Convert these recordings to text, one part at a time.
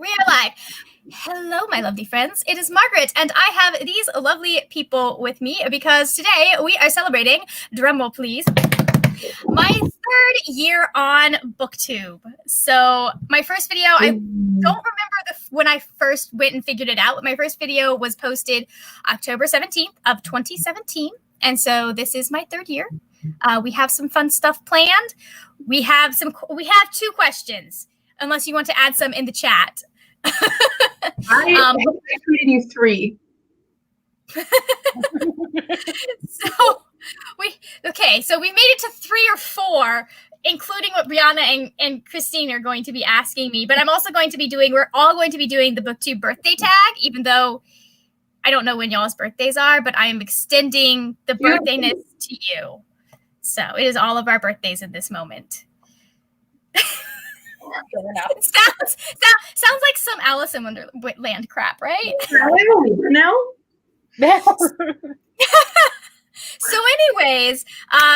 We are live. Hello, my lovely friends. It is Margaret, and I have these lovely people with me because today we are celebrating, drumroll please, my 3rd year on BookTube. So my first video, I don't remember when I first went and figured it out. My first video was posted October 17th of 2017, and so this is my 3rd year. We have some fun stuff planned. We have 2 questions, unless you want to add some in the chat. I tweeted you 3. So we made it to 3 or 4, including what Brianna and Christine are going to be asking me. But I'm also going to be we're all going to be doing the BookTube birthday tag, even though I don't know when y'all's birthdays are, but I am extending the birthdayness to you. So it is all of our birthdays in this moment. It sounds like some Alice in Wonderland crap, right? No. So anyways,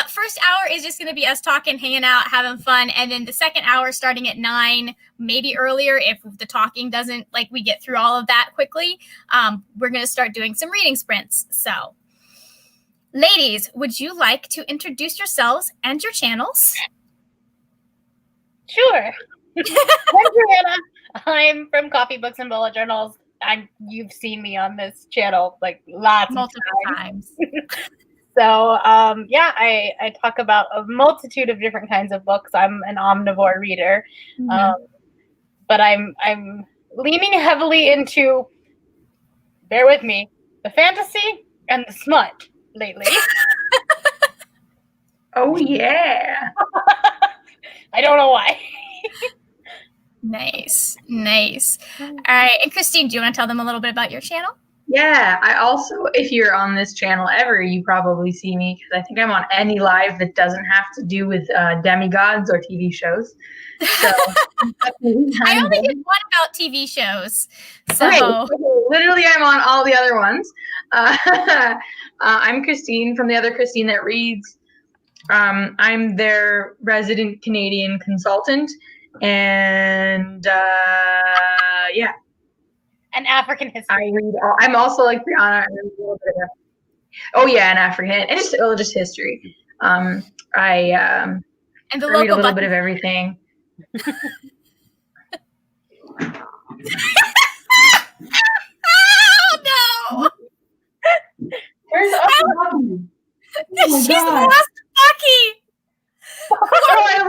first hour is just going to be us talking, hanging out, having fun. And then the second hour starting at 9, maybe earlier if the talking doesn't, we get through all of that quickly, we're going to start doing some reading sprints. So ladies, would you like to introduce yourselves and your channels? Sure. I'm Brianna. I'm from Coffee Books and Bullet Journals. You've seen me on this channel multiple times. So I talk about a multitude of different kinds of books. I'm an omnivore reader, but I'm leaning heavily into, bear with me, the fantasy and the smut lately. Oh yeah. I don't know why. Nice. All right. And Christine, do you want to tell them a little bit about your channel? Yeah, I also, if you're on this channel ever, you probably see me because I think I'm on any live that doesn't have to do with demigods or TV shows. So I only did one about TV shows. So literally I'm on all the other ones. I'm Christine from the other Christine that reads. I'm their resident Canadian consultant. And yeah, an African history. I read. I'm also like Brianna. I read a little bit of, an African and just history. I and the I read a little bit of everything. Oh no! Where's Bucky? She's lost Bucky. I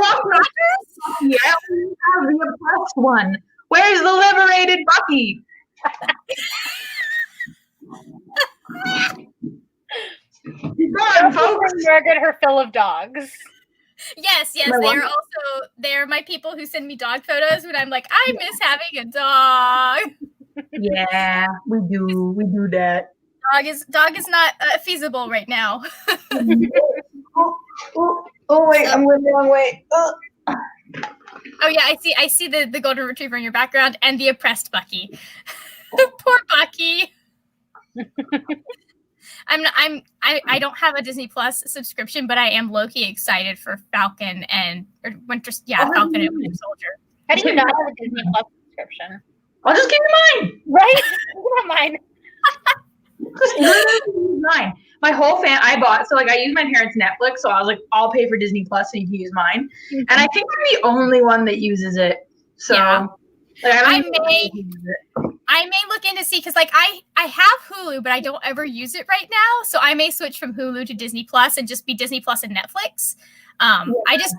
love Bucky. I only have the oppressed one. Where's the liberated Bucky? He's gone, folks. Margaret, her fill of dogs. Yes, they're my people who send me dog photos when I'm like, I miss having a dog. Yeah, we do that. Dog is not feasible right now. Oh wait, I'm going the wrong way. Oh yeah, I see the golden retriever in your background and the oppressed Bucky. Poor Bucky. I don't have a Disney Plus subscription, but I am low-key excited for Falcon and Winter Soldier. How do you not have a Disney Plus subscription? I'll just give you mine. Right? Give me mine. Just mine. My whole I bought, so I use my parents' Netflix, so I was like, I'll pay for Disney Plus and you can use mine. And I think I'm the only one that uses it. So yeah. I may look into see because I have Hulu, but I don't ever use it right now. So I may switch from Hulu to Disney Plus and just be Disney Plus and Netflix. I just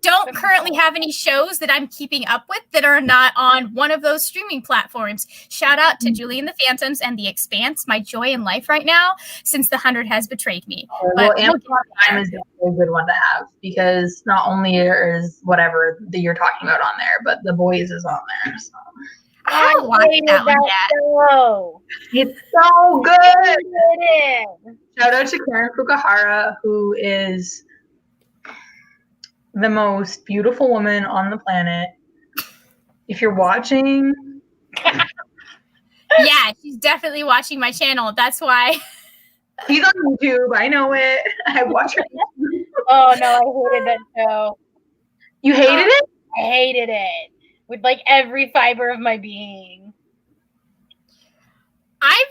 don't currently have any shows that I'm keeping up with that are not on one of those streaming platforms. Shout out to Julie and the Phantoms and The Expanse, my joy in life right now, since The 100 has betrayed me. Well, Amazon Prime is a good one to have because not only is whatever that you're talking about on there, but The Boys is on there. So. I haven't watched that one yet. It's so good. Shout out to Karen Fukuhara, who is the most beautiful woman on the planet. If you're watching. Yeah, she's definitely watching my channel. That's why. She's on YouTube. I know it. I watch her. Oh, no, I hated that show. You hated it? I hated it. with like every fiber of my being. I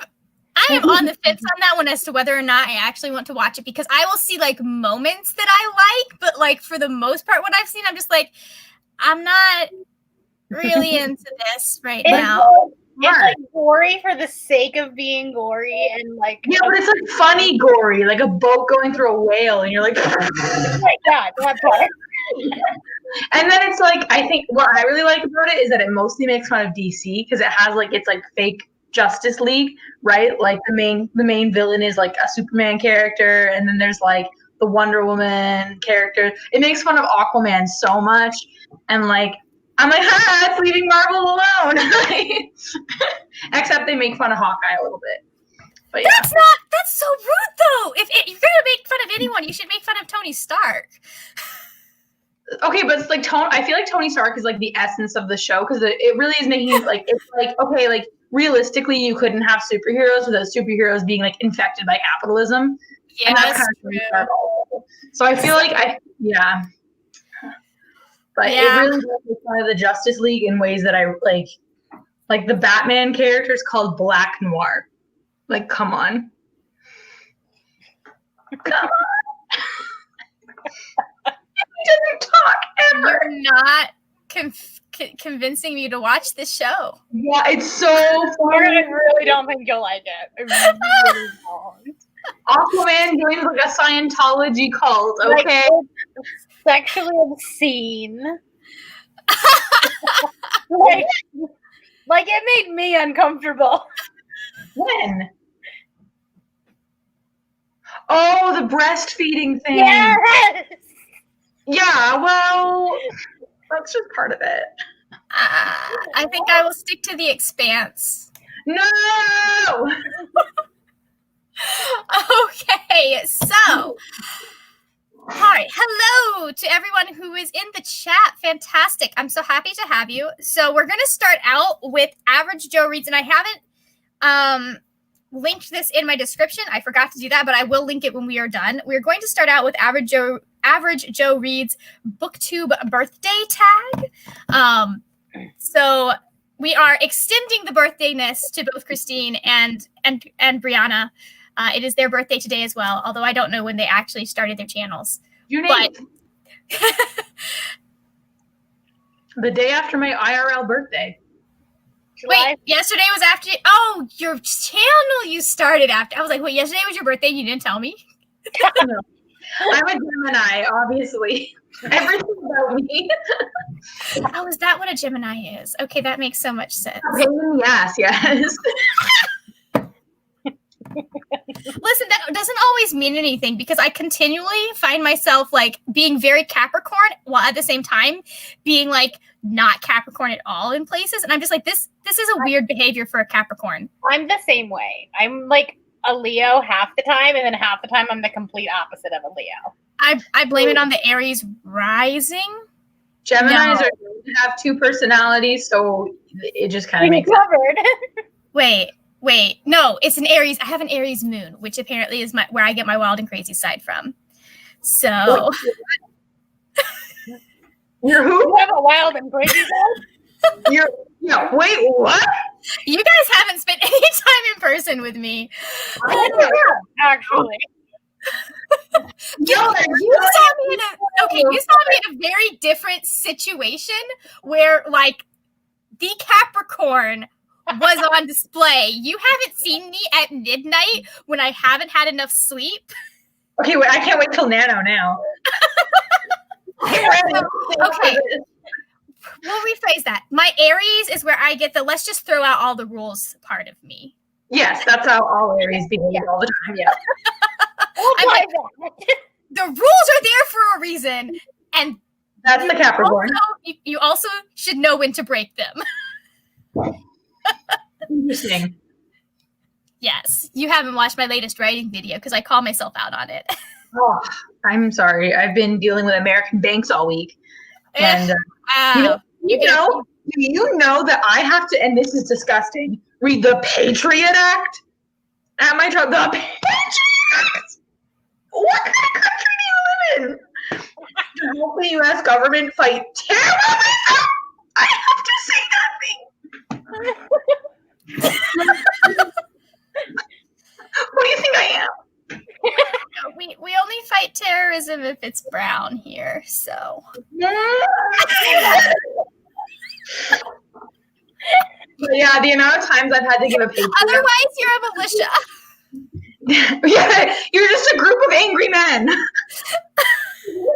am on the fence on that one as to whether or not I actually want to watch it, because I will see like moments that I like, but like for the most part, what I've seen, I'm just like, I'm not really into this now. It's like gory for the sake of being gory, and like but it's like funny gory, like a boat going through a whale, and you're like, yeah, that part. And then it's like, I think what I really like about it is that it mostly makes fun of DC, because it has like, it's like fake Justice League, right? Like the main villain is like a Superman character, and then there's like the Wonder Woman character. It makes fun of Aquaman so much, and like I'm like, it's leaving Marvel alone. Except they make fun of Hawkeye a little bit. But yeah. That's so rude though. If you're gonna make fun of anyone, you should make fun of Tony Stark. Okay, but it's like I feel like Tony Stark is like the essence of the show, because it really is making it like, it's like, okay, like realistically you couldn't have superheroes without superheroes being like infected by capitalism. Yeah, and that's kind of Tony Stark also. So I feel like but it really does make fun of the Justice League in ways that I like. Like the Batman character is called Black Noir. Like, come on. Come on. He doesn't talk ever. You're not convincing me to watch this show. Yeah, it's so funny. I really don't think you'll like it. I really don't. Aquaman joins like a Scientology cult, okay? Like, sexually obscene. like it made me uncomfortable. When? Oh, the breastfeeding thing. Yes! Yeah, well, that's just part of it. I think I will stick to The Expanse. No! Okay, so, hi, hello to everyone who is in the chat. Fantastic. I'm so happy to have you. So we're going to start out with Average Joe Reads, and I haven't linked this in my description. I forgot to do that, but I will link it when we are done. We're going to start out with Average Joe Reads BookTube birthday tag. So we are extending the birthdayness to both Christine and Brianna. It is their birthday today as well, although I don't know when they actually started their channels. The day after my IRL birthday. Wait, yesterday was after. Oh, your channel you started after. I was like, wait, yesterday was your birthday and you didn't tell me? No. I'm a Gemini, obviously. Everything about me. Oh, is that what a Gemini is? Okay, that makes so much sense. Yes. Listen, that doesn't always mean anything, because I continually find myself like being very Capricorn while at the same time being like not Capricorn at all in places. And I'm just like, this is a weird behavior for a Capricorn. I'm the same way. I'm like a Leo half the time, and then half the time I'm the complete opposite of a Leo. I blame it on the Aries rising. Geminis have two personalities, so it just kind of makes covered. Wait, no, it's an Aries. I have an Aries moon, which apparently is where I get my wild and crazy side from. So you're who? You have a wild and crazy side? Wait, what? You guys haven't spent any time in person with me. Actually. You saw me in a very different situation where like the Capricorn was on display. You haven't seen me at midnight when I haven't had enough sleep. Okay, wait, I can't wait till Nano now. Okay. We'll rephrase that. My Aries is where I get the let's just throw out all the rules part of me. Yes, that's how all Aries behave all the time. Yeah. The rules are there for a reason, and that's the Capricorn. You also should know when to break them. Interesting. Yes, you haven't watched my latest writing video because I call myself out on it. Oh, I'm sorry. I've been dealing with American banks all week, and do you know that I have to? And this is disgusting. Read the Patriot Act at my job. The Patriot Act. What kind of country do you live in? To help the U.S. government fight terrorism. I have to say nothing. What do you think I am? We only fight terrorism if it's brown here, so. Yeah, the amount of times I've had to give a paper. Otherwise, you're a militia. Yeah, you're just a group of angry men.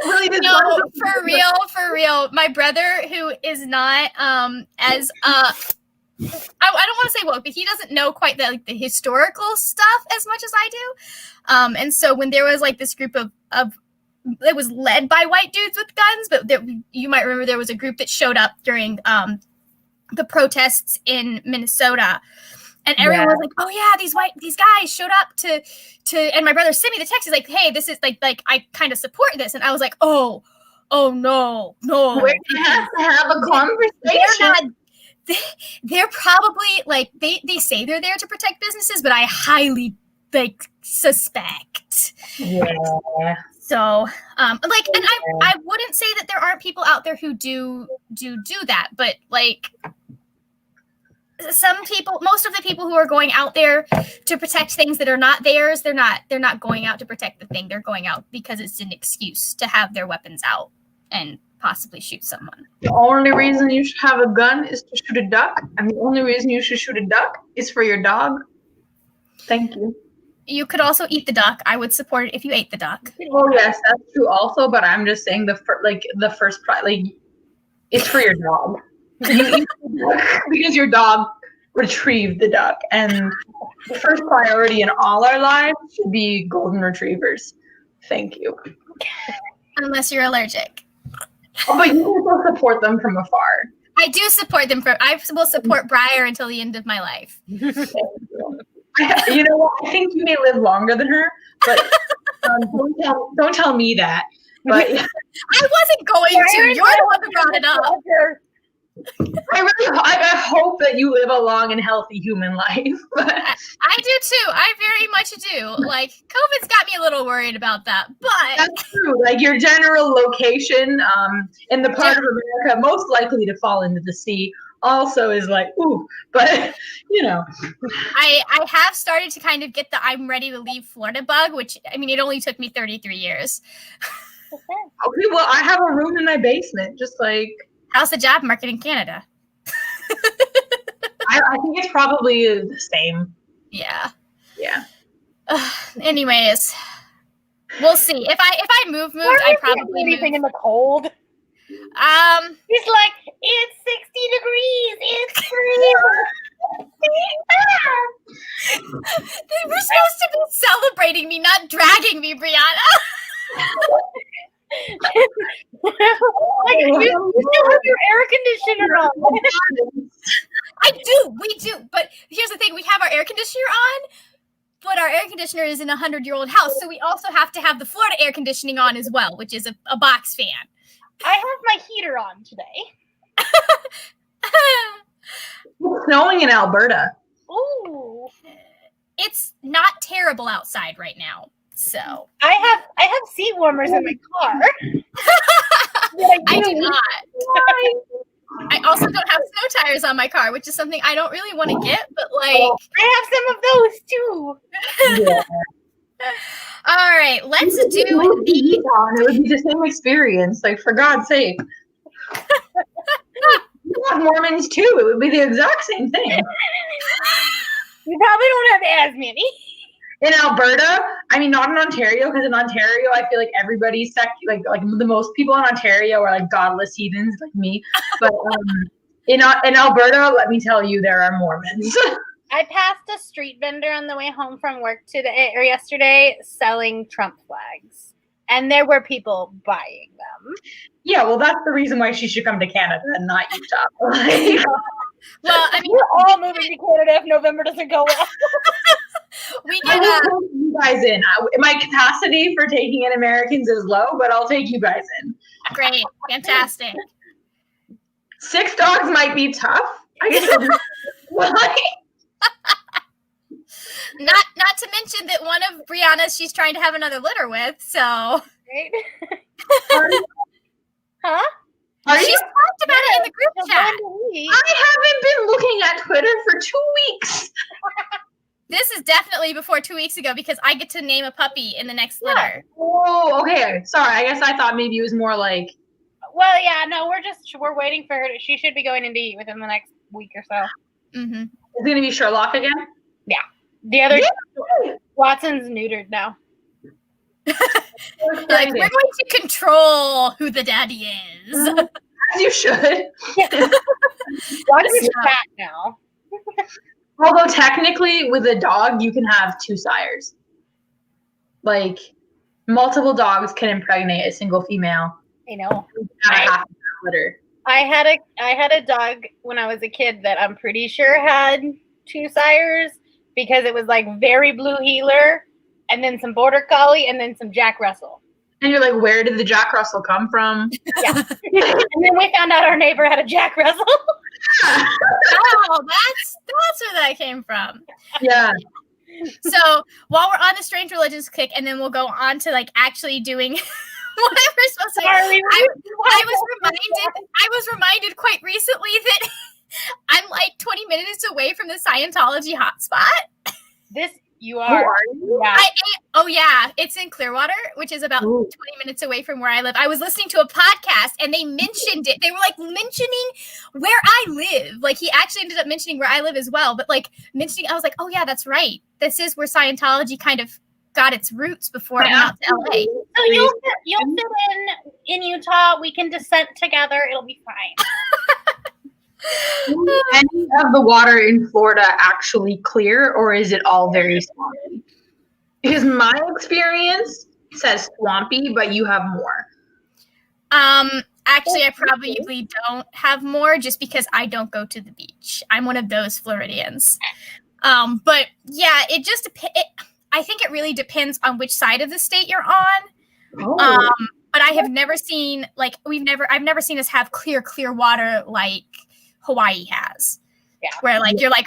Really, no, for real. My brother, who is not as I don't want to say woke, but he doesn't know quite the historical stuff as much as I do. And so when there was like this group of it was led by white dudes with guns, but you might remember there was a group that showed up during the protests in Minnesota. And everyone was like, "Oh yeah, these guys showed up to," and my brother sent me the text. He's like, "Hey, this is like I kind of support this," and I was like, "Oh no." We're gonna have to have a conversation. They're probably like they say they're there to protect businesses, but I highly suspect. Yeah. So, and I wouldn't say that there aren't people out there who do that, but like. Some people, most of the people who are going out there to protect things that are not theirs, they're not going out to protect the thing. They're going out because it's an excuse to have their weapons out and possibly shoot someone. The only reason you should have a gun is to shoot a duck, and the only reason you should shoot a duck is for your dog. Thank you. You could also eat the duck. I would support it if you ate the duck. Oh yes, that's true also, but I'm just saying the first it's for your dog. You eat the duck because your dog retrieved the duck, and the first priority in all our lives should be golden retrievers. Thank you. Unless you're allergic. Oh, but you also support them from afar. I do support them. I will support Briar until the end of my life. You know what? I think you may live longer than her, but don't tell me that. But I wasn't going to. You're the one who brought it up. I hope that you live a long and healthy human life. I do too. I very much do. Like, COVID's got me a little worried about that, but that's true. Like your general location in the part of America most likely to fall into the sea also is like, ooh, but you know. I have started to kind of get the I'm ready to leave Florida bug, which I mean it only took me 33 years. Okay, well I have a room in my basement, just like. How's the job market in Canada? I think it's probably the same. Yeah. Anyways, we'll see. If I moved, I probably anything in the cold. He's like, it's 60 degrees. It's They were supposed to be celebrating me, not dragging me, Brianna. Like, you still have your air conditioner on. We do. But here's the thing: we have our air conditioner on, but our air conditioner is in a 100-year-old house, so we also have to have the Florida air conditioning on as well, which is a box fan. I have my heater on today. It's snowing in Alberta. Ooh, it's not terrible outside right now. So I have seat warmers in my car. I do not. I also don't have snow tires on my car, which is something I don't really want to get, but like I have some of those too. Yeah. All right, let's do the. It would be the same experience. Like for God's sake. You have Mormons too. It would be the exact same thing. You probably don't have as many. In Alberta, I mean, not in Ontario, because in Ontario, I feel like everybody's like the most people in Ontario are like godless heathens like me. But in Alberta, let me tell you, there are Mormons. I passed a street vendor on the way home from work yesterday selling Trump flags, and there were people buying them. Yeah, well, that's the reason why she should come to Canada and not Utah. Well, I mean, we're all moving to Canada if November doesn't go well. We get you guys in. My capacity for taking in Americans is low, but I'll take you guys in. Great, fantastic. 6 dogs might be tough. I guess. Not to mention that one of Brianna's she's trying to have another litter with. So, Right? Huh? Are She's you? talked about it in the group chat. I haven't been looking at Twitter for 2 weeks. This is definitely before 2 weeks ago because I get to name a puppy in the next litter. Oh, okay. Sorry, I guess I thought maybe it was more like. Well, yeah, no, we're waiting for her. She should be going into heat within the next week or so. Mm-hmm. Is it gonna be Sherlock again? Yeah. The other Watson's neutered now. Like, we're going to control who the daddy is. As you should. Watson's fat now. Although technically, with a dog, you can have 2 sires. Like, multiple dogs can impregnate a single female. I know. Half litter. I had a dog when I was a kid that I'm pretty sure had 2 sires because it was like very blue heeler and then some border collie and then some Jack Russell. And you're like, where did the Jack Russell come from? Yeah. And then we found out our neighbor had a Jack Russell. Oh, that's where that came from. Yeah. So while we're on the strange religions kick, and then we'll go on to like actually doing what we're supposed to do. I was reminded quite recently that I'm like 20 minutes away from the Scientology hotspot. You are. Yeah. It's in Clearwater, which is about 20 minutes away from where I live. I was listening to a podcast and they mentioned it. They were like mentioning where I live. Like he actually ended up mentioning where I live as well. But like mentioning, I was like, oh yeah, that's right. This is where Scientology kind of got its roots before it went out to LA. So you'll sit in Utah. We can descent together. It'll be fine. Is any of the water in Florida actually clear, or is it all very swampy? Because my experience says swampy, but you have more. Actually, I probably don't have more just because I don't go to the beach. I'm one of those Floridians. But yeah, I think it really depends on which side of the state you're on. But I have never seen I've never seen us have clear water like Hawaii has. Yeah. Where like you're like,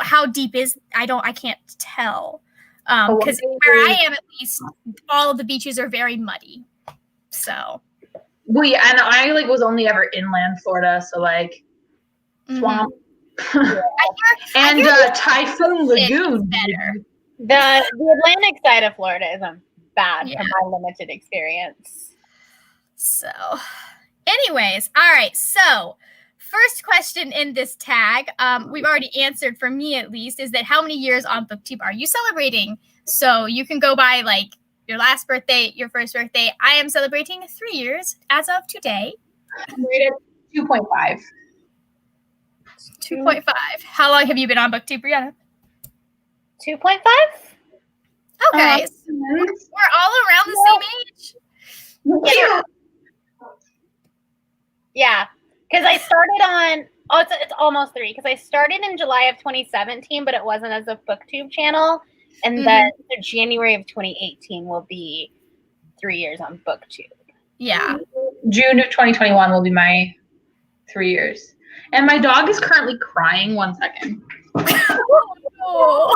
how deep is I can't tell. Because where I am, at least, all of the beaches are very muddy. So. Well, yeah, and I like was only ever inland Florida, so like swamp. And Typhoon Lagoon. Better. The Atlantic side of Florida isn't bad from my limited experience. So, anyways, all right. So, first question in this tag, we've already answered, for me at least, is that how many years on BookTube are you celebrating? So you can go by like your last birthday, your first birthday. I am celebrating 3 years as of today. I'm rated 2.5. 2.5. How long have you been on BookTube, Brianna? 2.5. Okay. So we're all around the same age. Yeah. Because I started on, it's almost 3. Because I started in July of 2017, but it wasn't as a BookTube channel. And then January of 2018 will be 3 years on BookTube. Yeah. June of 2021 will be my 3 years. And my dog is currently crying. 1 second. Oh.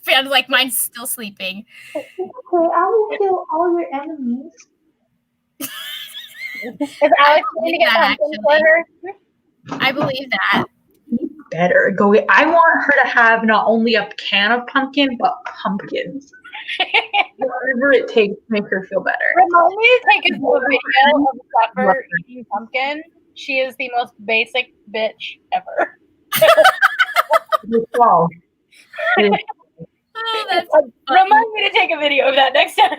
Sounds like mine's still sleeping. Okay, I will kill all your enemies. Is Alex going to get pumpkin for her? I believe that. Better go. I want her to have not only a can of pumpkin, but pumpkins. Whatever it takes to make her feel better. Remind me to take a video of Pepper eating pumpkin. She is the most basic bitch ever. Oh, that's remind me to take a video of that next time.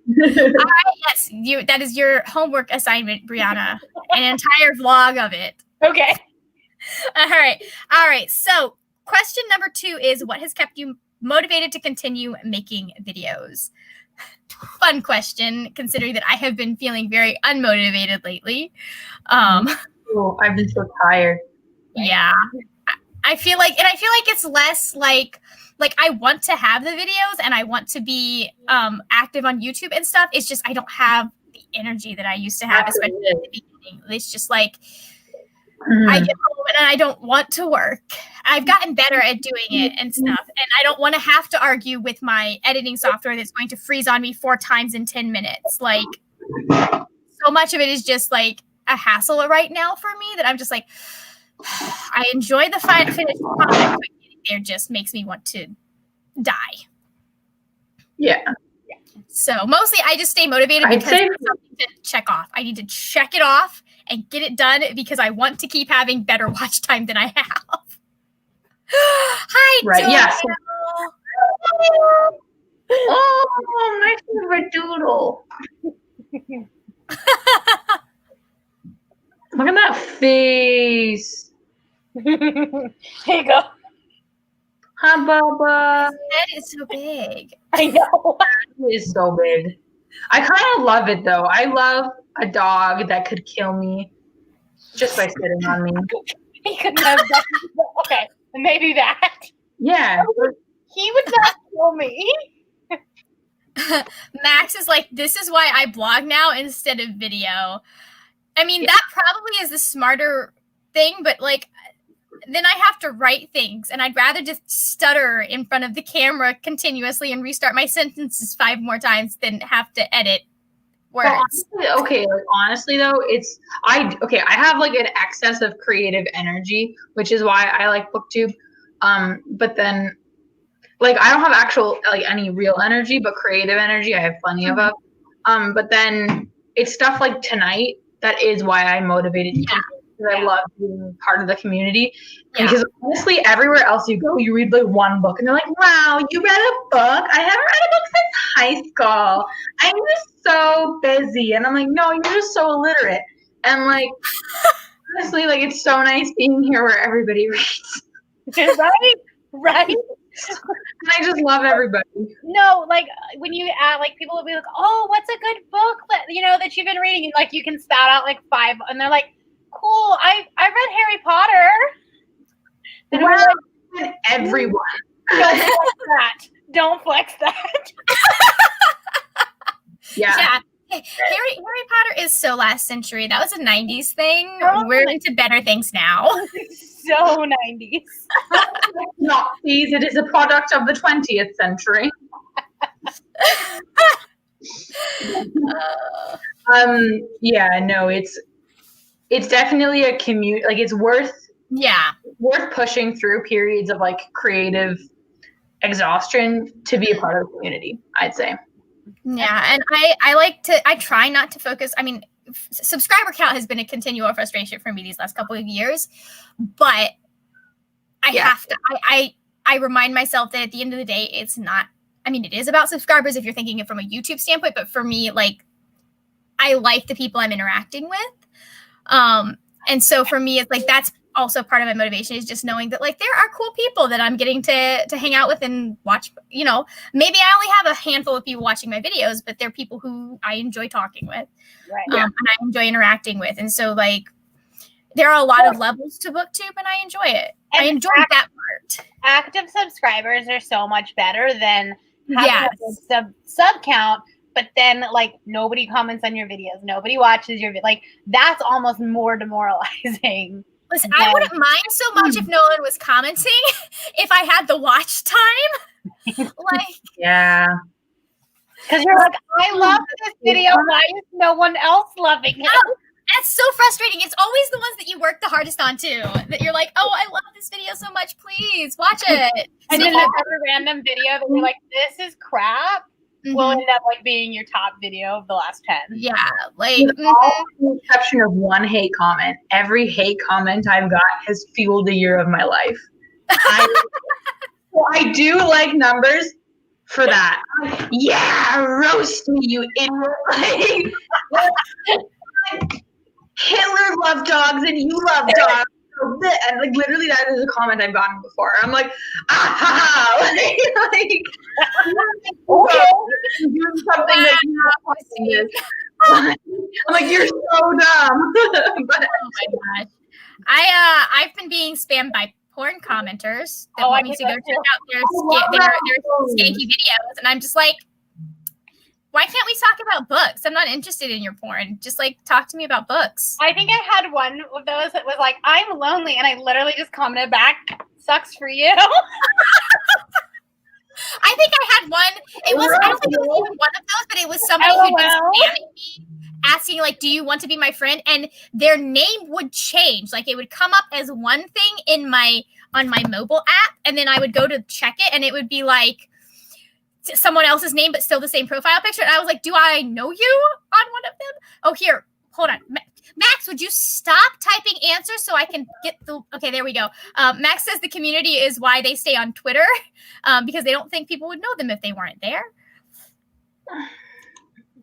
Yes, that is your homework assignment, Brianna. An entire vlog of it. Okay. All right. So, question number 2 is, what has kept you motivated to continue making videos? Fun question, considering that I have been feeling very unmotivated lately. I've been so tired. Yeah. I feel like it's less like I want to have the videos and I want to be active on YouTube and stuff. It's just I don't have the energy that I used to have, especially at the beginning. It's just like I get home and I don't want to work. I've gotten better at doing it and stuff, and I don't want to have to argue with my editing software that's going to freeze on me 4 times in 10 minutes. Like, so much of it is just like a hassle right now for me that I'm just like, I enjoy the finished product, but getting there just makes me want to die. Yeah. So mostly I just stay motivated because it's something to check off. I need to check it off and get it done because I want to keep having better watch time than I have. Hi, right. Doodle. Yes. Oh, my favorite Doodle. Look at that face. Here you go. Hi, Baba. His head is so big. I know. It is so big. I kind of love it, though. I love a dog that could kill me just by sitting on me. He could have done. Okay, maybe that. Yeah. He would not kill me. Max is like, this is why I blog now instead of video. I mean, that probably is the smarter thing, but like, then I have to write things, and I'd rather just stutter in front of the camera continuously and restart my sentences 5 more times than have to edit words. Well, okay, like honestly though, I have like an excess of creative energy, which is why I like BookTube. But then like I don't have actual like any real energy, but creative energy I have plenty of. But then it's stuff like tonight that is why I'm motivated to keep. I love being part of the community because honestly, everywhere else you go, you read like one book and they're like, "Wow, you read a book? I haven't read a book since high school. I'm just so busy." And I'm like, "No, you're just so illiterate." And like, honestly, like it's so nice being here where everybody reads. Right. And I just love everybody. No, like when you like people will be like, "Oh, what's a good book that that you've been reading?" And like you can spout out like 5, and they're like, "Cool, I read Harry Potter." And well, like, everyone. Don't flex that. Yeah. Harry Potter is so last century. That was a 90s thing. We're into better things now. So 90s. Nazis, it is a product of the 20th century. It's definitely a commute. Like it's worth pushing through periods of like creative exhaustion to be a part of the community, I'd say. Yeah, and I try not to focus. I mean, subscriber count has been a continual frustration for me these last couple of years, but I have to. I remind myself that at the end of the day, it's not. I mean, it is about subscribers if you're thinking it from a YouTube standpoint, but for me, like, I like the people I'm interacting with, and so for me, it's like that's also part of my motivation is just knowing that like there are cool people that I'm getting to hang out with and watch. Maybe I only have a handful of people watching my videos, but they're people who I enjoy talking with, and I enjoy interacting with, and so like there are a lot of levels to BookTube, and I enjoy it. And I enjoy that part. Active subscribers are so much better than having a sub count. But then, like, nobody comments on your videos. Nobody watches your like. That's almost more demoralizing. Listen, I wouldn't mind so much if no one was commenting if I had the watch time. Because you're like, I love this video. Why is no one else loving it? Oh, that's so frustrating. It's always the ones that you work the hardest on too. That you're like, oh, I love this video so much. Please watch it. And then there's a random video that you're like, this is crap. Will end up like being your top video of the last 10. Yeah, like with the exception of one hate comment. Every hate comment I've got has fueled the year of my life. I do like numbers for that. Yeah, roast me, you idiot! Like, Hitler loved dogs and you love dogs. And like literally that is a comment I've gotten before. I'm like, like doing something that you're I'm like, you're so dumb. But, oh my gosh. I've been being spammed by porn commenters that want me to go check out their skanky videos, and I'm just like, why can't we talk about books? I'm not interested in your porn. Just like talk to me about books. I think I had one of those that was like, I'm lonely, and I literally just commented back, sucks for you. I think I had one. It was I don't think it was even one of those, but it was somebody who was spamming me. asking like, do you want to be my friend? And their name would change. Like it would come up as one thing on my mobile app, and then I would go to check it and it would be like someone else's name, but still the same profile picture. And I was like, do I know you on one of them? Oh, here, hold on. Max, would you stop typing answers so I can get the... Okay, there we go. Max says the community is why they stay on Twitter, because they don't think people would know them if they weren't there.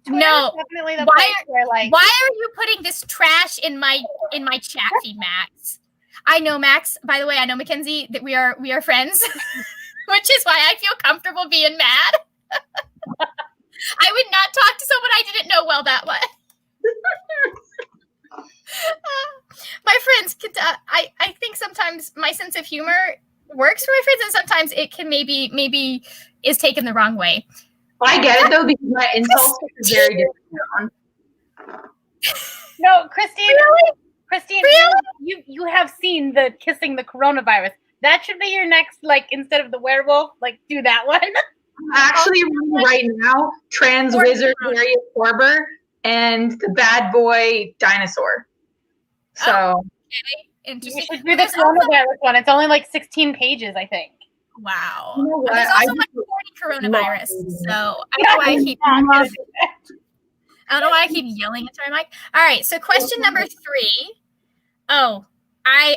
Twitter no. Definitely the place where, like... Why are you putting this trash in my chat feed, Max? I know, Max. By the way, I know, Mackenzie, that we are friends, which is why I feel comfortable being mad. I would not talk to someone I didn't know well that way. My friends, I think sometimes my sense of humor works for my friends, and sometimes it can maybe is taken the wrong way. I get it though, because my insult is very different. No, Christine. Really? Christine, really? you have seen the kissing the coronavirus. That should be your next, like, instead of the werewolf, like, do that one. Actually, right now, trans wizard Harriet Corber and the bad boy dinosaur. So, okay. Interesting. You should do the coronavirus one. It's only like 16 pages, I think. Wow. You know what? There's also like 40 coronavirus, so I don't know why I keep yelling into my mic. All right, so question number 3. Oh, I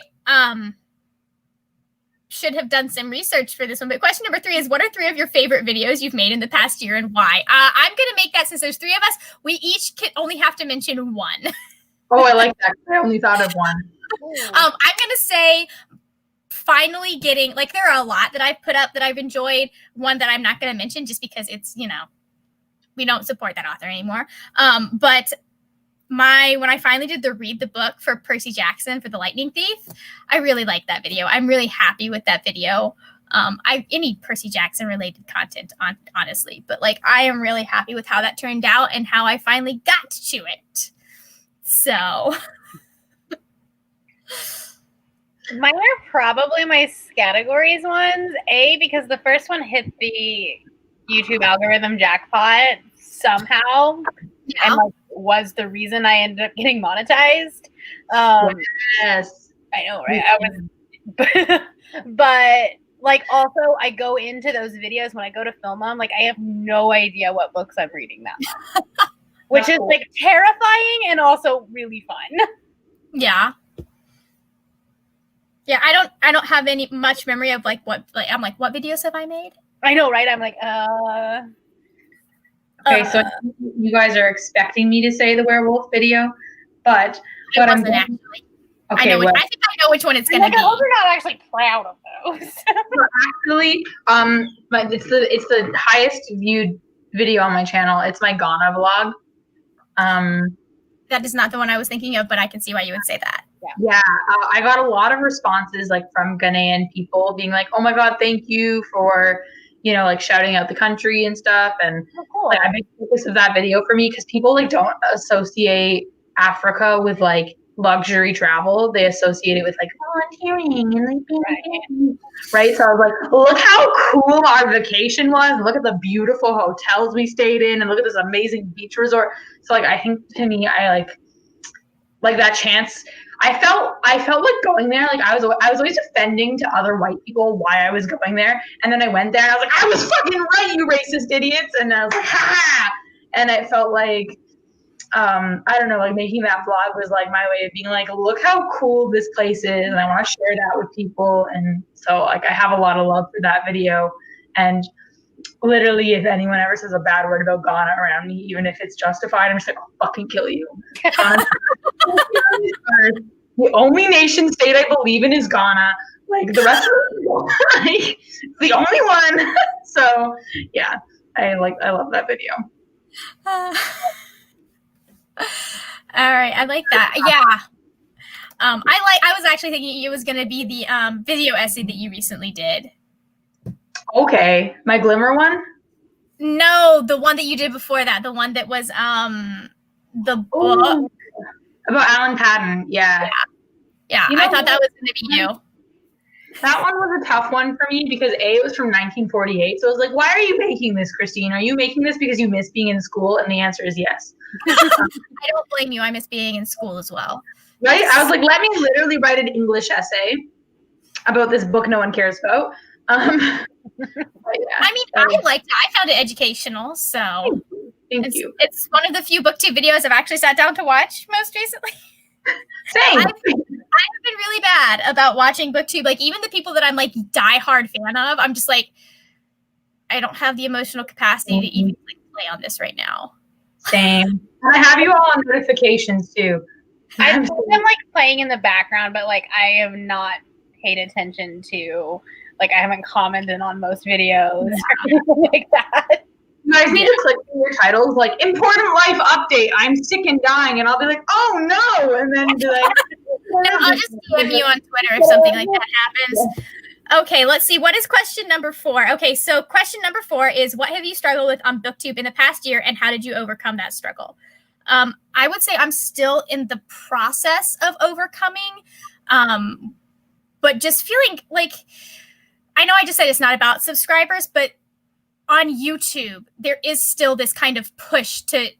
should have done some research for this one, but question number 3 is, what are 3 of your favorite videos you've made in the past year and why? I'm going to make that, since there's 3 of us, we each only have to mention one. Oh, I like that. I only thought of one. I'm going to say finally getting, like, there are a lot that I've put up that I've enjoyed. One that I'm not going to mention just because it's, we don't support that author anymore. But when I finally did the read the book for Percy Jackson for The Lightning Thief, I really liked that video. I'm really happy with that video. Any Percy Jackson related content, honestly, but like, I am really happy with how that turned out and how I finally got to it. So mine are probably my categories ones. Because the first one hit the YouTube algorithm jackpot somehow, and like, was the reason I ended up getting monetized. Yes, I know, right? But like, also, I go into those videos when I go to film them, like, I have no idea what books I'm reading that month, which is like terrifying and also really fun. Yeah. Yeah, I don't have much memory of like what videos have I made? I know, right? I'm like, Okay, so you guys are expecting me to say the werewolf video, but I'm actually. Okay, I think I know which one it's going to be. I hope you're not actually proud of those. Actually, it's the highest viewed video on my channel. It's my Ghana vlog. That is not the one I was thinking of, but I can see why you would say that. Yeah, I got a lot of responses like from Ghanaian people being like, "Oh my God, thank you for like shouting out the country and stuff." And like, a big focus of that video for me, because people like don't associate Africa with like luxury travel. They associate it with like volunteering and like being right. So I was like, look how cool our vacation was. Look at the beautiful hotels we stayed in, and look at this amazing beach resort. So like, I think to me, I like that chance. I felt like going there. Like I was always defending to other white people why I was going there, and then I went there and I was like, I was fucking right, you racist idiots. And I was like, ha! And I felt like, I don't know, like making that vlog was like my way of being like, look how cool this place is, and I want to share that with people. And so like, I have a lot of love for that video. And literally, if anyone ever says a bad word about Ghana around me, even if it's justified, I'm just like, I'll fucking kill you. The only nation state I believe in is Ghana. Like the rest of them, like, the only one. So yeah, I love that video. All right, I like that. Yeah. I was actually thinking it was gonna be the video essay that you recently did. Okay, my Glimmer one? No, the one that you did before that, the one that was the book. About Alan Patton, yeah. Yeah, I thought that was going to be you. That one was a tough one for me because it was from 1948. So I was like, why are you making this, Christine? Are you making this because you miss being in school? And the answer is yes. I don't blame you. I miss being in school as well. Right? I was like, let me literally write an English essay about this book no one cares about. Yeah, I mean, I liked it. I found it educational. So thank you. It's one of the few BookTube videos I've actually sat down to watch most recently. Same. I've been really bad about watching BookTube. Like, even the people that I'm like diehard fan of, I'm just like, I don't have the emotional capacity to even like play on this right now. Same. I have you all on notifications too. I've been like playing in the background, but like I have not paid attention to, like, I haven't commented on most videos or anything like that. You guys need to click in your titles like important life update. I'm sick and dying, and I'll be like, oh no, and then be like, I'll just DM you on Twitter if something like that happens. Okay, let's see. What is question number 4? Okay, so question number 4 is, what have you struggled with on BookTube in the past year, and how did you overcome that struggle? I would say I'm still in the process of overcoming, but just feeling like, I know I just said it's not about subscribers, but on YouTube, there is still this kind of push to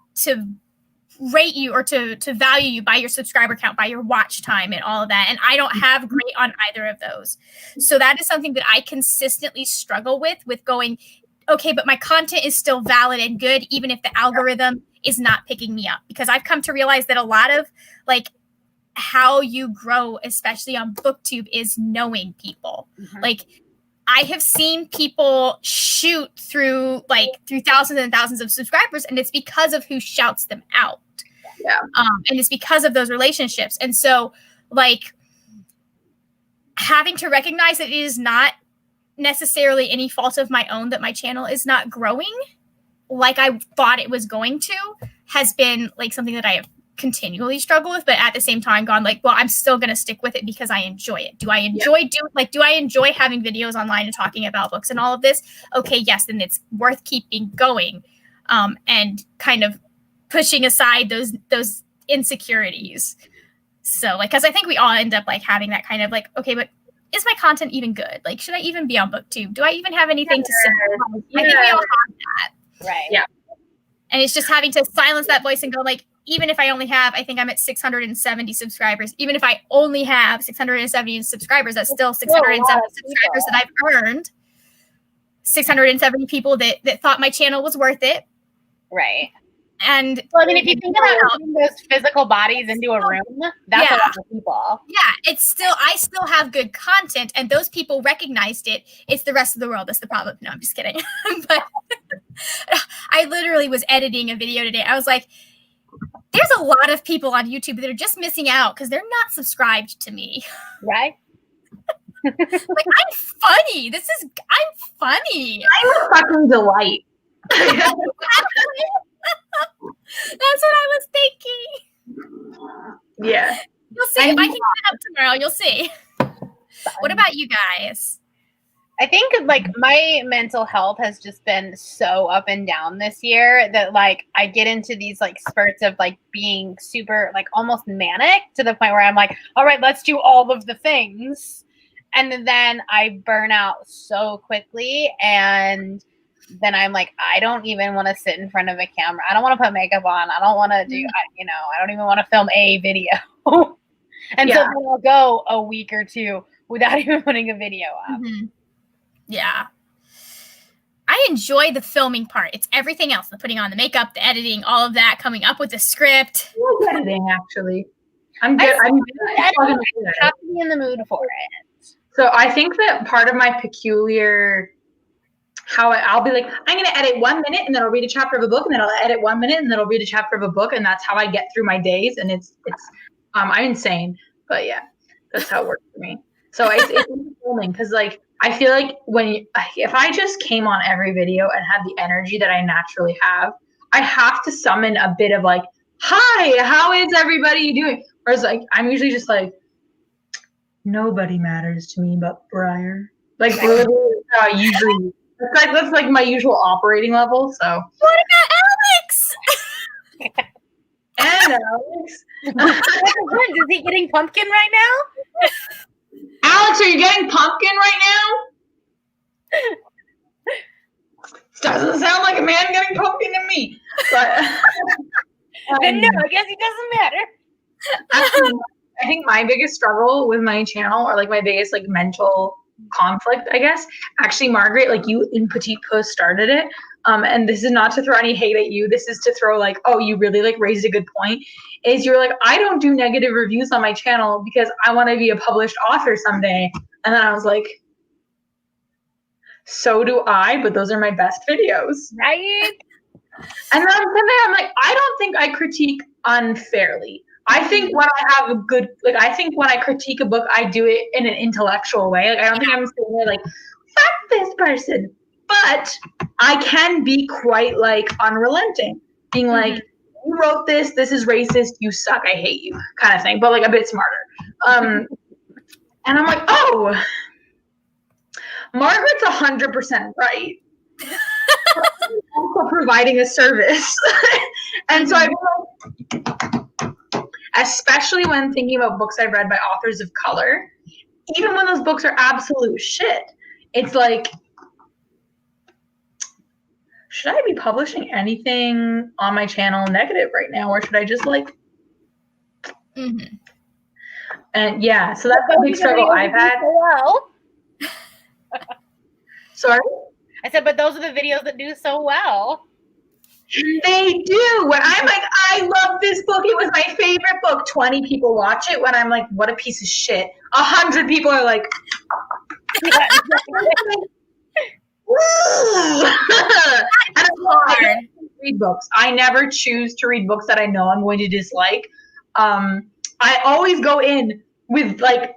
rate you or to value you by your subscriber count, by your watch time and all of that. And I don't have great on either of those. So that is something that I consistently struggle with going, okay, but my content is still valid and good, even if the algorithm is not picking me up. Because I've come to realize that a lot of like how you grow, especially on BookTube, is knowing people. Mm-hmm. Like, I have seen people shoot through thousands and thousands of subscribers, and it's because of who shouts them out. Yeah. And it's because of those relationships. And so, like, having to recognize that it is not necessarily any fault of my own that my channel is not growing like I thought it was going to has been like something that I have continually struggle with, but at the same time gone like, well, I'm still going to stick with it because I enjoy it. Do I enjoy do I enjoy having videos online and talking about books and all of this? Okay, yes, then it's worth keeping going, and kind of pushing aside those insecurities. So like, because I think we all end up like having that kind of like, okay, but is my content even good? Like, should I even be on BookTube? Do I even have anything to say? I think we all have that. Right. Yeah. And it's just having to silence that voice and go like, even if I only have, I think I'm at 670 subscribers. Even if I only have 670 subscribers, that's still 670 subscribers that I've earned. 670 people that thought my channel was worth it. Right. And well, I mean, if you think about putting those physical bodies into a room, that's a lot of people. Yeah, I still have good content, and those people recognized it. It's the rest of the world that's the problem. No, I'm just kidding. But I literally was editing a video today. I was like, there's a lot of people on YouTube that are just missing out because they're not subscribed to me. Right? Like, I'm funny. I'm funny. I'm a fucking delight. That's what I was thinking. Yeah. You'll see. If I can get up tomorrow, you'll see. What about you guys? I think like my mental health has just been so up and down this year that like I get into these like spurts of like being super like almost manic to the point where I'm like, all right, let's do all of the things. And then I burn out so quickly, and then I'm like, I don't even want to sit in front of a camera. I don't want to put makeup on. I don't want to do, I don't even want to film a video. And so then I'll go a week or two without even putting a video up. Mm-hmm. Yeah. I enjoy the filming part. It's everything else, the putting on the makeup, the editing, all of that, coming up with the script. Editing, actually. I'm good. I have to be in the mood for it. So I think that part of my peculiar, I'll be like, I'm going to edit 1 minute and then I'll read a chapter of a book, and then I'll edit 1 minute and then I'll read a chapter of a book. And that's how I get through my days. And it's I'm insane, but yeah, that's how it works for me. So it's filming, because like, I feel like if I just came on every video and had the energy that I naturally have, I have to summon a bit of like, hi, how is everybody doing? Whereas like, I'm usually just like, nobody matters to me but Briar. Like literally, usually that's like my usual operating level. So what about Alex? And Alex, is he getting pumpkin right now? Alex, are you getting pumpkin right now? Doesn't sound like a man getting pumpkin to me. But then no, I guess it doesn't matter. Actually, I think my biggest struggle with my channel, or like my biggest like mental conflict, I guess, actually, Margaret, like you in Petite Puss started it. And this is not to throw any hate at you. This is to throw like, oh, you really like raised a good point. Is you're like, I don't do negative reviews on my channel because I want to be a published author someday. And then I was like, so do I, but those are my best videos. Right? And then I'm like, I don't think I critique unfairly. I think when I have a good, like, I think when I critique a book, I do it in an intellectual way. Like, I don't think I'm sitting there like, fuck this person. But I can be quite, like, unrelenting. Being like, you wrote this is racist, you suck, I hate you, kind of thing. But, like, a bit smarter. And I'm like, oh, Margaret's 100% right. Also providing a service. And so I'm like, especially when thinking about books I've read by authors of color, even when those books are absolute shit, it's like, should I be publishing anything on my channel negative right now, or should I just like and yeah, so that's a big struggle I've had. Well. Sorry? I said, but those are the videos that do so well. They do. When I'm like, I love this book, it was my favorite book, 20 people watch it. When I'm like, what a piece of shit, 100 people are like, and I don't read books. I never choose to read books that I know I'm going to dislike. I always go in with like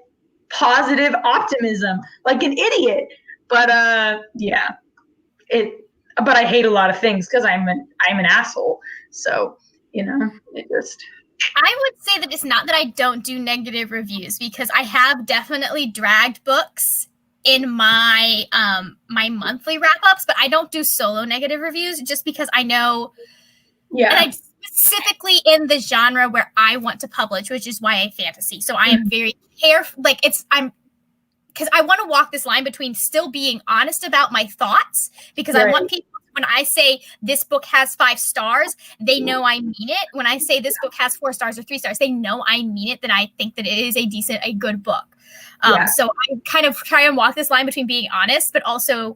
positive optimism, like an idiot. But yeah, but I hate a lot of things because I'm an asshole. So, you know, it just. I would say that it's not that I don't do negative reviews, because I have definitely dragged books in my my monthly wrap-ups, but I don't do solo negative reviews just because I know, and I specifically in the genre where I want to publish, which is YA fantasy. So I am very careful, like because I want to walk this line between still being honest about my thoughts, because I want people, when I say this book has 5 stars, they know I mean it. When I say this book has 4 stars or 3 stars, they know I mean it, that I think that it is a good book. So I kind of try and walk this line between being honest, but also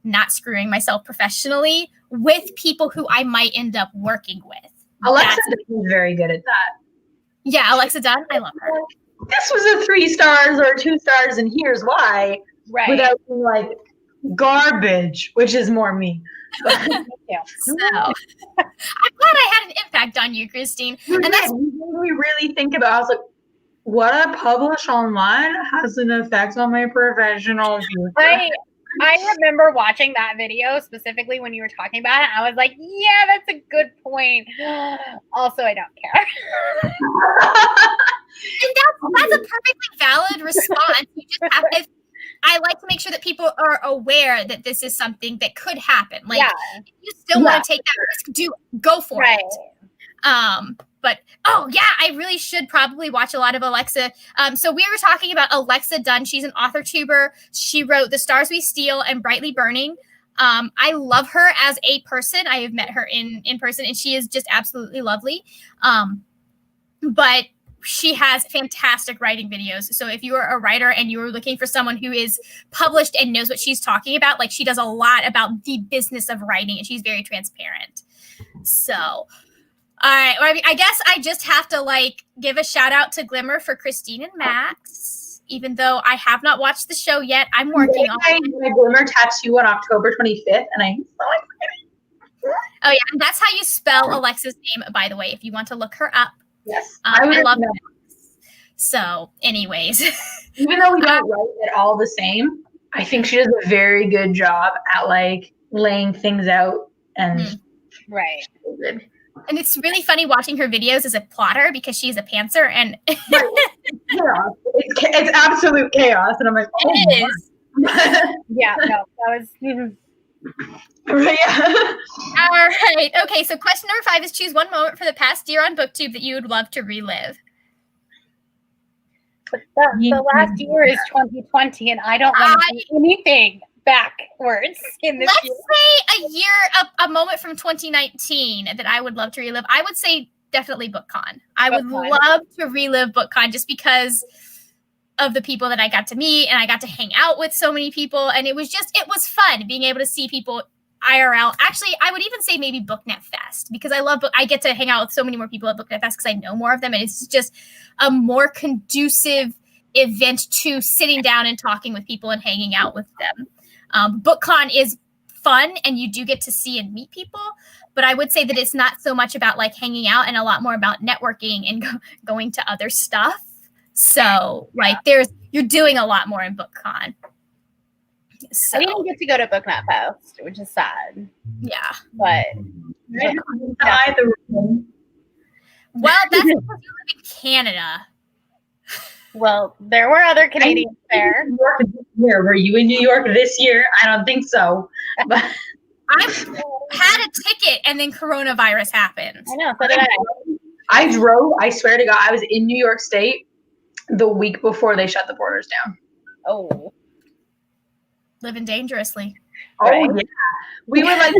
not screwing myself professionally with people who I might end up working with. Alexa is very good at that. Yeah, Alexa Dunn, I love her. This was a 3 stars or 2 stars, and here's why. Right. Without being like garbage, which is more me. So I'm glad I had an impact on you, Christine. And that's what we really think about. I was like, what I publish online has an effect on my professional future. I remember watching that video specifically when you were talking about it. I was like, yeah, that's a good point. Also, I don't care. And that's a perfectly valid response. You just have to, I like to make sure that people are aware that this is something that could happen. Like, if you still want to take that risk, go for it. But I really should probably watch a lot of Alexa. So we were talking about Alexa Dunn. She's an author tuber. She wrote The Stars We Steal and Brightly Burning. I love her as a person. I have met her in person, and she is just absolutely lovely. But she has fantastic writing videos. So if you are a writer and you are looking for someone who is published and knows what she's talking about, like, she does a lot about the business of writing, and she's very transparent. So, all right. Well, I guess I just have to give a shout out to Glimmer for Christine and Max, even though I have not watched the show yet. I'm working on my Glimmer tattoo on October 25th, and I'm so excited. Oh yeah, and that's how you spell Alexa's name, by the way, if you want to look her up. Yes, I love it. So, anyways, even though we don't write it all the same, I think she does a very good job at laying things out and right. And it's really funny watching her videos as a plotter, because she's a pantser, and chaos. It's absolute chaos, and I'm like, oh, it is. Yeah, no, that was. All right. Okay, so question number 5 is choose one moment for the past year on BookTube that you would love to relive. The last year is 2020, and I don't want to do anything backwards in this year. Let's say a moment from 2019 that I would love to relive. I would say definitely BookCon. I would love to relive BookCon just because of the people that I got to meet, and I got to hang out with so many people, and it was fun being able to see people IRL. Actually, I would even say maybe BookNet Fest, because I get to hang out with so many more people at BookNet Fest because I know more of them, and it's just a more conducive event to sitting down and talking with people and hanging out with them. BookCon is fun, and you do get to see and meet people, but I would say that it's not so much about like hanging out and a lot more about networking and going to other stuff. So you're doing a lot more in BookCon. So. I didn't get to go to BookNet Fest, which is sad. Yeah. But well, that's because you live in Canada. Well, there were other Canadians there. Were you in New York this year? I don't think so. But I had a ticket and then coronavirus happened. I know, so did I. I drove, I swear to God, I was in New York State the week before they shut the borders down. Oh. Living dangerously. Oh, right? Yeah. We were like,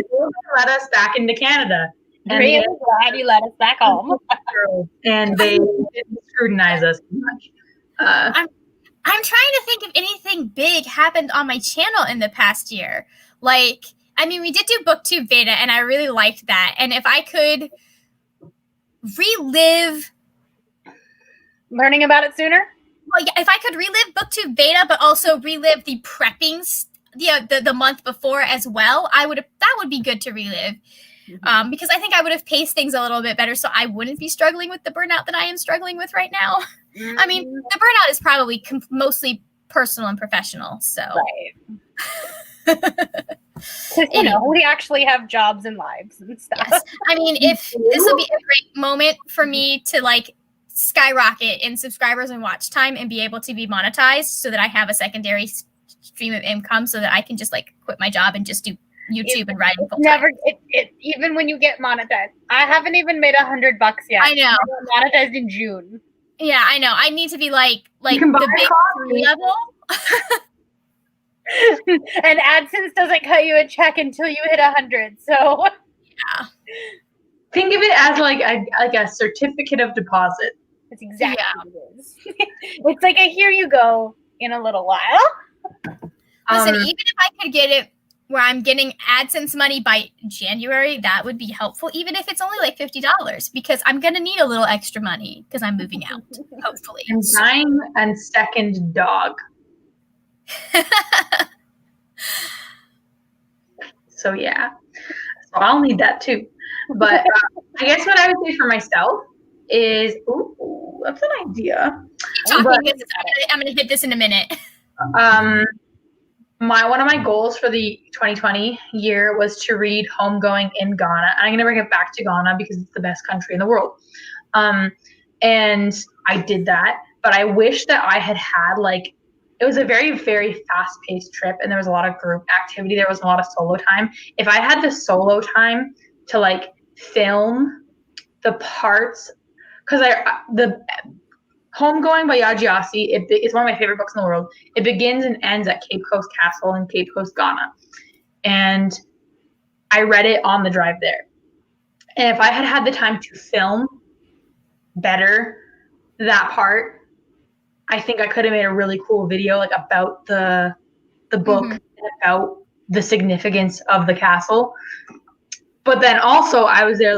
let us back into Canada. And really glad you let us back home. And they didn't scrutinize us too much. I'm trying to think if anything big happened on my channel in the past year. Like, I mean, we did do BookTube beta, and I really liked that. And if I could relive learning about it sooner? Well, yeah, if I could relive BookTube beta, but also relive the prepping, the month before as well, that would be good to relive. Mm-hmm. Because I think I would have paced things a little bit better, so I wouldn't be struggling with the burnout that I am struggling with right now. Mm-hmm. I mean, the burnout is probably mostly personal and professional. So, right. We actually have jobs and lives and stuff. Yes. I mean, if this will be a great moment for me to like skyrocket in subscribers and watch time and be able to be monetized, so that I have a secondary stream of income, so that I can just like quit my job and just do YouTube and writing full time. Even when you get monetized, I haven't even made $100 yet. I know. I got monetized in June. Yeah, I know. I need to be like the big level. And AdSense doesn't cut you a check until you hit 100. So yeah, think of it as like a certificate of deposit. That's exactly what it is. It's like a here you go in a little while. Listen, even if I could get it where I'm getting AdSense money by January, that would be helpful, even if it's only like $50, because I'm going to need a little extra money because I'm moving out, hopefully. And buying a second dog. So, yeah. So I'll need that too. But I guess what I would say for myself is, that's an idea. I'm going to hit this in a minute. One of my goals for the 2020 year was to read Homegoing in Ghana. And I'm going to bring it back to Ghana because it's the best country in the world. And I did that, but I wish that I had it was a very, very fast-paced trip, and there was a lot of group activity. There was a lot of solo time. If I had the solo time to film the parts, because the Homegoing by Yajiasi, it's one of my favorite books in the world. It begins and ends at Cape Coast Castle in Cape Coast, Ghana. And I read it on the drive there. And if I had had the time to film better that part, I think I could have made a really cool video about the book, mm-hmm. and about the significance of the castle. But then also I was there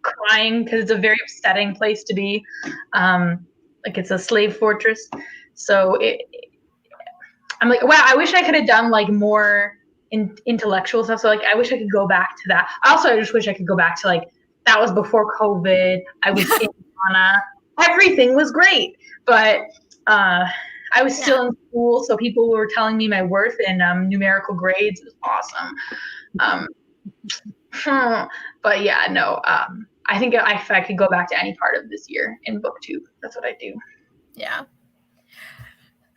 crying because it's a very upsetting place to be. It's a slave fortress. So I'm like, wow, I wish I could have done more intellectual stuff. So I wish I could go back to that. I just wish I could go back to that was before COVID. I was in Ghana. Everything was great, but I was still in school, so people were telling me my worth in numerical grades. It was awesome. But yeah, no. I think if I could go back to any part of this year in BookTube, that's what I'd do. Yeah.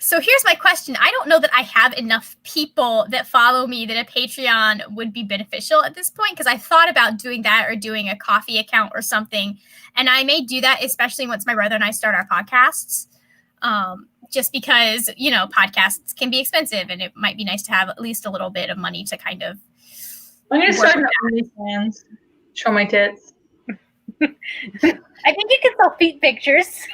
So here's my question. I don't know that I have enough people that follow me that a Patreon would be beneficial at this point, because I thought about doing that or doing a coffee account or something. And I may do that, especially once my brother and I start our podcasts. Just because, podcasts can be expensive, and it might be nice to have at least a little bit of money to kind of. I'm going to start an OnlyFans. Show my tits. I think you can sell feet pictures.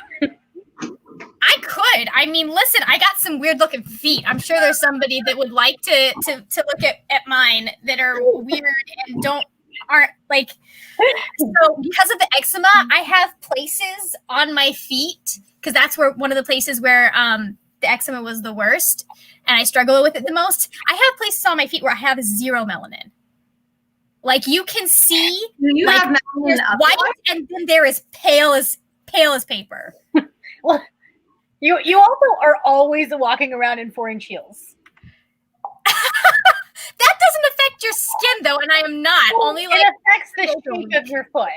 I could. I mean, listen, I got some weird looking feet. I'm sure there's somebody that would like to look at mine that are weird and aren't like. So because of the eczema, I have places on my feet, because that's where one of the places where the eczema was the worst and I struggle with it the most. I have places on my feet where I have 0 melanin. Like, you can see, you have melanin white, and then there is pale as paper. Well, you also are always walking around in 4-inch heels. That doesn't affect your skin, though, and I am not. Well, only it like affects the shape of your foot.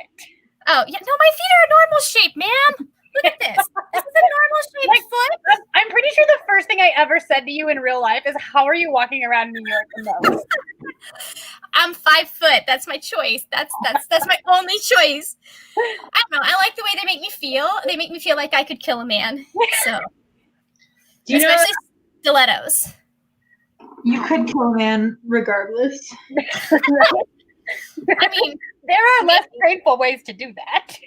Oh yeah, no, my feet are a normal shape, ma'am. Look at this. This is a normal shaped foot. I'm pretty sure the first thing I ever said to you in real life is, "How are you walking around New York in those?" I'm 5 foot. That's my choice. That's my only choice. I don't know. I like the way they make me feel. They make me feel like I could kill a man. So, especially stilettos. You could kill a man regardless. I mean, there are less painful ways to do that.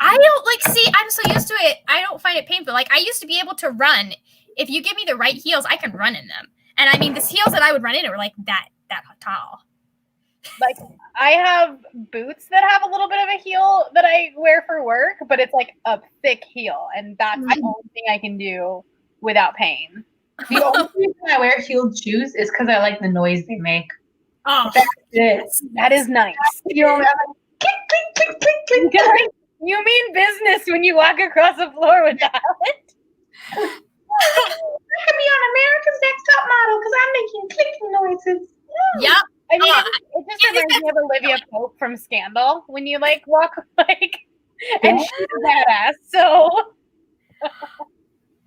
I don't see, I'm so used to it. I don't find it painful. Like, I used to be able to run. If you give me the right heels, I can run in them. And I mean, the heels that I would run in were like that tall. Like, I have boots that have a little bit of a heel that I wear for work, but it's like a thick heel. And that's the only thing I can do without pain. The only reason I wear heeled shoes is because I like the noise they make. Oh, that's it. That is nice. You know, click, click, click, click, click. You mean business when you walk across the floor with that. I could be on America's Next Top Model because I'm making clicking noises. Yep. I mean, it just reminds me of Olivia Pope from Scandal when you like walk and she's a badass. So.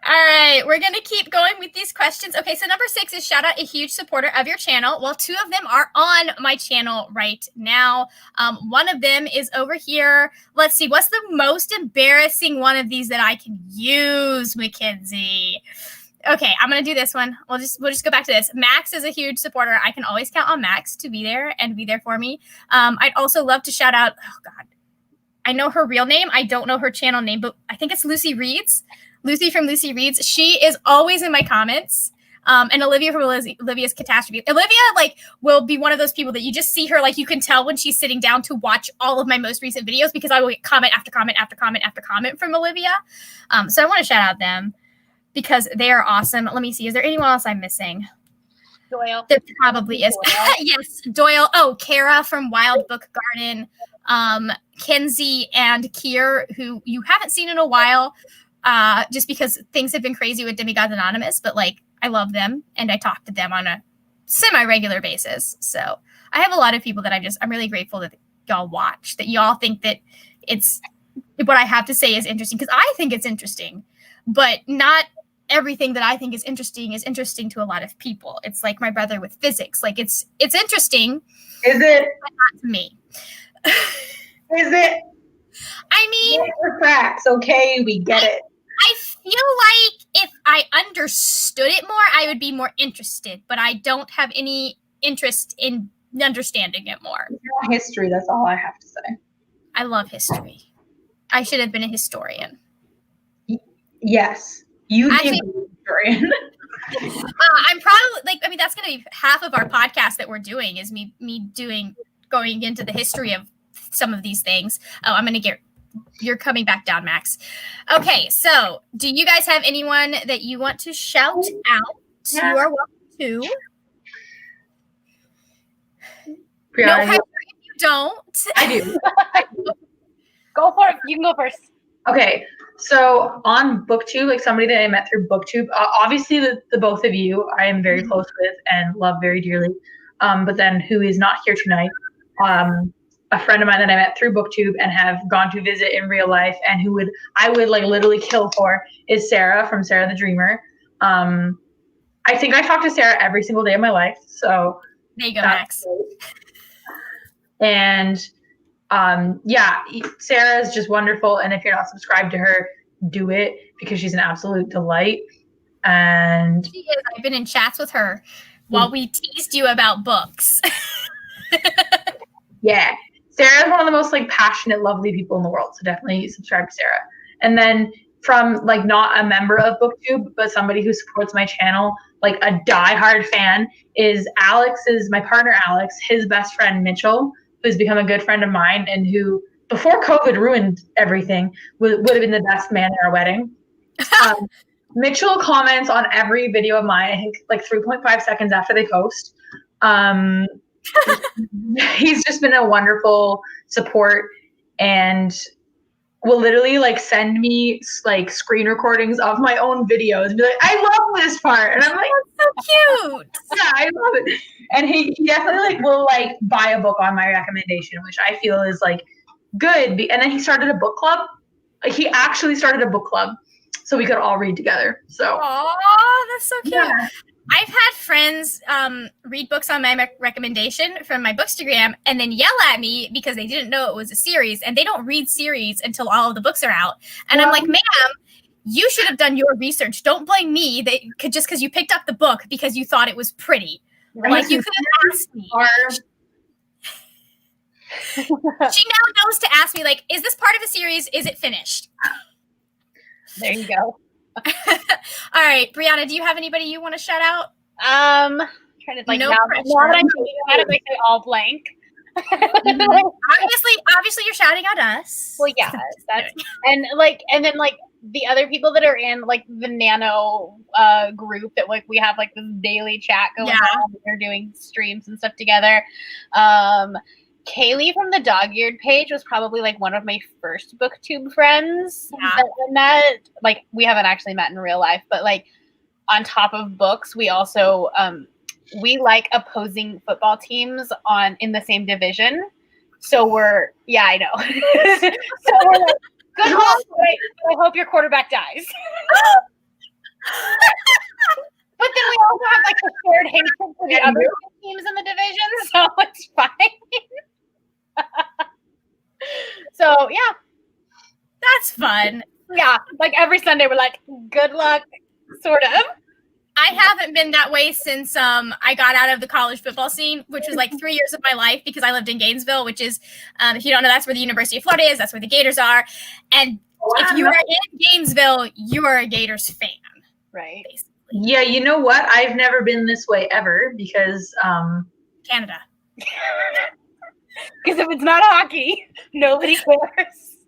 All right, we're going to keep going with these questions. Okay, so number 6 is shout out a huge supporter of your channel. Well, 2 of them are on my channel right now. One of them is over here. Let's see, what's the most embarrassing one of these that I can use, Mackenzie? Okay, I'm going to do this one. We'll just go back to this. Max is a huge supporter. I can always count on Max to be there and be there for me. I'd also love to shout out, oh God, I know her real name. I don't know her channel name, but I think it's Lucy Reads. Lucy from Lucy Reads. She is always in my comments. And Olivia from Olivia's Catastrophe. Olivia, will be one of those people that you just see her, you can tell when she's sitting down to watch all of my most recent videos, because I will get comment after comment after comment after comment from Olivia. So I want to shout out them because they are awesome. Let me see. Is there anyone else I'm missing? Doyle. There probably is. Yes, Doyle. Oh, Kara from Wild Book Garden. Kenzie and Kier, who you haven't seen in a while. Just because things have been crazy with Demigods Anonymous, but I love them and I talk to them on a semi-regular basis. So I have a lot of people that I'm really grateful that y'all watch, that y'all think that it's what I have to say is interesting, because I think it's interesting, but not everything that I think is interesting to a lot of people. It's like my brother with physics. It's interesting. Is it? But not to me. Is it? I mean, facts, okay, we get it. I feel like if I understood it more, I would be more interested, but I don't have any interest in understanding it more. History, that's all I have to say. I love history. I should have been a historian. Yes, you be a historian. I'm probably that's going to be half of our podcast that we're doing is me going into the history of some of these things. Oh, I'm going to you're coming back down, Max. Okay, so do you guys have anyone that you want to shout out? Yeah. You are welcome to. Brianna, no pressure if you don't. I do. Go for it. You can go first. Okay, so on BookTube, somebody that I met through BookTube, obviously the both of you I am very close with and love very dearly, but then who is not here tonight, a friend of mine that I met through BookTube and have gone to visit in real life, and I would literally kill for, is Sarah from Sarah the Dreamer. I think I talk to Sarah every single day of my life. So there you go, Max. And Sarah is just wonderful. And if you're not subscribed to her, do it because she's an absolute delight. And she is. I've been in chats with her while we teased you about books. Yeah. Sarah is one of the most like passionate, lovely people in the world. So definitely subscribe to Sarah. And then from like not a member of BookTube, but somebody who supports my channel, like a diehard fan, is my partner Alex, his best friend Mitchell, who's become a good friend of mine and who, before COVID ruined everything, would have been the best man at our wedding. Mitchell comments on every video of mine, I think like 3.5 seconds after they post. He's just been a wonderful support and will literally like send me like screen recordings of my own videos and be like, I love this part. And I'm like, that's so cute. Yeah, I love it. And he definitely like will like buy a book on my recommendation, which I feel is like good. And then he started a book club. Like he actually started a book club so we could all read together. So that's so cute. Yeah. I've had friends read books on my recommendation from my Bookstagram and then yell at me because they didn't know it was a series, and they don't read series until all of the books are out. And I'm like, ma'am, you should have done your research. Don't blame me just because you picked up the book because you thought it was pretty. Like, you could have asked me. She now knows to ask me, like, is this part of a series? Is it finished? There you go. All right, Brianna, do you have anybody you want to shout out? Trying to like no now that I'm thinking about it, like all blank. Obviously, you're shouting out us. Well, yeah, that's and then the other people that are in like the Nano group that like we have like this daily chat going on. We're doing streams and stuff together. Kaylee from the Dog-Eared page was probably like one of my first BookTube friends that I met. Like we haven't actually met in real life, but like on top of books, we also we like opposing football teams in the same division. So I know. So we're like, good hope. I hope your quarterback dies. But then we also have like the shared hatred for the other teams in the division, so it's fine. So yeah, that's fun. Yeah, like every Sunday we're like, good luck, sort of. I haven't been that way since I got out of the college football scene, which was like 3 years of my life because I lived in Gainesville, which is, if you don't know, that's where the University of Florida is. That's where the Gators are. And if you are in Gainesville, you are a Gators fan. Right. Basically. Yeah, you know what? I've never been this way ever because Canada. Because if it's not hockey, nobody cares.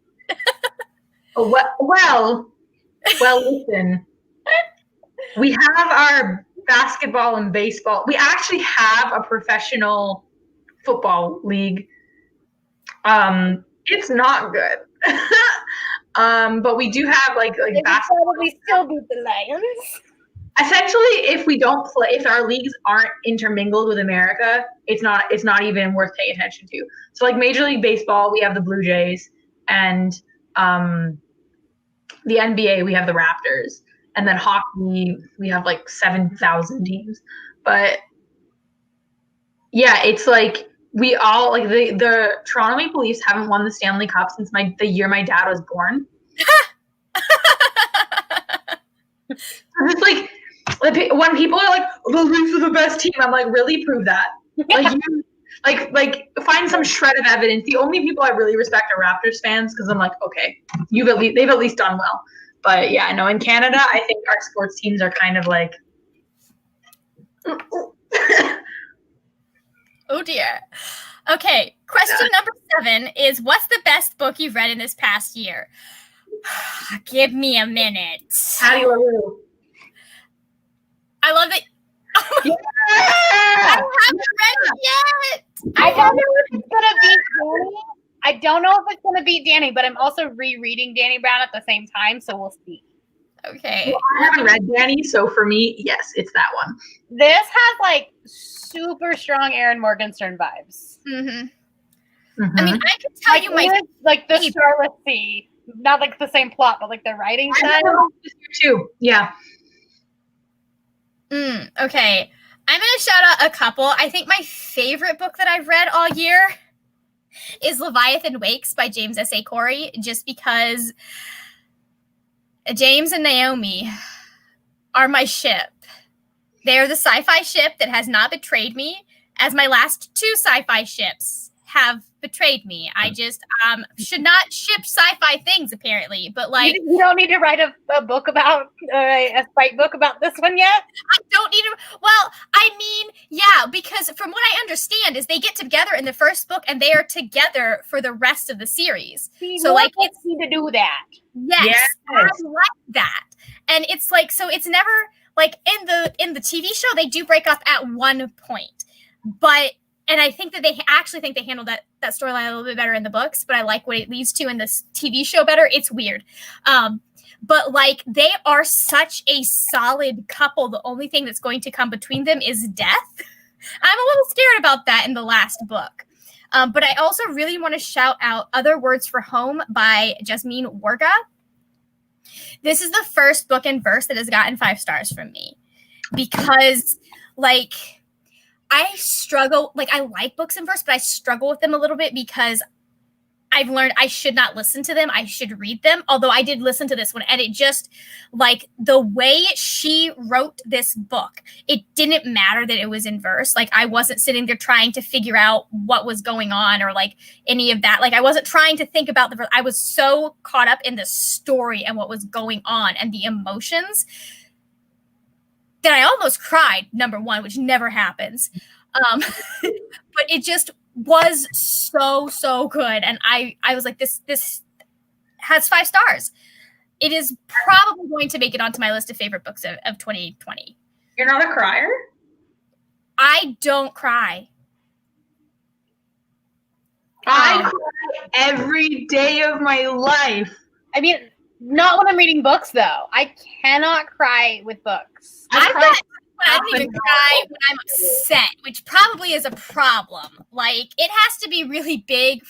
Well, listen. We have our basketball and baseball. We actually have a professional football league. It's not good. But we do have like basketball. Probably still beat the Lions. Essentially, if our leagues aren't intermingled with America, it's not even worth paying attention to. So like Major League Baseball, we have the Blue Jays, and the NBA, we have the Raptors, and then hockey, we have like 7,000 teams. But yeah, it's like we all like the Toronto Maple Leafs haven't won the Stanley Cup since the year my dad was born. It's like when people are like, the Leafs are the best team, I'm like, really? Prove that. Like find some shred of evidence. The only people I really respect are Raptors fans because I'm like, okay, they've at least done well. But yeah, no, in Canada, I think our sports teams are kind of like. Oh dear. Okay, question number 7 is, what's the best book you've read in this past year? Give me a minute. Patty LaRue. I love it. Yeah. I haven't read it yet. I don't know if it's gonna beat Danny. I don't know if it's gonna beat Danny, but I'm also rereading Danny Brown at the same time, so we'll see. Okay. Well, I haven't read Danny, so for me, yes, it's that one. This has like super strong Aaron Morgenstern vibes. Mm-hmm. Mm-hmm. I mean, I can tell you like the Starless Sea, not like the same plot, but like the writing style too. Yeah. Okay. I'm going to shout out a couple. I think my favorite book that I've read all year is Leviathan Wakes by James S.A. Corey, just because James and Naomi are my ship. They're the sci-fi ship that has not betrayed me, as my last two sci-fi ships have betrayed me. I just should not ship sci-fi things, apparently. But like, you don't need to write a book about a spite book about this one yet. I don't need to. Well, I mean, yeah, because from what I understand is they get together in the first book and they are together for the rest of the series. So like, it's need to do that. Yes, I like that, and it's like, so it's never like in the TV show they do break up at one point, but. And I think that they actually think they handled that storyline a little bit better in the books, but I like what it leads to in this TV show better. It's weird. But like, they are such a solid couple. The only thing that's going to come between them is death. I'm a little scared about that in the last book. But I also really want to shout out Other Words for Home by Jasmine Warga. This is the first book in verse that has gotten 5 stars from me, because like, I struggle, like I like books in verse, but I struggle with them a little bit because I've learned I should not listen to them. I should read them. Although I did listen to this one, and it just, like, the way she wrote this book, it didn't matter that it was in verse. Like, I wasn't sitting there trying to figure out what was going on or like any of that. Like, I wasn't trying to think about the verse. I was so caught up in the story and what was going on and the emotions that I almost cried, number one, which never happens. But it just was so good. And I was like, this has 5 stars. It is probably going to make it onto my list of favorite books of 2020. You're not a crier? I don't cry. I cry every day of my life. I mean, not when I'm reading books, though. I cannot cry with books. I don't even cry when I'm upset, which probably is a problem. Like, it has to be really big,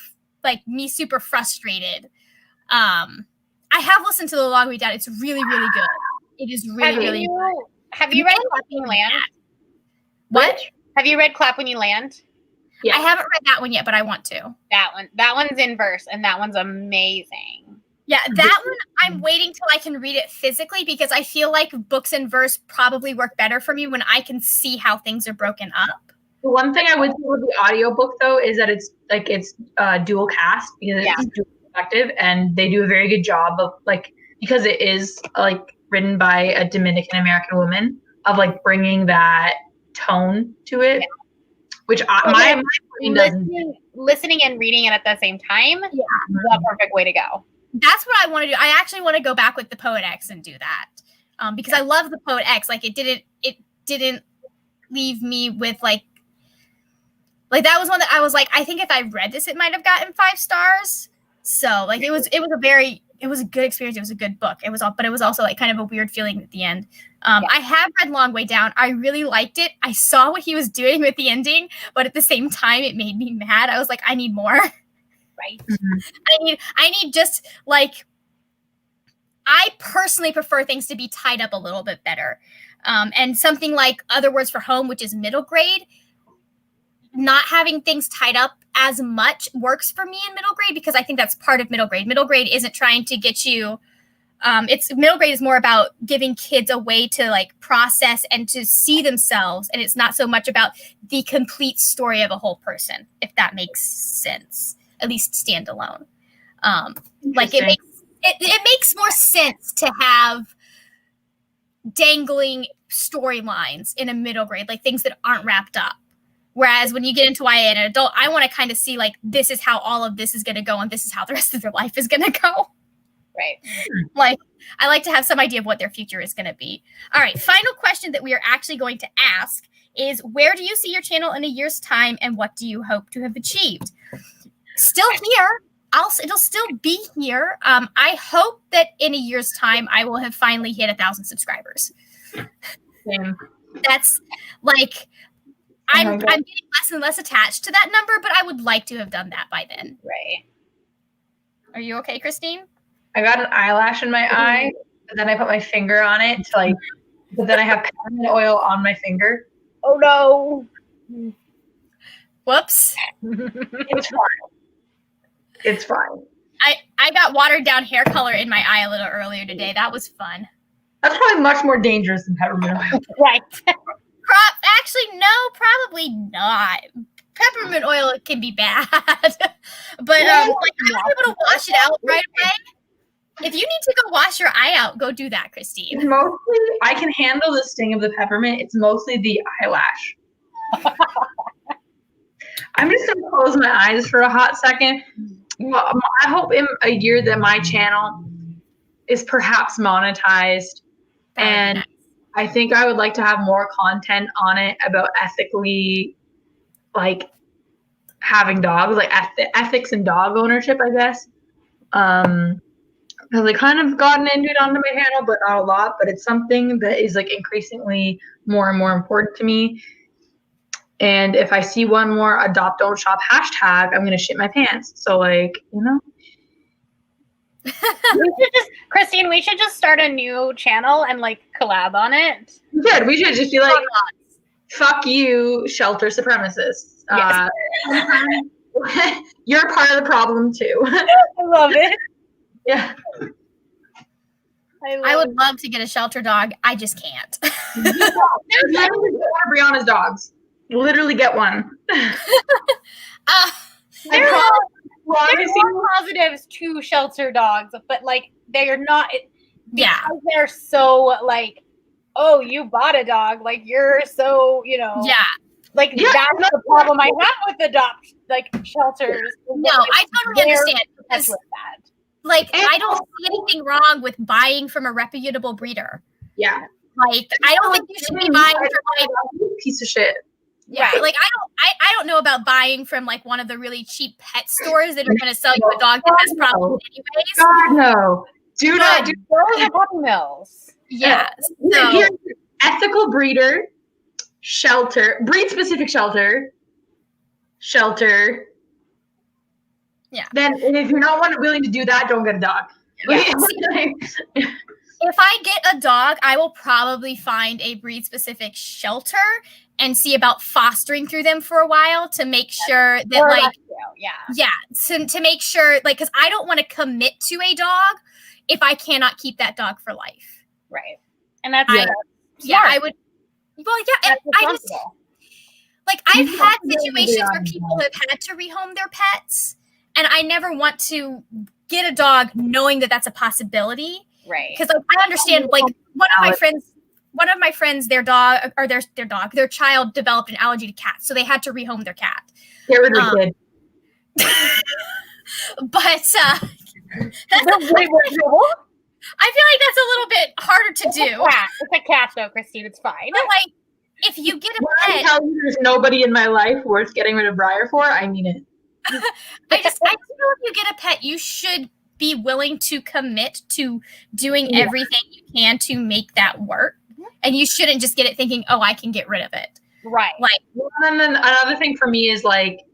like me super frustrated. I have listened to The Long Way Down. It's really, really good. It is really good. Have you read Clap When You Land? What? Have you read Clap When You Land? Yeah. I haven't read that one yet, but I want to. That one's in verse, and that one's amazing. Yeah, that one I'm waiting till I can read it physically, because I feel like books in verse probably work better for me when I can see how things are broken up. The one thing I would say with the audiobook, though, is that it's dual cast, because it's dual perspective, and they do a very good job of, like, because it is like written by a Dominican American woman, of like bringing that tone to it, which my brain doesn't. Listening and reading it at the same time is the perfect way to go. That's what I want to do. I actually want to go back with the Poet X and do that, because I love the Poet X. Like, it didn't leave me with like that was one that I was like, I think if I read this, it might have gotten 5 stars. So like, it was a good experience. It was a good book. But it was also like kind of a weird feeling at the end. I have read Long Way Down. I really liked it. I saw what he was doing with the ending, but at the same time, it made me mad. I was like, I need more. Right. Mm-hmm. I need just like, I personally prefer things to be tied up a little bit better. And something like Other Words for Home, which is middle grade, not having things tied up as much works for me in middle grade, because I think that's part of middle grade. Middle grade isn't trying to get you, middle grade is more about giving kids a way to like process and to see themselves. And it's not so much about the complete story of a whole person, if that makes sense. At least standalone. Like, it makes more sense to have dangling storylines in a middle grade, like things that aren't wrapped up. Whereas when you get into YA and an adult, I want to kind of see like, this is how all of this is going to go, and this is how the rest of their life is going to go. Right. Like, I like to have some idea of what their future is going to be. All right. Final question that we are actually going to ask is, where do you see your channel in a year's time, and what do you hope to have achieved? Still here. It'll still be here. I hope that in a year's time, I will have finally hit 1,000 subscribers. Same. That's like, I'm getting less and less attached to that number, but I would like to have done that by then. Right. Are you okay, Christine? I got an eyelash in my eye, and then I put my finger on it to like but then I have peppermint oil on my finger. Oh no. Whoops. It's fine. It's fine. I got watered down hair color in my eye a little earlier today. That was fun. That's probably much more dangerous than peppermint oil. Right. Actually, no, probably not. Peppermint oil can be bad. But I was able to wash it out right away. If you need to go wash your eye out, go do that, Christine. It's mostly, I can handle the sting of the peppermint. It's mostly the eyelash. I'm just going to close my eyes for a hot second. Well, I hope in a year that my channel is perhaps monetized. And nice. I think I would like to have more content on it about ethically, like, having dogs, like ethics and dog ownership, I guess. Because I kind of gotten into it onto my channel, but not a lot. But it's something that is like increasingly more and more important to me. And if I see one more adopt don't shop hashtag, I'm gonna shit my pants. So like, you know. Christine, we should just start a new channel and like collab on it. We should just be like, fuck you, shelter supremacists. Yes. You're part of the problem too. I love it. Yeah. I would love to get a shelter dog. I just can't. There's one of Brianna's dogs. Literally get one. There are positives to shelter dogs, but like they are not. Yeah, they're so like, oh, you bought a dog, like you're so, you know. Yeah. Like that's the problem I have with shelters. No, I totally understand. With that. Like, I don't see anything wrong with buying from a reputable breeder. Yeah. Like, I don't think you should be buying from like piece of shit. Yeah, right. Like I don't know about buying from like one of the really cheap pet stores that are going to sell you a dog that has problems anyways. God no, do not do those are puppy mills. Yeah, so here's ethical breeder, shelter, breed specific shelter. Yeah. Then if you're not willing to do that, don't get a dog. Yeah. If I get a dog, I will probably find a breed specific shelter and see about fostering through them for a while to make sure that to make sure, like, because I don't want to commit to a dog if I cannot keep that dog for life. Right. And that's I would. Well, yeah, and I just like I've had situations where people have had to rehome their pets, and I never want to get a dog knowing that that's a possibility. Right. Because like, I understand, like one of my friends, their child developed an allergy to cats, so they had to rehome their cat. Get rid of the kid. But I feel like that's a little bit harder to do. It's a cat, though, Christine. It's fine. But like, if you get a pet, I tell you there's nobody in my life worth getting rid of Briar for. I mean it. I feel if you get a pet, you should be willing to commit to doing everything you can to make that work. And you shouldn't just get it thinking, oh, I can get rid of it. Right. Like, and then another thing for me is like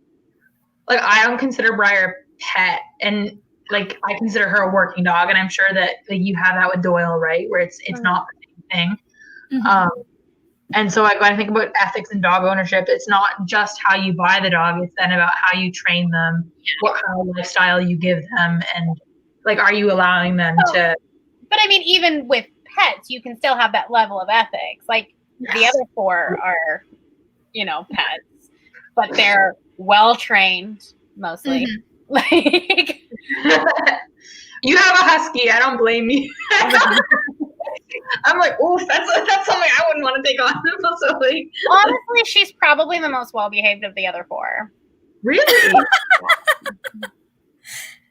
I don't consider Briar a pet, and like I consider her a working dog, and I'm sure that like, you have that with Doyle, right? Where it's not the same thing. Mm-hmm. And so like when I think about ethics and dog ownership, it's not just how you buy the dog; it's then about how you train them, what kind of lifestyle you give them, and like, are you allowing them to? But I mean, even with pets, you can still have that level of ethics. Like the other four are, pets, but they're well trained mostly. Mm-hmm. Like you have a husky, I don't blame you. I'm like, oof, that's something I wouldn't want to take on. So like, honestly, she's probably the most well behaved of the other four. Really?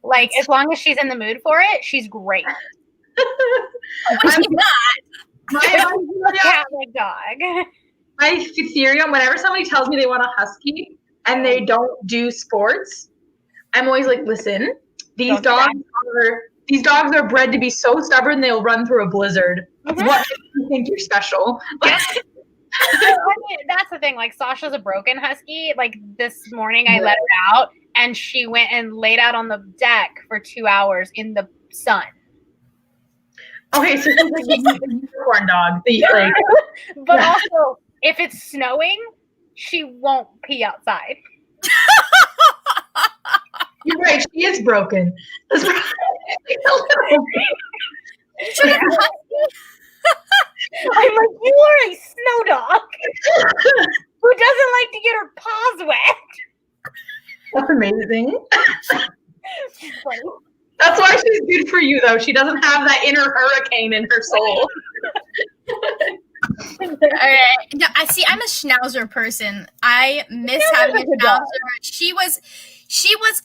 Like, as long as she's in the mood for it, she's great. I'm not. My cat-like dog. My Ethereum, whenever somebody tells me they want a husky and they don't do sports, I'm always like, listen, these dogs are bred to be so stubborn they'll run through a blizzard. Mm-hmm. What makes you think you're special? I mean, that's the thing. Like, Sasha's a broken husky. Like, this morning I let her out, and she went and laid out on the deck for 2 hours in the sun. Okay, so she's like a unicorn dog. But also, if it's snowing, she won't pee outside. You're right. She is broken. I'm like, you are a snow dog who doesn't like to get her paws wet. That's amazing. That's why she's good for you, though. She doesn't have that inner hurricane in her soul. All right. No, I'm a schnauzer person. I miss having a schnauzer. She was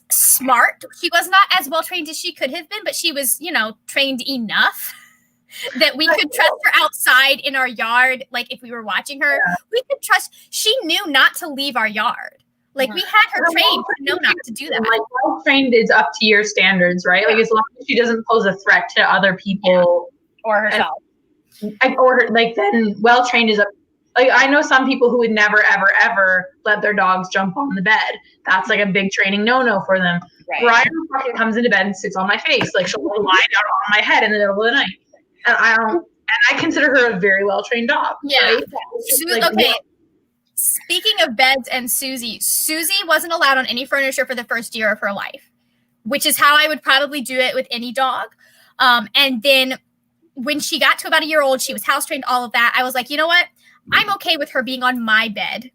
smart. She was not as well trained as she could have been, but she was, trained enough that we could trust her outside in our yard. Like if we were watching her, we could trust. She knew not to leave our yard. Like we had her trained to know not to do that. Like well trained is up to your standards, right? Like as long as she doesn't pose a threat to other people or herself. Then well trained is up. Like I know some people who would never ever ever let their dogs jump on the bed. That's like a big training no for them. Right. Brian fucking comes into bed and sits on my face. Like she'll lie down on my head in the middle of the night. And I consider her a very well trained dog. Yeah. Right? Okay. Speaking of beds and Susie wasn't allowed on any furniture for the first year of her life, which is how I would probably do it with any dog. And then when she got to about a year old, she was house trained, all of that. I was like, you know what? I'm okay with her being on my bed.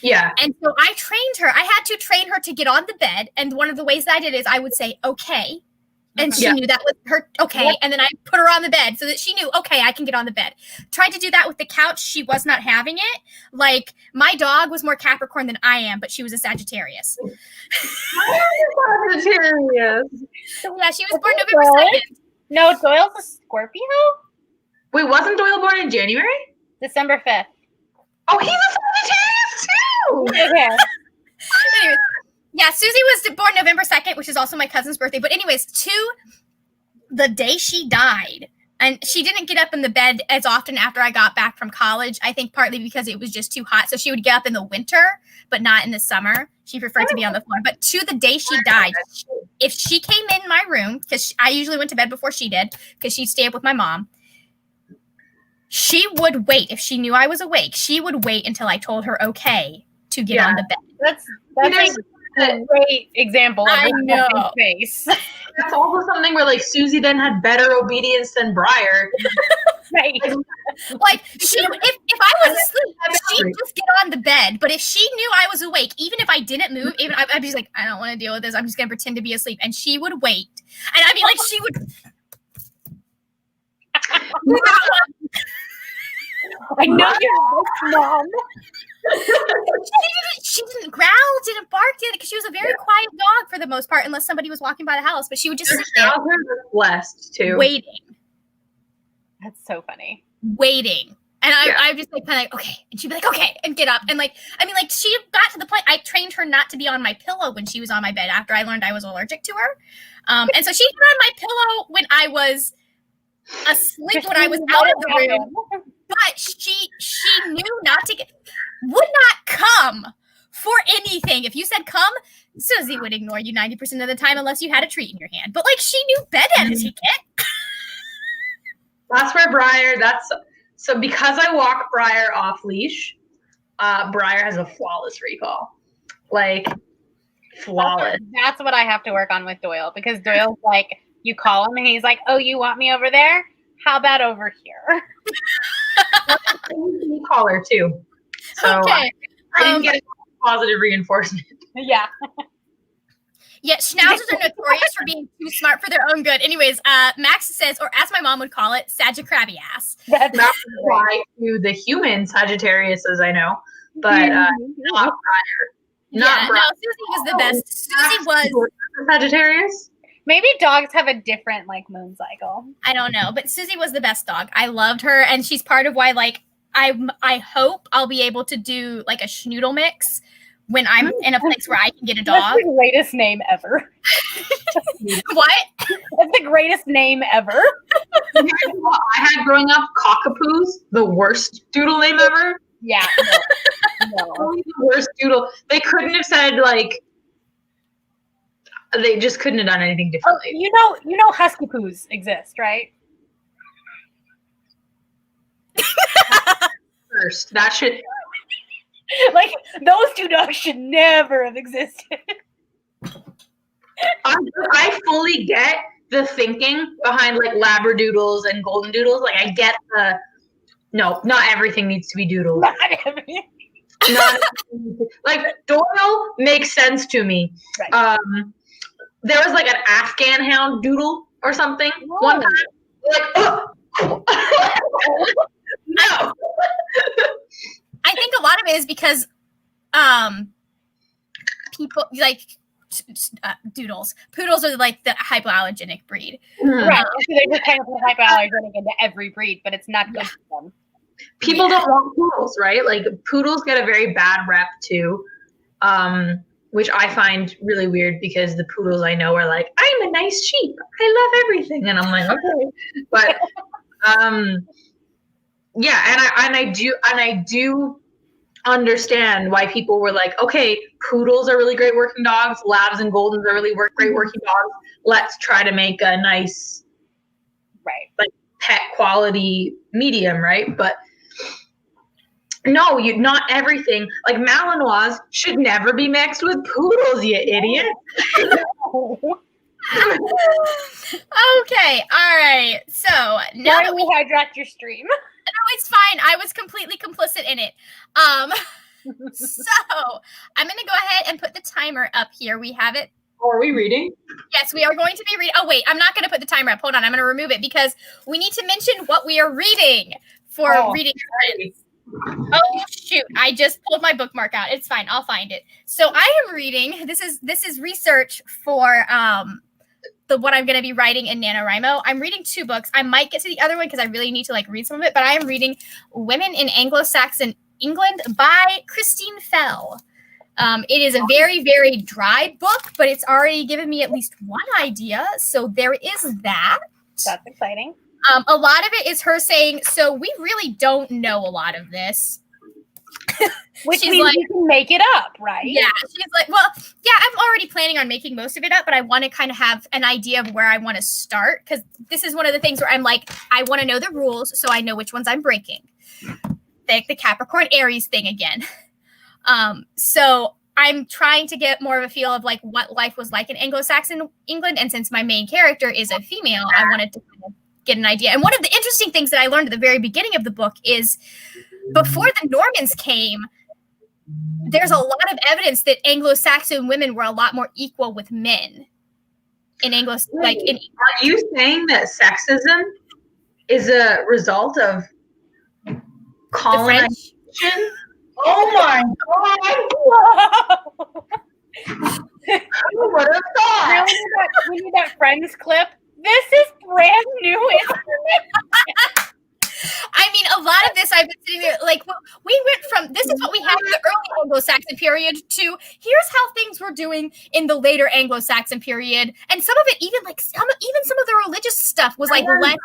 Yeah. And so I trained her. I had to train her to get on the bed. And one of the ways that I did is I would say, okay. And she knew that was her, okay. Yep. And then I put her on the bed so that she knew, okay, I can get on the bed. Tried to do that with the couch. She was not having it. Like, my dog was more Capricorn than I am, but she was a Sagittarius. Sagittarius. Yeah, she was born November 2nd. No, Doyle's a Scorpio? Wait, wasn't Doyle born in January? December 5th. Oh, he's a Sagittarius too! Okay. Anyways, yeah, Susie was born November 2nd, which is also my cousin's birthday. But anyways, to the day she died, and she didn't get up in the bed as often after I got back from college, I think partly because it was just too hot. So she would get up in the winter, but not in the summer. She preferred to be on the floor. But to the day she died, if she came in my room, because I usually went to bed before she did, because she'd stay up with my mom, she would wait. If she knew I was awake, she would wait until I told her okay to get on the bed. That's a great example of I know. Face. That's also something where like Susie then had better obedience than Briar. Right. Like she, if I was asleep, she'd just get on the bed. But if she knew I was awake, even if I didn't move, even I'd be like, I don't want to deal with this. I'm just gonna pretend to be asleep, and she would wait, and I'd be like, she would. I know you're mom. She didn't growl, didn't bark, because she was a very quiet dog for the most part, unless somebody was walking by the house. But she would just sit there, blessed too, waiting. That's so funny. Waiting, and I just like kind of like okay, and she'd be like okay, and get up, and like I mean like she got to the point. I trained her not to be on my pillow when she was on my bed after I learned I was allergic to her, and so she'd be on my pillow when I was asleep, when I was out of the room. But she knew not to would not come for anything. If you said come, Susie would ignore you 90% of the time unless you had a treat in your hand. But like she knew bed etiquette. That's where Briar. So because I walk Briar off leash, Briar has a flawless recall, like flawless. That's what I have to work on with Doyle, because Doyle's like, you call him and he's like, oh, you want me over there? How about over here? You call her too. So okay. I didn't get positive reinforcement. Yeah. Yeah, schnauzers are notorious for being too smart for their own good. Anyways, Max says, or as my mom would call it, Sagittarius ass. That's not apply to the human Sagittarius, as I know, but not Briar. Not Briar. No, Susie was the best. Susie was Sagittarius. Maybe dogs have a different like moon cycle. I don't know, but Susie was the best dog. I loved her, and she's part of why like I hope I'll be able to do like a schnoodle mix when I'm in a place where I can get a dog. That's the greatest name ever. What? That's the greatest name ever. I had growing up Cockapoos, the worst doodle name ever. Yeah. No. The worst doodle. They couldn't have said like. They just couldn't have done anything differently. Oh, you know, Husky Poos exist, right? cursed. That should like those two dogs should never have existed. I fully get the thinking behind like labradoodles and golden doodles. Like I get the no, not everything needs to be doodles. Not everything. Not like Doyle makes sense to me. Right. There was like an Afghan hound doodle or something one time. Like, no. I think a lot of it is because people like poodles are like the hypoallergenic breed. Right. So they just kind of put hypoallergenic into every breed, but it's not good for them. People don't want poodles, right? Like poodles get a very bad rep too, which I find really weird because the poodles I know are like, I'm a nice sheep. I love everything, and I'm like, okay, but yeah, and I do understand why people were like, okay, poodles are really great working dogs, labs and goldens are really great working dogs. Let's try to make a nice, right, like pet quality medium, right? But no, not everything. Like Malinois should never be mixed with poodles, you idiot. Okay, all right. So now that we hijacked your stream. No, it's fine. I was completely complicit in it. So I'm going to go ahead and put the timer up here. We have it. Oh, are we reading? Yes, we are going to be reading. Oh, wait, I'm not going to put the timer up. Hold on. I'm going to remove it because we need to mention what we are reading for reading friends. Oh, shoot. I just pulled my bookmark out. It's fine. I'll find it. So I am reading. This is research for what I'm going to be writing in NaNoWriMo. I'm reading 2 books. I might get to the other one because I really need to like read some of it, but I am reading Women in Anglo-Saxon England by Christine Fell. It is a very, very dry book, but it's already given me at least one idea. So there is that. That's exciting. A lot of it is her saying, so we really don't know a lot of this. Which means like, you can make it up, right? Yeah. She's like, well, yeah, I'm already planning on making most of it up, but I want to kind of have an idea of where I want to start. Because this is one of the things where I'm like, I want to know the rules so I know which ones I'm breaking. Like the Capricorn Aries thing again. So I'm trying to get more of a feel of like what life was like in Anglo-Saxon England. And since my main character is a female, I wanted to kind of get an idea. And one of the interesting things that I learned at the very beginning of the book is before the Normans came, there's a lot of evidence that Anglo-Saxon women were a lot more equal with men. In Anglo, like in. Are you saying that sexism is a result of colonization? Oh my God! Who would have thought? We need that Friends clip. This is brand new information. I mean, a lot of this I've been sitting there like we went from this is what we had in the early Anglo-Saxon period to here's how things were doing in the later Anglo-Saxon period, and some of it even like some of the religious stuff was like less.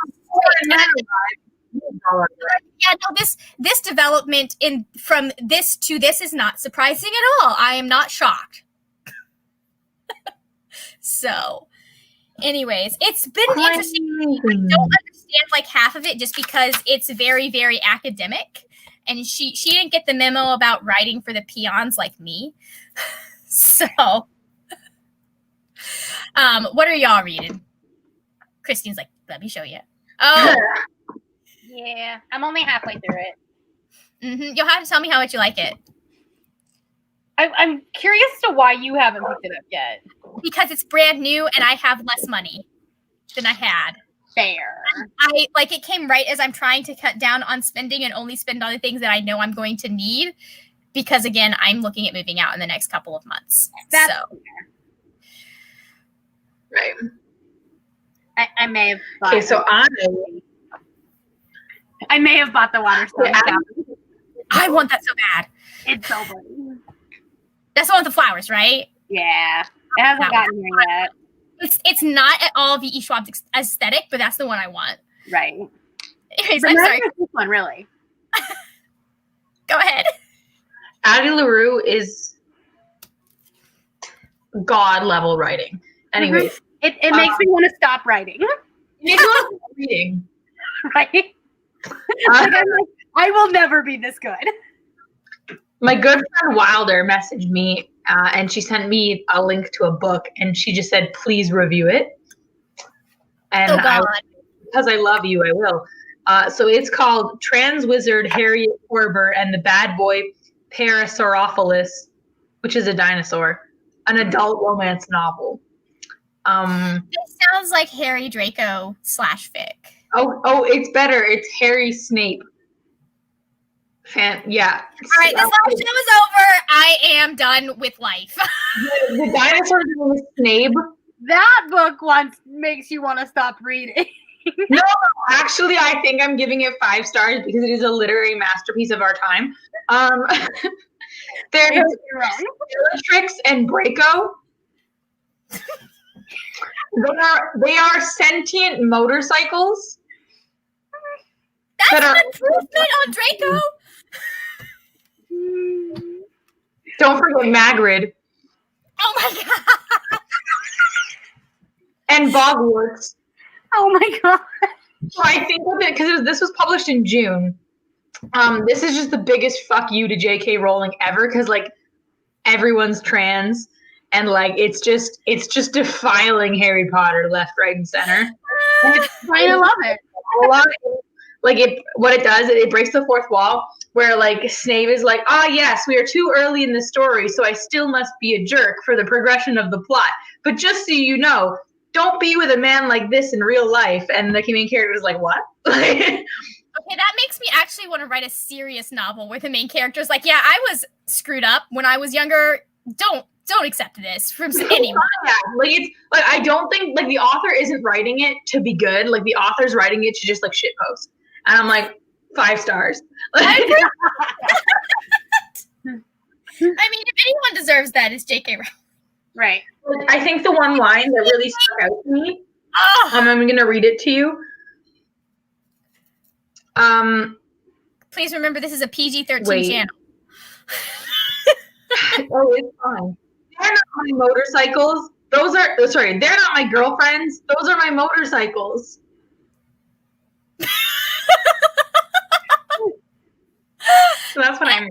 Yeah, no, this development in from this to this is not surprising at all. I am not shocked. So, anyways, it's been interesting. I don't understand like half of it just because it's very, very academic, and she didn't get the memo about writing for the peons like me. So, what are y'all reading? Christine's like, let me show you. Oh. Yeah, I'm only halfway through it. Mm-hmm. You'll have to tell me how much you like it. I'm curious to why you haven't picked it up yet. Because it's brand new and I have less money than I had. Fair. I like it came right as I'm trying to cut down on spending and only spend on the things that I know I'm going to need. Because again, I'm looking at moving out in the next couple of months. That's so right. I may have bought okay, so I may have bought the water stone. I want that so bad. It's so pretty. That's the one with the flowers, right? Yeah. It hasn't gotten here yet. It's not at all V.E. Schwab's aesthetic, but that's the one I want. Right. Anyways, I'm sorry. This one, really. Go ahead. Addie LaRue is God level writing. Anyways. It makes me want to stop writing. It makes me want to stop reading. Right? Like I will never be this good. My good friend Wilder messaged me, and she sent me a link to a book, and she just said, "Please review it." And because I love you, I will. So it's called Trans Wizard Harriet Corber and the Bad Boy Parasaurophilus, which is a dinosaur, an adult romance novel. It sounds like Harry Draco / fic. Oh, it's better. It's Harry Snape. Yeah. All right, this live show is over. I am done with life. The dinosaur's name is Snape. That book once makes you want to stop reading. No, actually, I think I'm giving it 5 stars because it is a literary masterpiece of our time. There's Bellatrix and Draco. They are sentient motorcycles. That's an improvement on Draco. Don't forget Magrid. Oh my god. And Bogwarts. Oh my god. So I think of it because this was published in June. This is just the biggest fuck you to J.K. Rowling ever because like everyone's trans and like it's just defiling Harry Potter left, right, and center. I love it. What it does, it breaks the fourth wall where like Snape is like, yes, we are too early in the story, so I still must be a jerk for the progression of the plot. But just so you know, don't be with a man like this in real life. And the main character is like, what? Okay, that makes me actually want to write a serious novel where the main character is like, yeah, I was screwed up when I was younger. Don't accept this from anyone. Yeah, I don't think the author isn't writing it to be good. Like the author's writing it to just like shitpost. And I'm like, 5 stars. I mean, if anyone deserves that, it's J.K. Rowling. Right. I think the one line that really stuck out to me, I'm going to read it to you. Please remember this is a PG-13 channel. Oh, it's fine. They're not my motorcycles. They're not my girlfriends. Those are my motorcycles. So that's what I'm. On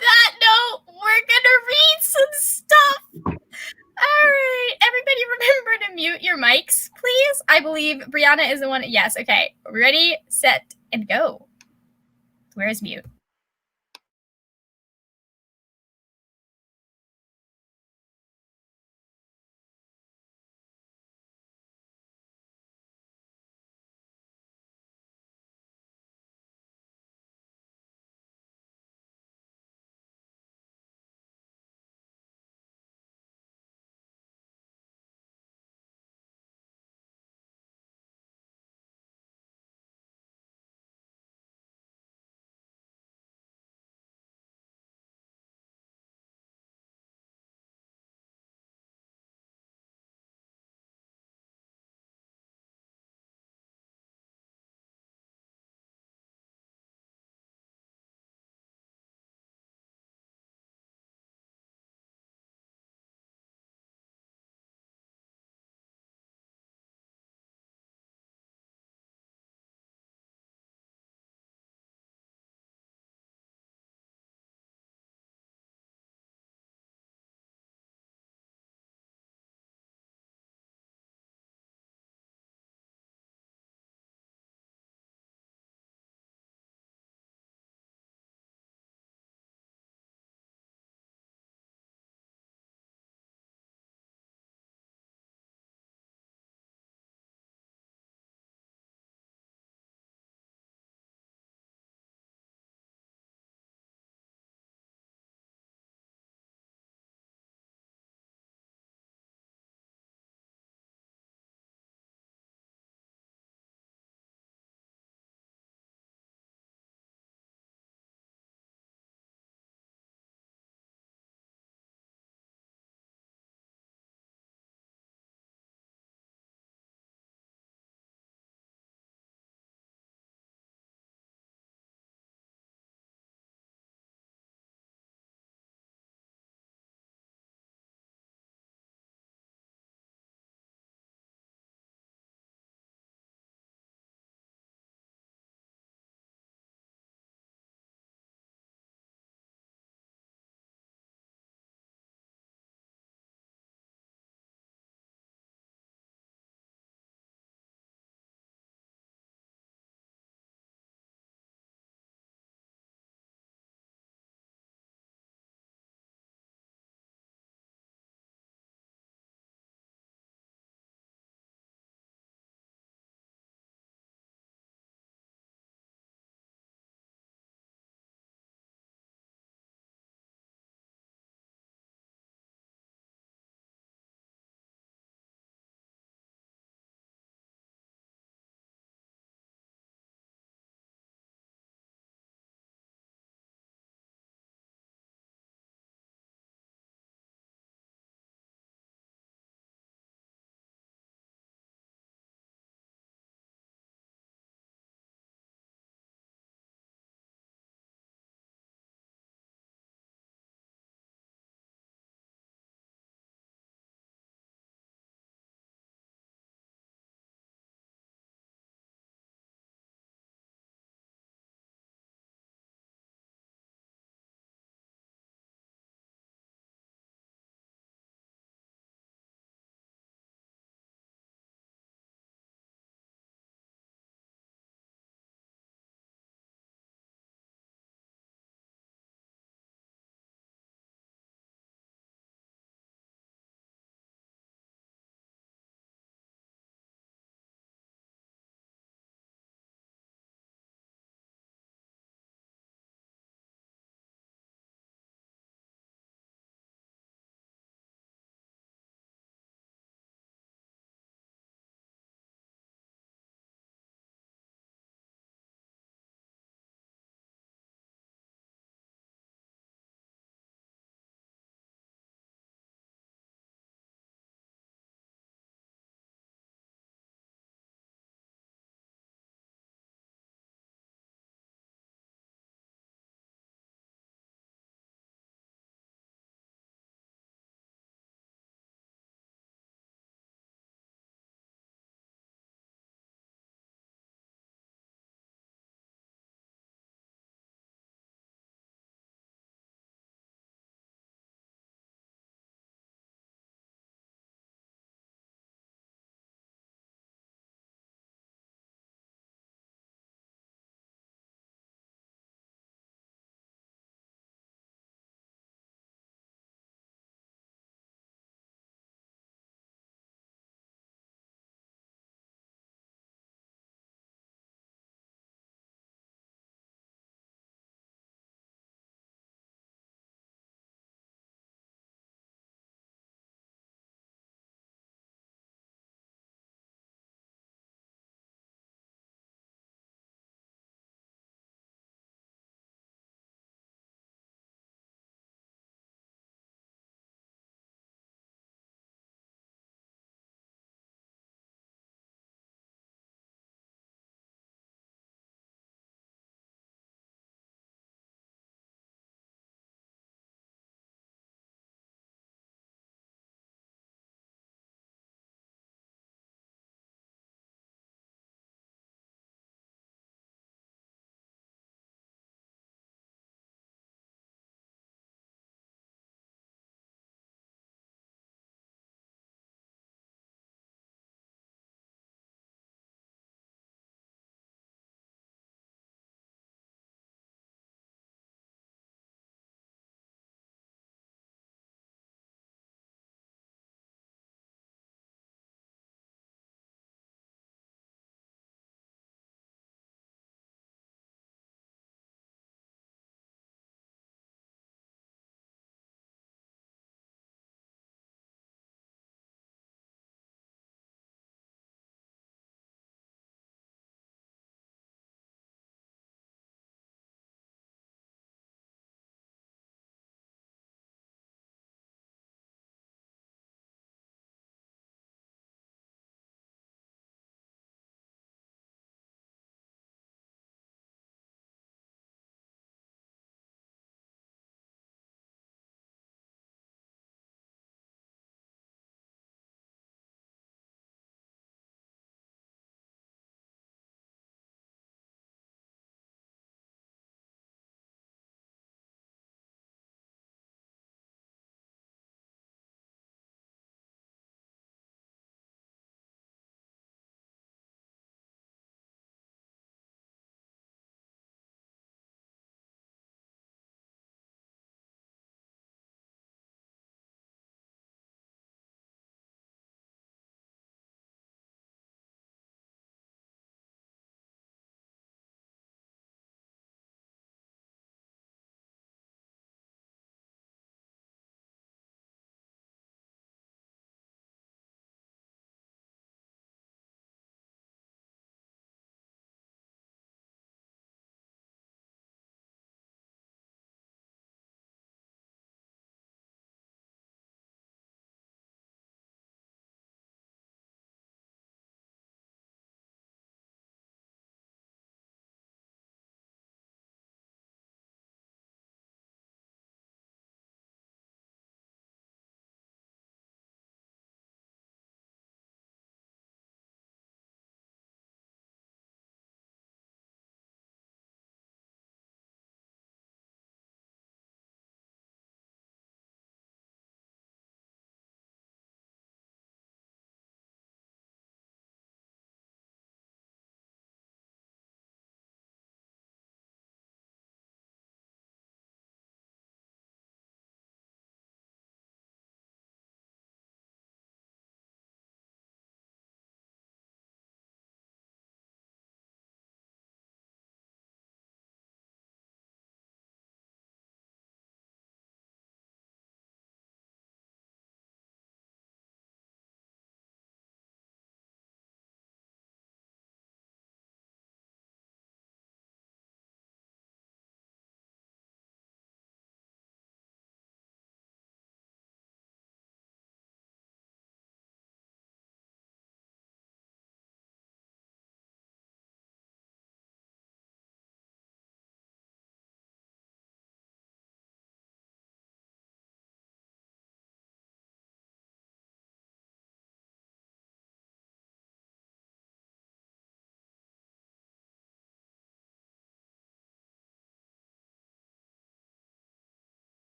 that note, we're gonna read some stuff. All right, everybody, remember to mute your mics, please. I believe Brianna is the one. Yes, okay. Ready, set, and go. Where is mute?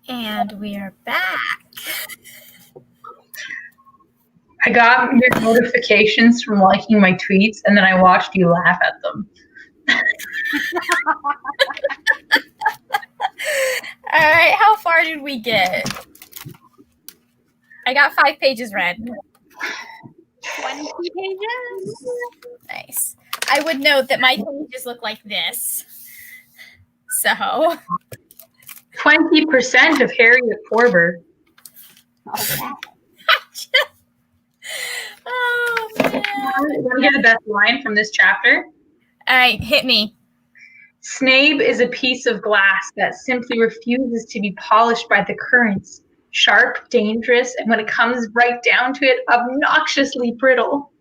And we are back. I got your notifications from liking my tweets, and then I watched you laugh at them. All right, how far did we get? I got 5 pages read. 20 pages? Nice. I would note that my pages look like this. So 20% of Harriet Porber. Okay. Oh, man. Want to get the best line from this chapter? All right, hit me. Snape is a piece of glass that simply refuses to be polished by the currents. Sharp, dangerous, and when it comes right down to it, obnoxiously brittle.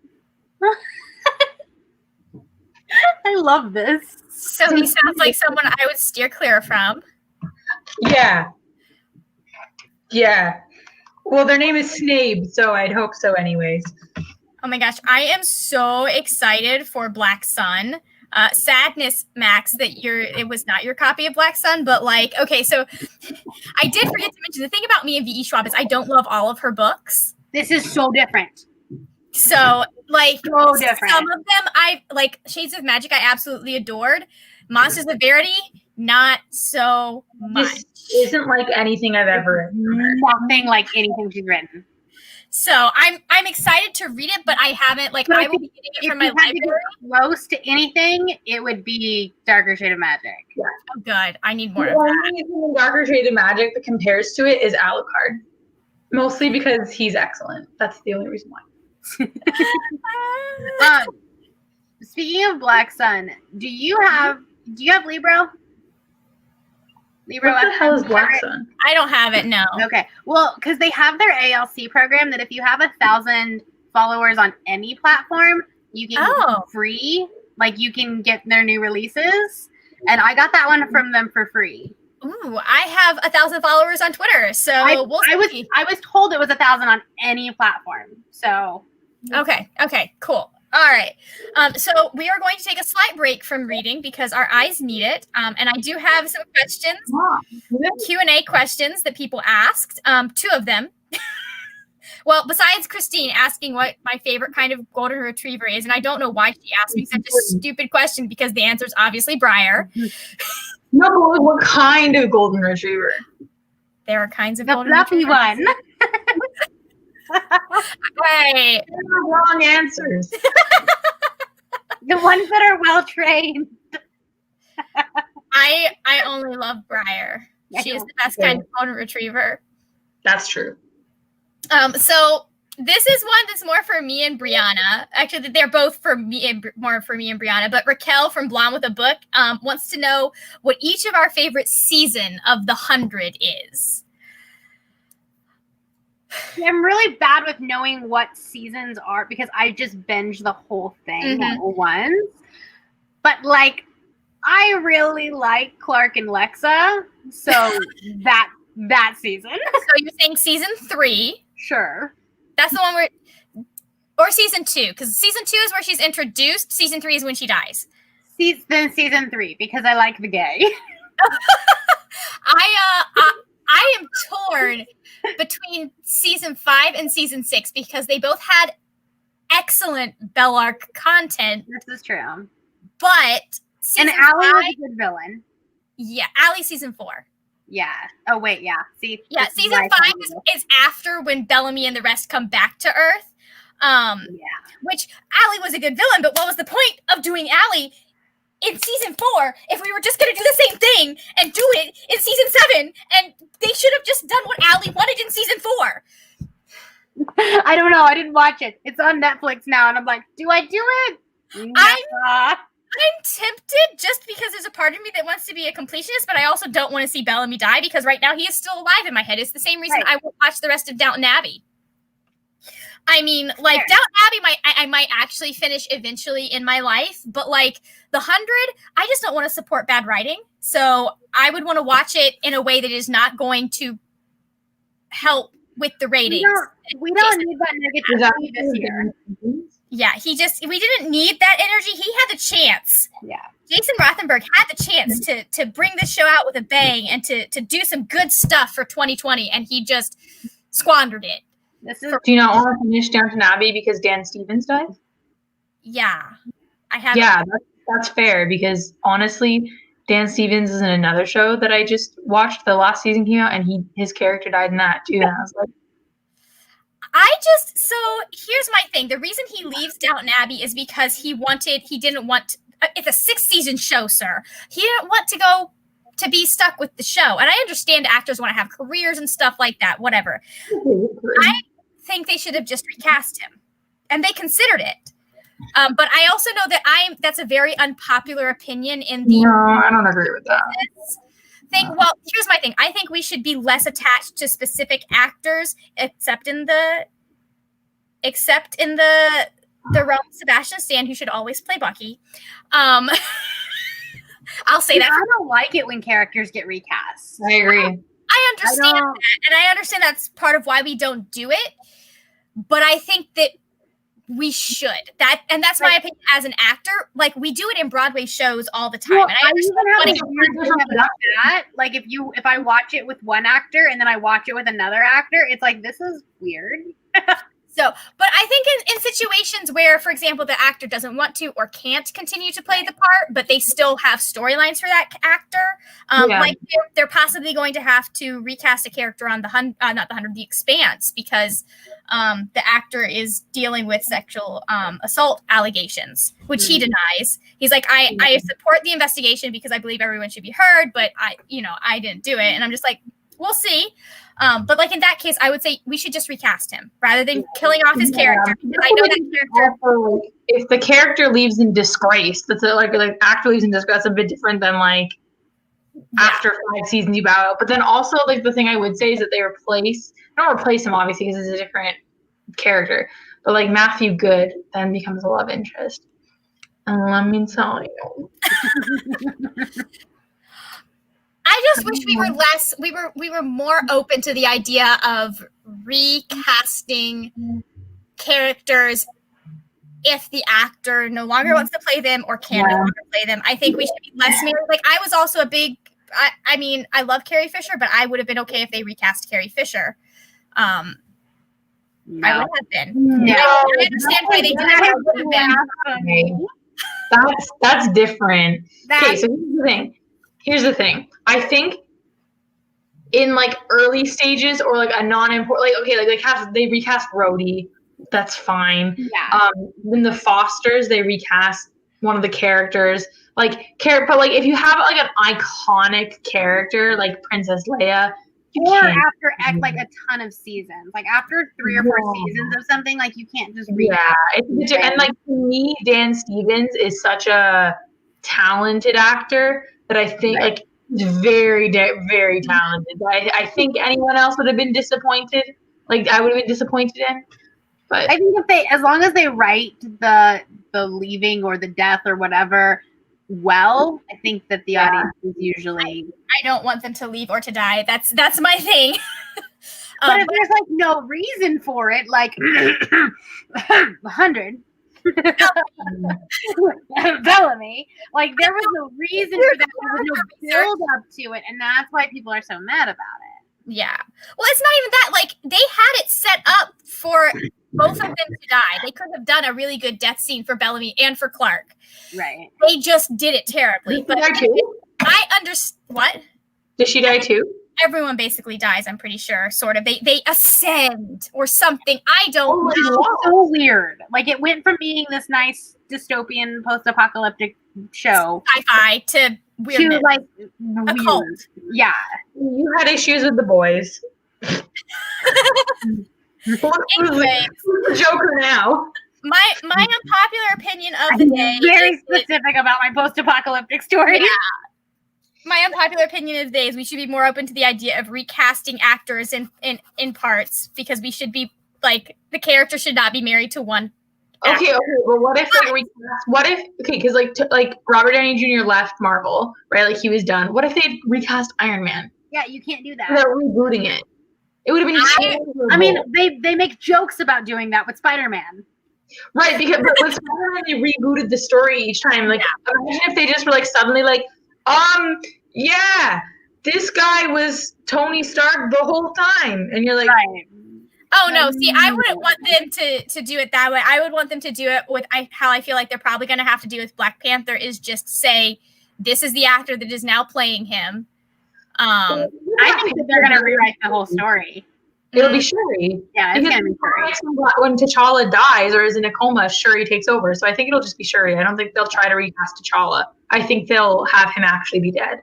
I love this. So he sounds like someone I would steer clear from. Yeah. Yeah. Well, their name is Snape, so I'd hope so anyways. Oh my gosh, I am so excited for Black Sun. Sadness, Max, that it was not your copy of Black Sun, but like, okay, so I did forget to mention the thing about me and V.E. Schwab is I don't love all of her books. This is so different. So, like, So different. some of them I like. Shades of Magic I absolutely adored. Monsters of Verity, not so much. This isn't like anything I've ever written. Nothing like anything she's written. So I'm excited to read it, but I haven't But I will be getting it from my If you had to library. get close to anything, it would be Darker Shade of Magic. Yeah. Oh, good. I need more The of that. only thing in Darker Shade of Magic that compares to it is Alucard. Mostly because he's excellent. That's the only reason why. Speaking of Black Sun, do you have Libro? Libro. What the hell is Black Sun? I don't have it. No. Okay. Well, because they have their ALC program that if you have 1,000 followers on any platform, you can get free. Like you can get their new releases, and I got that one from them for free. Ooh, I have 1,000 followers on Twitter, so I was told it was 1,000 on any platform. So okay, cool. All right. So we are going to take a slight break from reading because our eyes need it. And I do have some questions, Q&A questions that people asked. 2 of them. Well, besides Christine asking what my favorite kind of golden retriever is, and I don't know why she asked me such a stupid question because the answer is obviously Briar. No, what kind of golden retriever? There are kinds of the golden fluffy retrievers. one. Right. Wrong answers. The ones that are well trained. I only love Briar. She is the best kind of golden retriever. That's true. So this is one that's more for me and Brianna. Actually, they're both for me and more for me and Brianna. But Raquel from Blonde with a Book wants to know what each of our favorite season of the 100 is. I'm really bad with knowing what seasons are because I just binge the whole thing at once. But like, I really like Clark and Lexa, so that season. So you're saying season 3? Sure. That's the one where, or season 2, because season 2 is where she's introduced. Season 3 is when she dies. Season 3 because I like the gay. I am torn between season 5 and season 6 because they both had excellent Bellark content. This is true. But and Allie was a good villain. Yeah, Allie season 4. Yeah. Oh wait, yeah. See. Yeah, season 5 is after when Bellamy and the rest come back to Earth. Which Allie was a good villain, but what was the point of doing Allie in season 4 if we were just going to do the same thing and do it in season 7? And they should have just done what Allie wanted in season 4. I don't know. I didn't watch it. It's on Netflix now, and I'm like, do I do it? I'm tempted just because there's a part of me that wants to be a completionist, but I also don't want to see Bellamy die because right now he is still alive in my head. It's the same reason I won't watch the rest of Downton Abbey. I mean, like, Downton Abbey, I might actually finish eventually in my life, but like the 100, I just don't want to support bad writing. So I would want to watch it in a way that is not going to help with the ratings. We don't need that negativity this year. Yeah, we didn't need that energy. He had the chance. Yeah. Jason Rothenberg had the chance to bring this show out with a bang and to do some good stuff for 2020, and he just squandered it. Do you not want to finish Downton Abbey because Dan Stevens died? Yeah. I have. Yeah, that's fair, because honestly, Dan Stevens is in another show that I just watched. The last season came out, and his character died in that too. And I was like, so here's my thing. The reason he leaves Downton Abbey is because he didn't want, it's a 6-season show, sir. He didn't want to go to be stuck with the show. And I understand actors want to have careers and stuff like that, whatever. I think they should have just recast him. And they considered it. But I also know that that's a very unpopular opinion in the... No, I don't agree with that. Well, here's my thing. I think we should be less attached to specific actors, except in the realm of Sebastian Stan, who should always play Bucky. I'll say that. I don't like it when characters get recast. I agree. I understand that, and I understand that's part of why we don't do it. But I think that we should. That's my opinion as an actor. Like, we do it in Broadway shows all the time. Well, and I understand like if I watch it with one actor and then I watch it with another actor, it's like, this is weird. So, but I think in situations where, for example, the actor doesn't want to or can't continue to play the part, but they still have storylines for that actor, like they're possibly going to have to recast a character on The Expanse, because the actor is dealing with sexual assault allegations, which he denies. He's like, I support the investigation because I believe everyone should be heard, but I didn't do it. And I'm just like, we'll see. But like in that case, I would say we should just recast him rather than killing off his character. Because I know that character. Also, if the character leaves in disgrace, that's like actor leaves in disgrace. That's a bit different than after 5 seasons you bow out. But then also the thing I would say is that they don't replace him obviously because he's a different character. But Matthew Good then becomes a love interest. And let me tell you. I just wish we were more open to the idea of recasting characters if the actor no longer wants to play them or can no longer play them. I think we should be less married. I was also I love Carrie Fisher, but I would have been okay if they recast Carrie Fisher. I would have been. No. I understand why they did that. I would have been. That's different. Okay, so here's the thing. I think in early stages or a non-important, they recast Rhodey, that's fine. Yeah. Then the Fosters, they recast one of the characters. But if you have an iconic character like Princess Leia, or after a ton of seasons, after 3 or 4 seasons of something, you can't just recast. Yeah, and to me, Dan Stevens is such a talented actor that I think he's very, very talented. I think anyone else would have been disappointed. I would have been disappointed in. But I think as long as they write the leaving or the death or whatever well, I think that the audience is usually. I don't want them to leave or to die. That's my thing. But if there's no reason for it, 100. Bellamy, there was no reason for that. There was no build up to it, and that's why people are so mad about it. Yeah. Well, it's not even that. They had it set up for both of them to die. They could have done a really good death scene for Bellamy and for Clark. Right. They just did it terribly. But I understand. What? Did she die too? Everyone basically dies, I'm pretty sure. Sort of. They ascend or something. I don't know. It's so weird. It went from being this nice dystopian post-apocalyptic show sci-fi to weirdness. To a cult. Yeah. You had issues with the boys. Anyway, who's the Joker now? My unpopular opinion of the day. Very specific about my post-apocalyptic story. Yeah. My unpopular opinion of the day is we should be more open to the idea of recasting actors in parts, because we should be the character should not be married to one actor. Okay, but what if because Robert Downey Jr. left Marvel, right? He was done. What if they recast Iron Man? Yeah, you can't do that. They're rebooting it. It would have been. I mean, they make jokes about doing that with Spider-Man. Right, because but what's when they rebooted the story each time. Like, imagine if they just were like suddenly like, yeah, this guy was Tony Stark the whole time, and you're like, right. Oh no! See, I wouldn't want them to do it that way. I would want them to do it with how I feel like they're probably going to have to do with Black Panther is just say, this is the actor that is now playing him. I think that they're going to rewrite the whole story. It'll be Shuri. Yeah, it's going to be Shuri. When T'Challa dies or is in a coma, Shuri takes over. So I think it'll just be Shuri. I don't think they'll try to recast T'Challa. I think they'll have him actually be dead.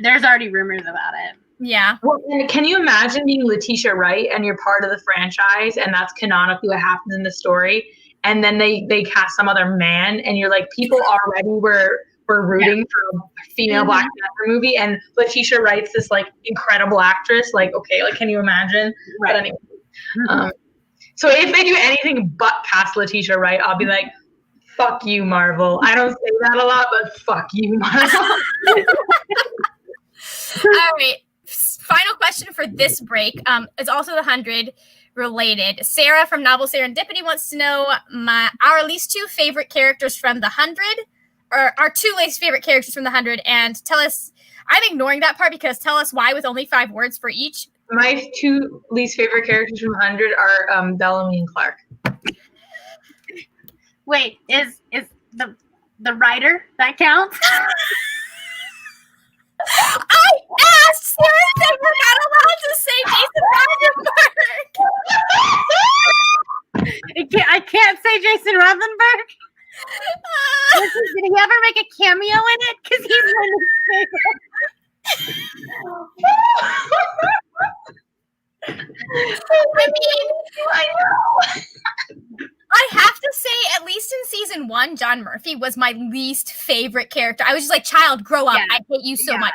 There's already rumors about it. Yeah. Well, can you imagine being Letitia Wright and you're part of the franchise and that's canonically what happens in the story, and then they cast some other man and you're like, people already were rooting for a female Black Panther movie, and Letitia Wright's this like incredible actress. Like, okay, like can you imagine? Right. But anyway, so if they do anything but cast Letitia Wright, I'll be like, fuck you, Marvel. I don't say that a lot, but fuck you, Marvel. All right. Final question for this break is also the 100 related. Sarah from Novel Serendipity wants to know our least two favorite characters from the 100, or our two least favorite characters from the 100, and tell us. I'm ignoring that part because tell us why with only 5 words for each. My two least favorite characters from 100 are Bellamy and Clark. Wait, is the writer that counts? I asked Sarah that we're not allowed to say Jason Rothenberg. I can't say Jason Rothenberg. Did he ever make a cameo in it? Because he's my I have to say, at least in season 1, John Murphy was my least favorite character. I was just like, child, grow up. I hate you so much.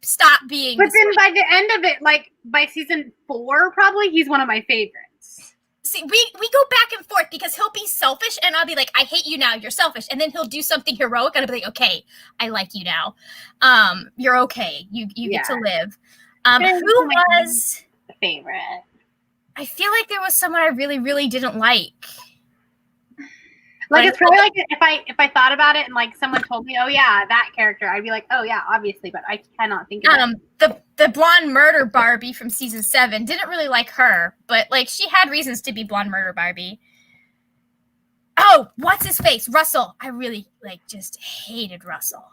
Stop being. But then by the end of it, like by season 4, probably he's one of my favorites. See, we go back and forth because he'll be selfish and I'll be like, I hate you now, you're selfish. And then he'll do something heroic and I'll be like, okay, I like you now. You're okay. You get to live. Who was the favorite? I feel like there was someone I really, really didn't like. Like it's probably like if I thought about it and like someone told me, oh yeah, that character, I'd be like, oh yeah, obviously, but I cannot think of it. The blonde murder Barbie from season 7, didn't really like her, but like she had reasons to be blonde murder Barbie. Oh, what's his face? Russell. I really just hated Russell.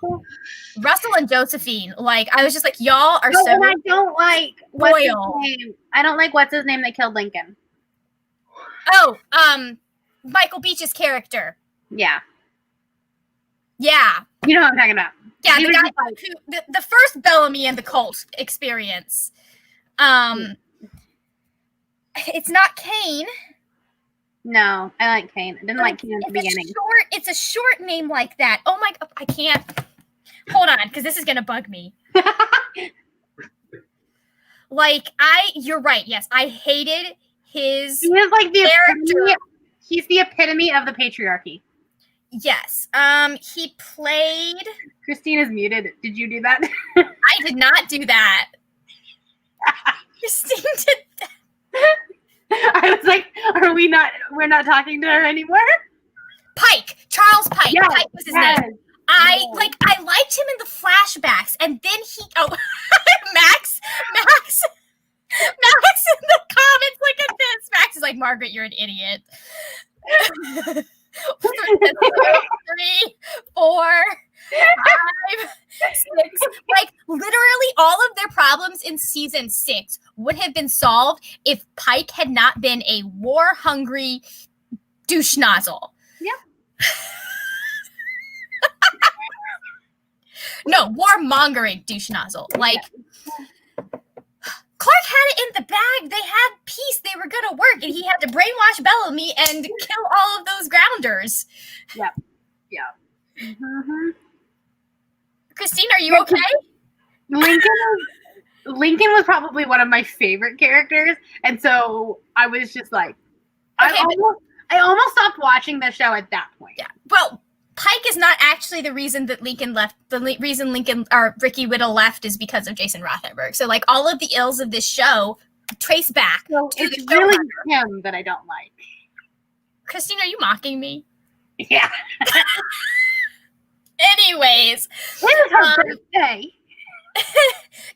Russell and Josephine. Like I was just like, y'all are so. And I don't like what's his name. I don't like what's his name that killed Lincoln. Oh, Michael Beach's character. Yeah. Yeah. You know what I'm talking about. Yeah, the guy who the first Bellamy and the cult experience. It's not Kane. No, I like Kane. I didn't like Kane at the beginning. It's a short name like that. Oh my, I can't. Hold on, because this is gonna bug me. You're right. Yes, I hated his. He is like the character. He's the epitome of the patriarchy. Yes. He played. Christine is muted. Did you do that? I did not do that. Christine did that. I was like, we're not talking to her anymore? Pike. Charles Pike. Yes, Pike was his name. I liked him in the flashbacks, and then Max in the comments, look at this. Max is like, Margaret, you're an idiot. 3, 4, 5, 6. Like literally all of their problems in season 6 would have been solved if Pike had not been a war-hungry douche nozzle. Yeah. No, war-mongering douche nozzle. Like Clark had it in the bag. They had peace. They were going to work, and he had to brainwash Bellamy and kill all of those grounders. Yep. Yeah. Mm-hmm. Christine, are you okay? Lincoln was probably one of my favorite characters, and so I was just like, I almost stopped watching the show at that point. Yeah. Well, Pike is not actually the reason that Lincoln left. The reason Lincoln or Ricky Whittle left is because of Jason Rothenberg. So, like, all of the ills of this show trace back to it's the really him that I don't like. Christine, are you mocking me? Yeah. Anyways. When is her birthday?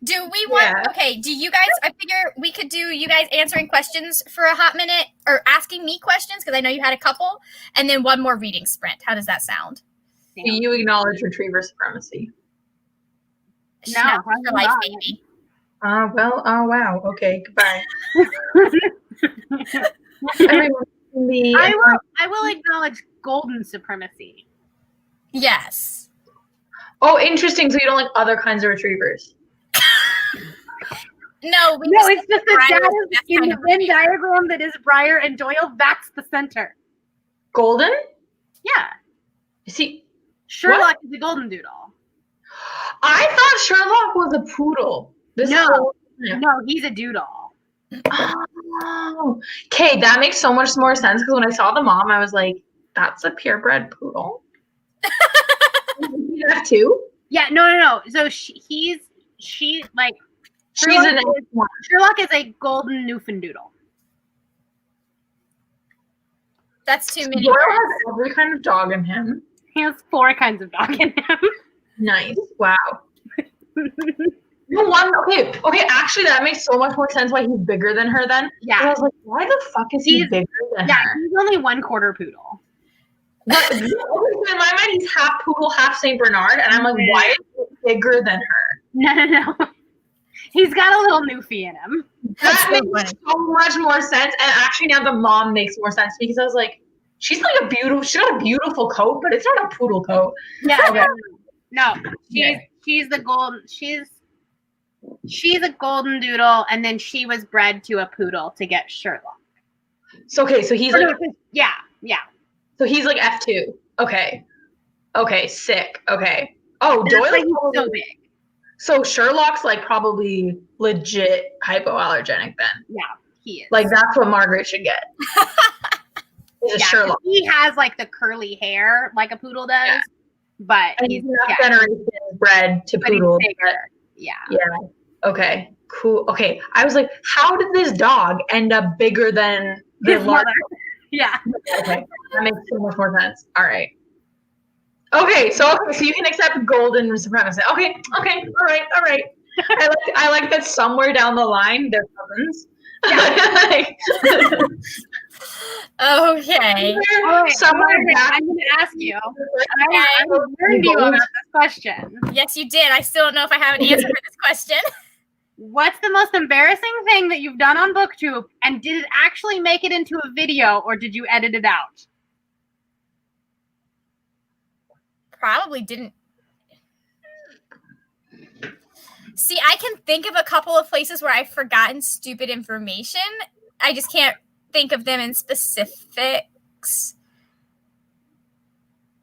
Do we want, okay, do you guys, I figure we could do you guys answering questions for a hot minute, or asking me questions, because I know you had a couple, and then one more reading sprint. How does that sound? Do you acknowledge retriever supremacy? No, for life, baby. Oh wow. Okay, goodbye. I will acknowledge golden supremacy. Yes. Oh, interesting. So you don't like other kinds of retrievers? No, it's just the data in the Venn diagram that is Briar and Doyle. That's the center. Golden? Yeah. See, Sherlock is a golden doodle. I thought Sherlock was a poodle. No, he's a doodle. Oh, okay. That makes so much more sense, because when I saw the mom, I was like, that's a purebred poodle. You have two? Yeah, no. So Sherlock is a golden Newfoundland. That's too many. Doyle has every kind of dog in him. He has 4 kinds of dog in him. Nice. Wow. Okay. Actually, that makes so much more sense why he's bigger than her then. Yeah. I was like, why the fuck is he bigger than her? Yeah, he's only 1/4 poodle. But in my mind, he's half poodle, half Saint Bernard, and I'm like, why is he bigger than her? No. He's got a little Newfie in him. That makes so much more sense. And actually, now the mom makes more sense, because I was like, she's got a beautiful coat, but it's not a poodle coat. Yeah. Okay. No, she's the golden. She's a golden doodle, and then she was bred to a poodle to get Sherlock. So he's like, yeah. So he's like F2. Okay, sick. Okay. Oh, Doyle's so big. So Sherlock's like probably legit hypoallergenic then. Yeah, he is. Like that's what Margaret should get. Sherlock. He has like the curly hair like a poodle does, but and he's not generation bred to poodle. Bigger. Yeah. Okay. Cool. Okay. I was like, how did this dog end up bigger than the mother? Yeah. Okay. That makes so much more sense. All right. Okay. So you can accept golden supremacy. Okay. All right. I like that somewhere down the line they're cousins. Okay. Somewhere I'm going to ask you. I warned you about this question. Yes, you did. I still don't know if I have an answer for this question. What's the most embarrassing thing that you've done on BookTube, and did it actually make it into a video, or did you edit it out? Probably didn't. See, I can think of a couple of places where I've forgotten stupid information. I just can't think of them in specifics.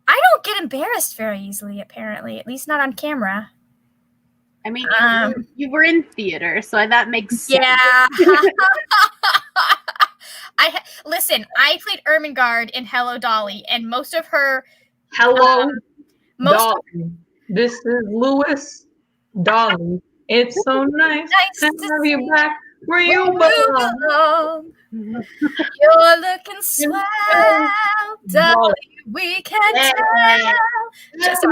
I don't get embarrassed very easily, apparently, at least not on camera. I mean, you were in theater, so that makes sense. Yeah. Listen, I played Ermengarde in Hello Dolly, and most of her... Hello, Dolly. This is Louis Dolly. It's so nice to have you back where you belong. You're looking swell, Dolly. We can tell. Just so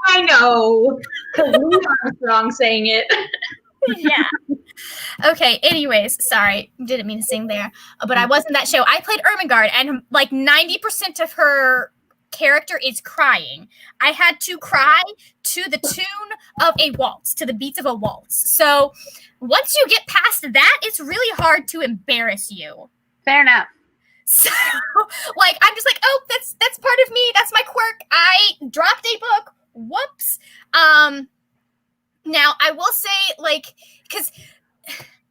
I know, because Louis Armstrong saying it. Yeah. Okay, anyways, sorry. Didn't mean to sing there. But I was in that show. I played Ermengarde, and like 90% of her character is crying. I had to cry to the tune of a waltz, to the beats of a waltz. So once you get past that, it's really hard to embarrass you. Fair enough. So, like, I'm just like, oh, that's part of me. That's my quirk. I dropped a book. Whoops. Now I will say, like, because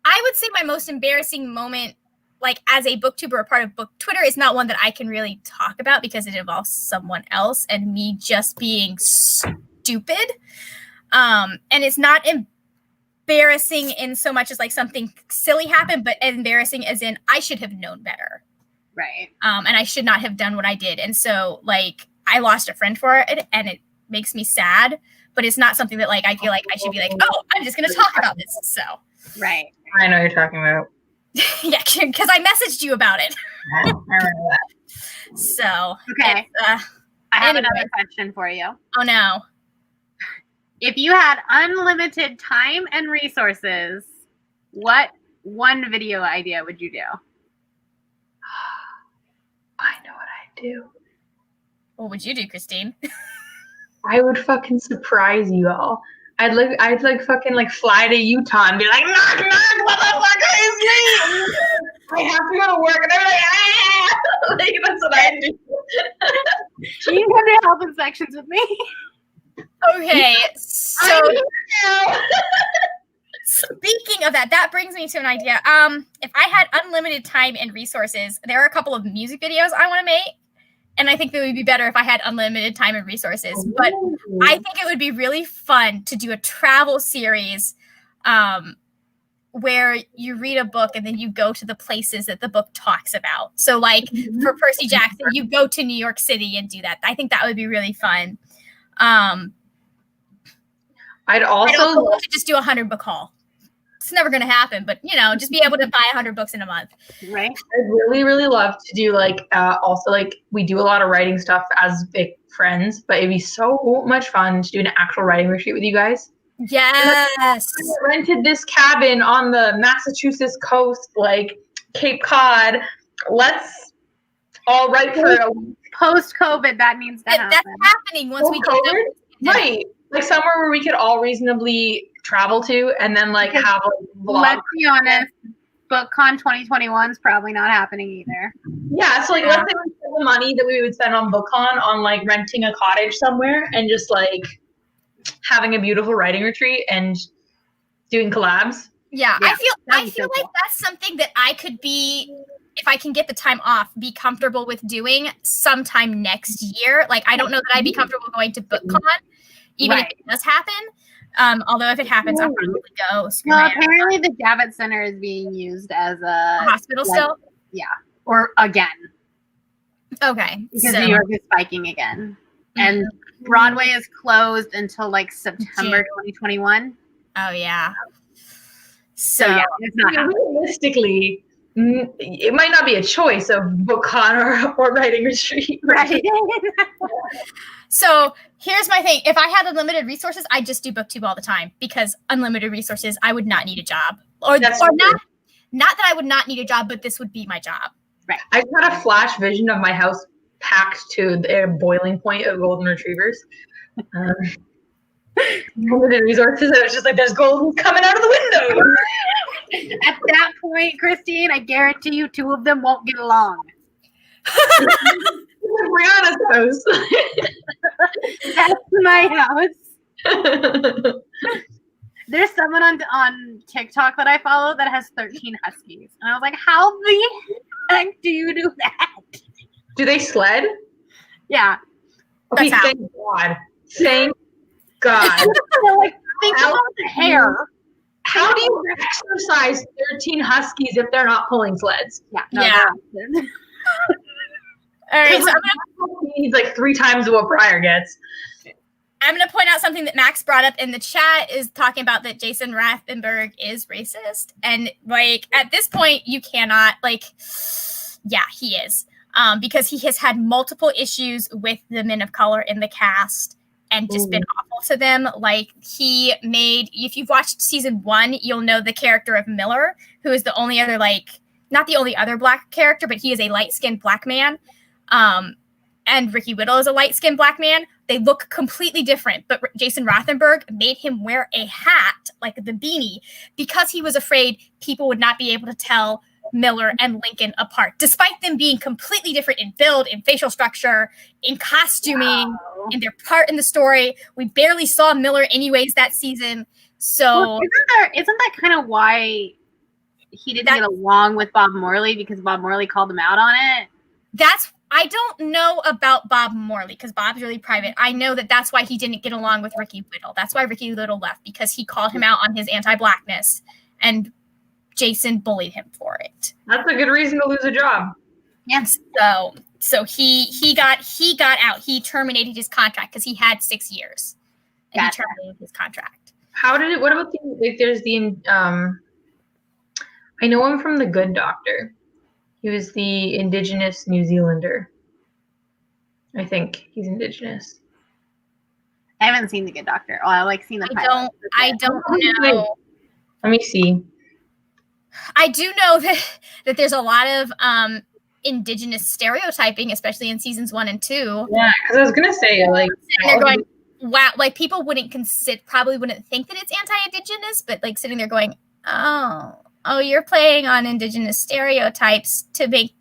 I would say my most embarrassing moment, like as a booktuber or part of book Twitter, is not one that I can really talk about because it involves someone else and me just being stupid. And it's not embarrassing in so much as like something silly happened, but embarrassing as in I should have known better. Right. And I should not have done what I did. And so like I lost a friend for it, and it makes me sad, but it's not something that like I feel like I should be like, oh, I'm just gonna talk about this. So right. I know what you're talking about. Yeah, because I messaged you about it. I remember that. So okay, I have anyway. another question for you. Oh no! If you had unlimited time and resources, what one video idea would you do? I know what I'd do. What would you do, Christine? I would fucking surprise you all. I'd fucking fly to Utah and be like, knock, knock, motherfucker, it's me. I have to go to work, and they're like, ah! Like, that's what I do. You can come to health inspections with me. Okay, so speaking of that brings me to an idea. If I had unlimited time and resources, there are a couple of music videos I want to make. And I think that would be better if I had unlimited time and resources. But I think it would be really fun to do a travel series where you read a book and then you go to the places that the book talks about. So like for Percy Jackson, you go to New York City and do that. I think that would be really fun. I'd also love to just do a 100-book haul. It's never going to happen, but just be able to buy 100 books in a month. Right. I'd really, really love to do also we do a lot of writing stuff as big friends, but it'd be so much fun to do an actual writing retreat with you guys. Yes. I rented this cabin on the Massachusetts coast, Cape Cod. Let's all write for a post-COVID. That needs to happen. That's happening once we get there. Right. Somewhere where we could all reasonably travel to, and then have a vlog. Let's be honest, BookCon 2021 is probably not happening either. Yeah, so let's say we spend the money that we would spend on BookCon on renting a cottage somewhere and just having a beautiful writing retreat and doing collabs. Yeah. I feel like that's something that I could be, if I can get the time off, be comfortable with doing sometime next year. I don't know that I'd be comfortable going to BookCon, even if it does happen. Although if it happens, I'll probably go. Well, apparently the Javits Center is being used as a hospital still. Yeah, or again. Okay, because New York is spiking again, and Broadway is closed until September 2021. Oh yeah. So yeah, it's not realistically. It might not be a choice of BookCon or writing retreat. Right. So here's my thing. If I had unlimited resources, I'd just do BookTube all the time, because unlimited resources, I would not need a job. Or not that I would not need a job, but this would be my job. Right. I had a flash vision of my house packed to the boiling point of golden retrievers. Unlimited resources, it was just there's gold coming out of the window. At that point, Christine, I guarantee you 2 of them won't get along. Brianna's house. That's my house. There's someone on TikTok that I follow that has 13 huskies. And I was like, how the heck do you do that? Do they sled? Yeah. Okay, thank God. Thank God. Think about the hair. How do you exercise 13 huskies if they're not pulling sleds? Yeah. All right, so he's 3 times what Briar gets. I'm going to point out something that Max brought up in the chat, is talking about that Jason Rathenberg is racist. And at this point, you cannot yeah, he is. Because he has had multiple issues with the men of color in the cast and just been awful to them. He made, if you've watched season 1, you'll know the character of Miller, who is the only other, not the only other black character, but he is a light-skinned black man. And Ricky Whittle is a light-skinned black man. They look completely different, but Jason Rathenberg made him wear a hat, the beanie, because he was afraid people would not be able to tell Miller and Lincoln apart, despite them being completely different in build, in facial structure, in costuming, in their part in the story. We barely saw Miller anyways that season. So isn't that kind of why he didn't get along with Bob Morley, because Bob Morley called him out on it? I don't know about Bob Morley, because Bob's really private. I know that's why he didn't get along with Ricky Whittle. That's why Ricky Whittle left, because he called him out on his anti-blackness, and Jason bullied him for it. That's a good reason to lose a job. Yes. So he got out. He terminated his contract because he had 6 years. And he terminated his contract. What about there's I know him from The Good Doctor. He was the Indigenous New Zealander. I think he's Indigenous. I haven't seen The Good Doctor. Oh, I like seen the pilot. I don't know. Let me see. I do know that there's a lot of Indigenous stereotyping, especially in seasons 1 and 2. Yeah, because I was gonna say like they're going, wow, like people probably wouldn't think that it's anti-Indigenous, but like sitting there going, oh, you're playing on Indigenous stereotypes to make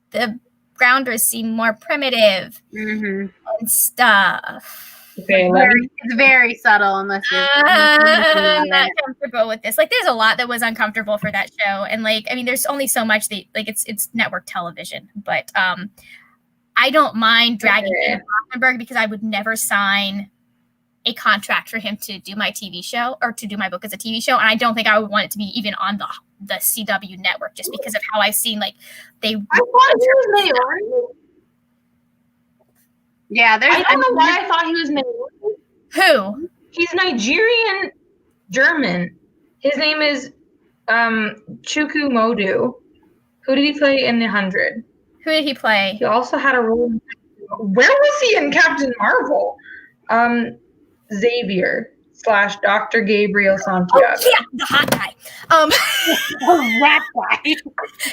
the Grounders seem more primitive and stuff. Okay, it's very subtle unless you're I'm not comfortable with this. Like, there's a lot that was uncomfortable for that show, and like, I mean, there's only so much that like it's network television, but I don't mind dragging in Rothenberg because I would never sign a contract for him to do my TV show or to do my book as a TV show, and I don't think I would want it to be even on the CW network just because of how I've seen like they. I thought he was Maori. Yeah, I don't know why I thought he was Maori. Who? He's Nigerian German. His name is Chukwu Modu. Who did he play in The 100? Who did he play? He also had a role. Where was he in Captain Marvel? Xavier / Dr. Gabriel Santiago. Oh, yeah, the hot guy. That guy.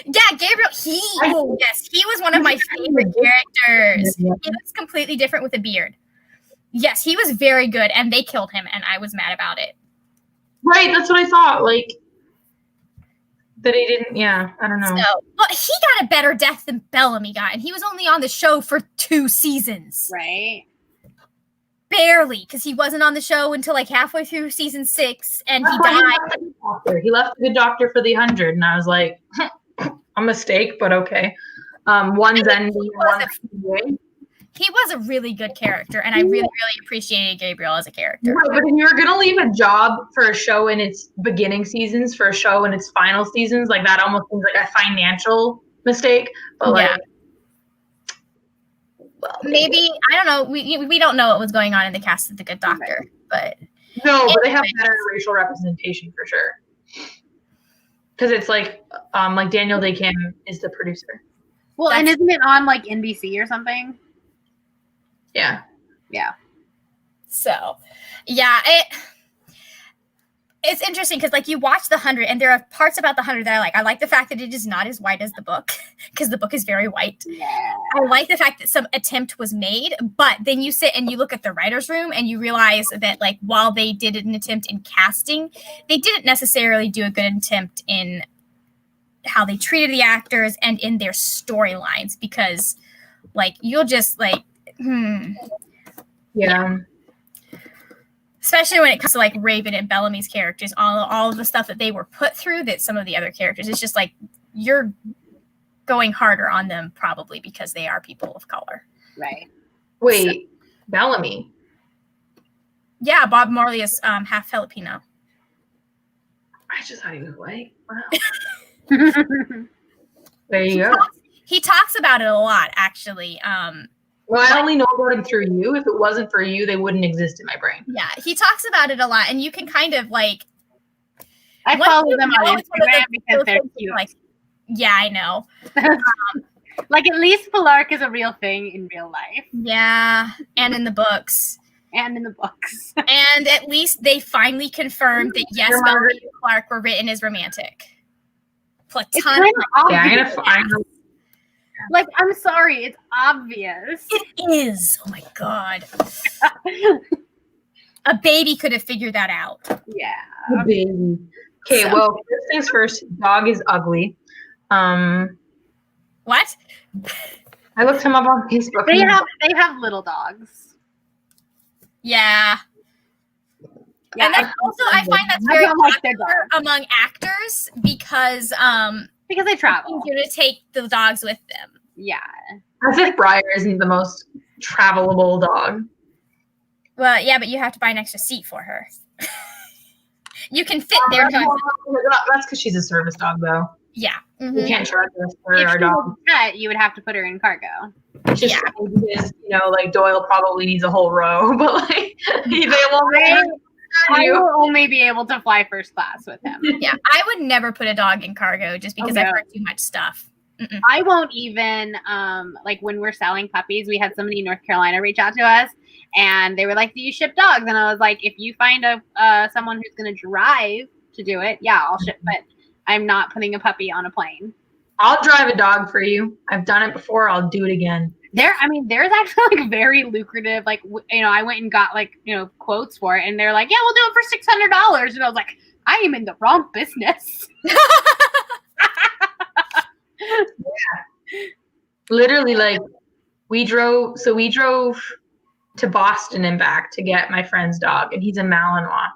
Yeah, Gabriel. Yes, he was one of my favorite characters. He was completely different with a beard. Yes, he was very good, and they killed him, and I was mad about it. Right, that's what I thought. Like that he didn't. Yeah, I don't know. Well, he got a better death than Bellamy got, and he was only on the show for 2 seasons. Right. Barely, because he wasn't on the show until like halfway through season 6, and he died. He left The Good Doctor for The 100, and I was like, a mistake, but okay. One's ending, one's continuing. He was a really good character, and I really, really appreciated Gabriel as a character. Right, but if you're gonna leave a job for a show in its beginning seasons for a show in its final seasons, like that almost seems like a financial mistake. But like. Well, maybe I don't know. We don't know what was going on in the cast of The Good Doctor, but but they have better racial representation for sure. Because it's like Daniel Day Kim is the producer. Well, and isn't it on like NBC or something? Yeah. Yeah. So, yeah, it's interesting because like you watch The 100, and there are parts about The 100 that I like. I like the fact that it is not as white as the book because the book is very white. Yeah. I like the fact that some attempt was made, but then you sit and you look at the writer's room and you realize that like while they did an attempt in casting, they didn't necessarily do a good attempt in how they treated the actors and in their storylines because like you'll just like Yeah. Especially when it comes to like Raven and Bellamy's characters, all of the stuff that they were put through that some of the other characters, it's just like you're going harder on them probably because they are people of color. Right. Wait, Bellamy. Yeah, Bob Marley is half Filipino. I just thought he was white. Wow. There you go. He talks about it a lot, actually. Well, I only know about him through you. If it wasn't for you, they wouldn't exist in my brain. Yeah, he talks about it a lot, and you can kind of like. I follow them on Instagram because they're cute. Like, yeah, I know. Like at least Pilark is a real thing in real life. Yeah, and in the books. And in the books. And at least they finally confirmed that yes, Bellamy and Clark were written as romantic. Platonic. Yeah, I'm gonna find them. Like, I'm sorry, it's obvious. It is. Oh my god. A baby could have figured that out. Yeah. A baby. Okay, well, first things first, dog is ugly. What? I looked him up on Facebook. They have little dogs. Yeah. Yeah, and then also I find that's very popular among actors because they travel. Easier to take the dogs with them. Yeah. As if Briar isn't the most travelable dog. Well, yeah, but you have to buy an extra seat for her. You can fit there. That's because she's a service dog, though. Yeah. Mm-hmm. You can't charge us for our dog. You would have to put her in cargo. Just because, like Doyle probably needs a whole row, but like they won't. I will only be able to fly first class with him. Yeah, I would never put a dog in cargo just because I've heard too much stuff. I won't even like when we're selling puppies. We had somebody in North Carolina reach out to us, and they were like, "Do you ship dogs?" And I was like, "If you find someone who's going to drive to do it, yeah, I'll ship. But I'm not putting a puppy on a plane." I'll drive a dog for you. I've done it before. I'll do it again. There's actually like very lucrative, like, I went and got like, quotes for it, and they're like, yeah, we'll do it for $600. And I was like, I am in the wrong business. Yeah. Literally, like, we drove to Boston and back to get my friend's dog, and he's a Malinois.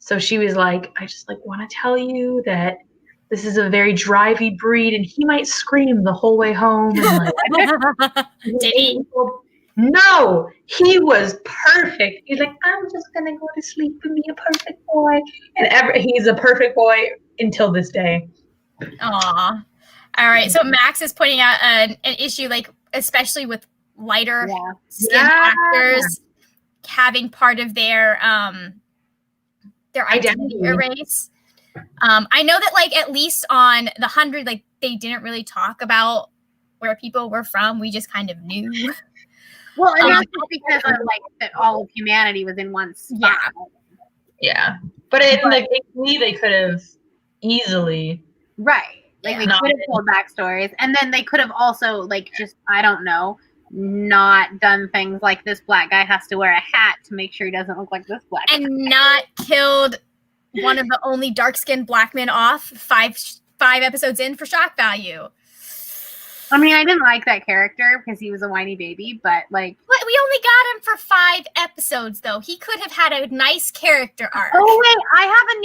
So she was like, I just like want to tell you that this is a very drivey breed, and he might scream the whole way home. And like, did he? No, he was perfect. He's like, I'm just gonna go to sleep and be a perfect boy, and he's a perfect boy until this day. Aw. All right. So Max is pointing out an issue, like especially with lighter skinned actors having part of their identity erased. I know that like at least on the 100, like they didn't really talk about where people were from. We just kind of knew. Well, and that's because of like that all of humanity was in one spot. Yeah. But in like they could have easily Like they could have told backstories, and then they could have also like just, I don't know, not done things like this black guy has to wear a hat to make sure he doesn't look like this black guy. And not killed one of the only dark-skinned black men off five episodes in for shock value. I mean, I didn't like that character because he was a whiny baby, but like... But we only got him for 5 episodes, though. He could have had a nice character arc. Oh, wait, I have a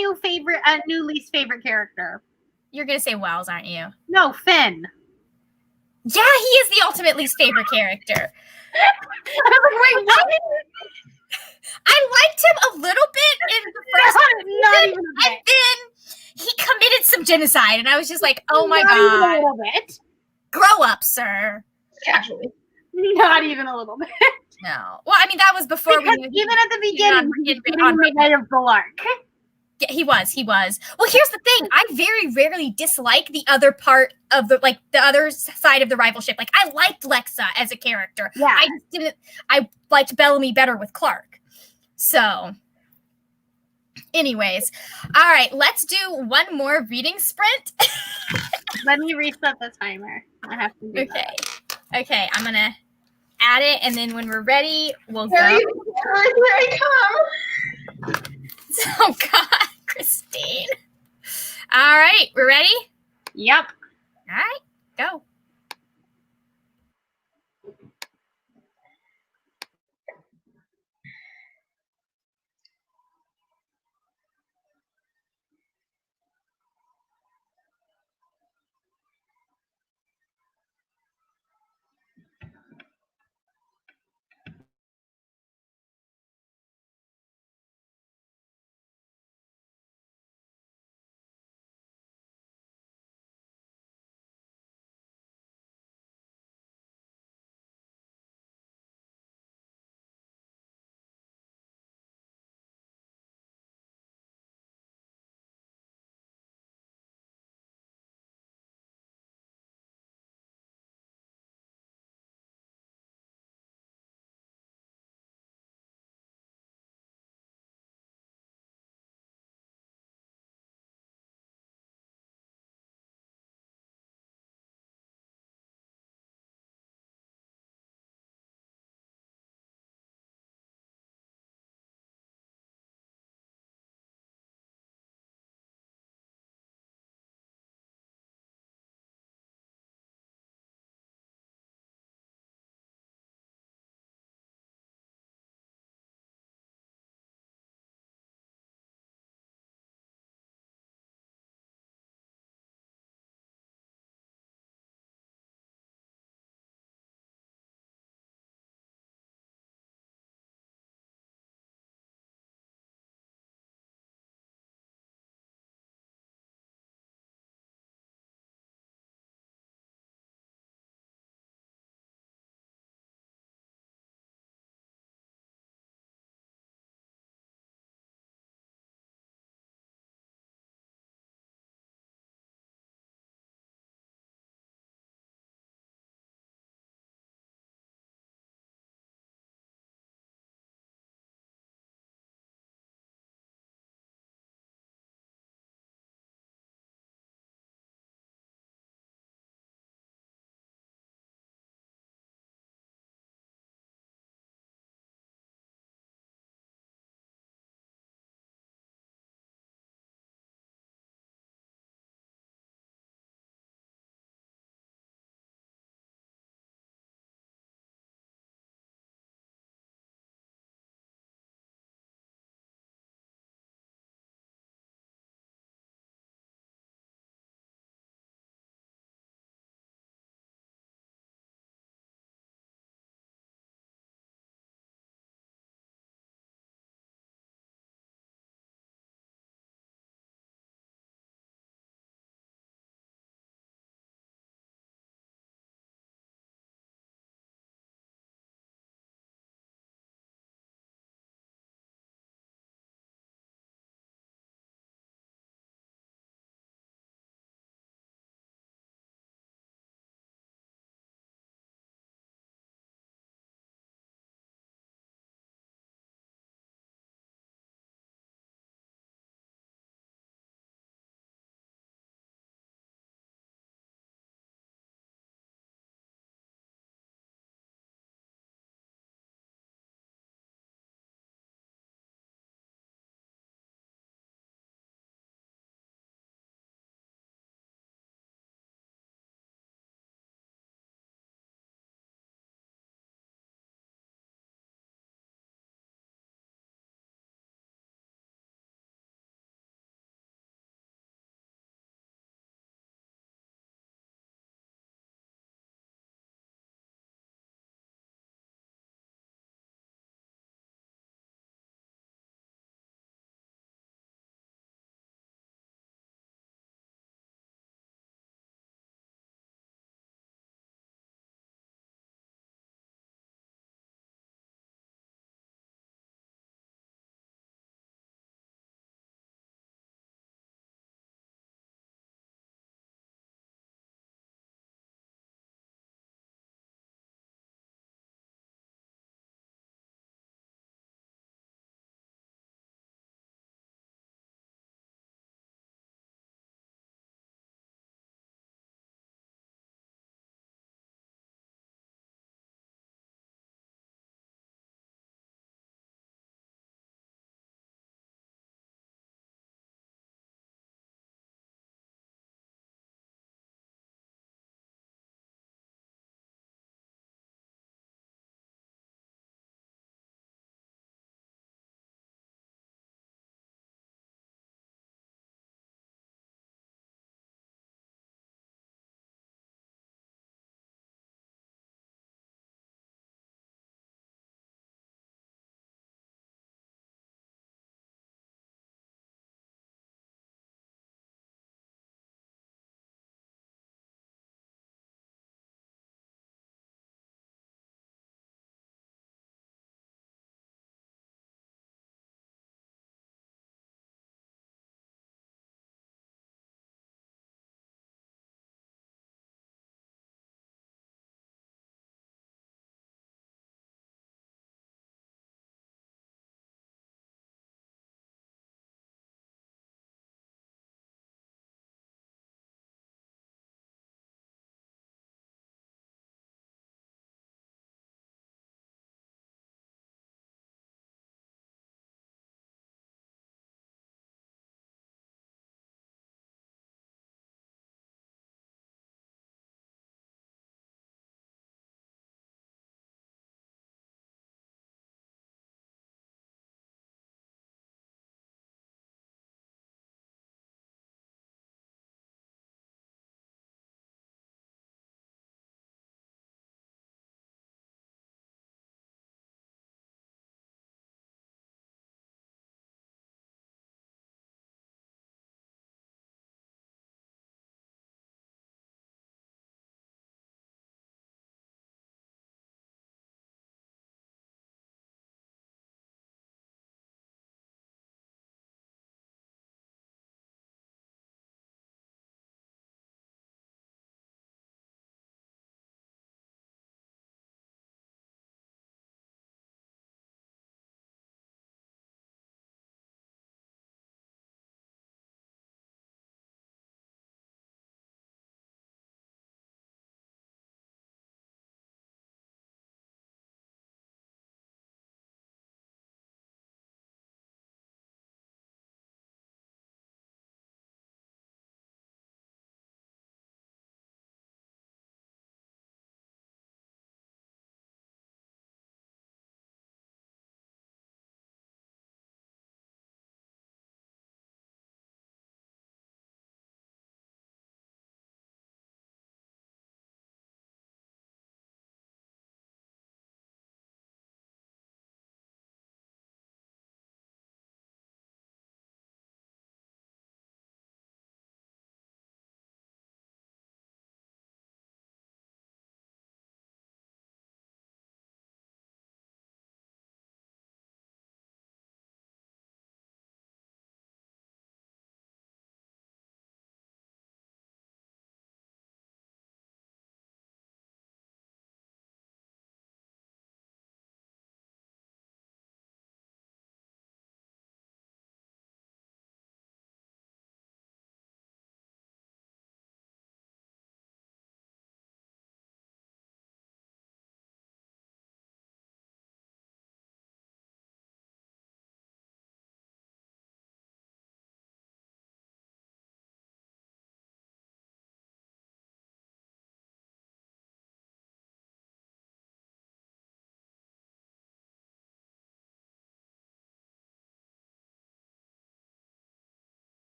new least favorite character. You're going to say Wells, aren't you? No, Finn. Yeah, he is the ultimate least favorite character. I was like, wait, what? I liked him a little bit in the first season, and then he committed some genocide, and I was just like, oh my god. Even a little bit. Grow up, sir. Casually. Not even a little bit. No. Well, I mean, that was before because we knew. Even at the beginning, he was made of the lark. Yeah, he was. Well, here's the thing. I very rarely dislike the other part of the other side of the rivalship. Like, I liked Lexa as a character. Yeah. I liked Bellamy better with Clark. So, anyways. All right, let's do one more reading sprint. Let me reset the timer. I have to do that. Okay, I'm going to add it, and then when we're ready, we'll go. Here I come. Oh, God, Christine. All right, we're ready? Yep. All right, go.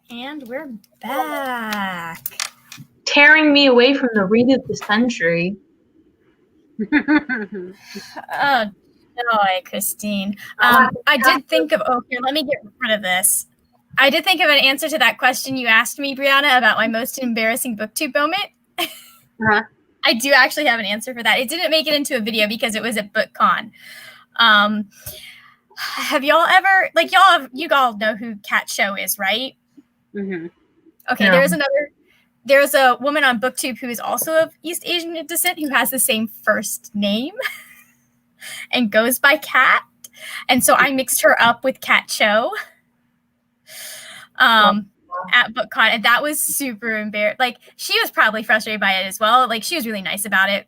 And we're back. Tearing me away from the read of the century. Oh, joy, Christine. I did think of, here, let me get rid of this. I did think of an answer to that question you asked me, Brianna, about my most embarrassing BookTube moment. Uh-huh. I do actually have an answer for that. It didn't make it into a video because it was at BookCon. Have y'all ever, like, you all know who Kat Show is, right? Mm-hmm. Okay, yeah. There's a woman on BookTube who is also of East Asian descent who has the same first name and goes by Kat. And so I mixed her up with Kat Cho at BookCon, and that was super embarrassing. Like, she was probably frustrated by it as well. Like, she was really nice about it.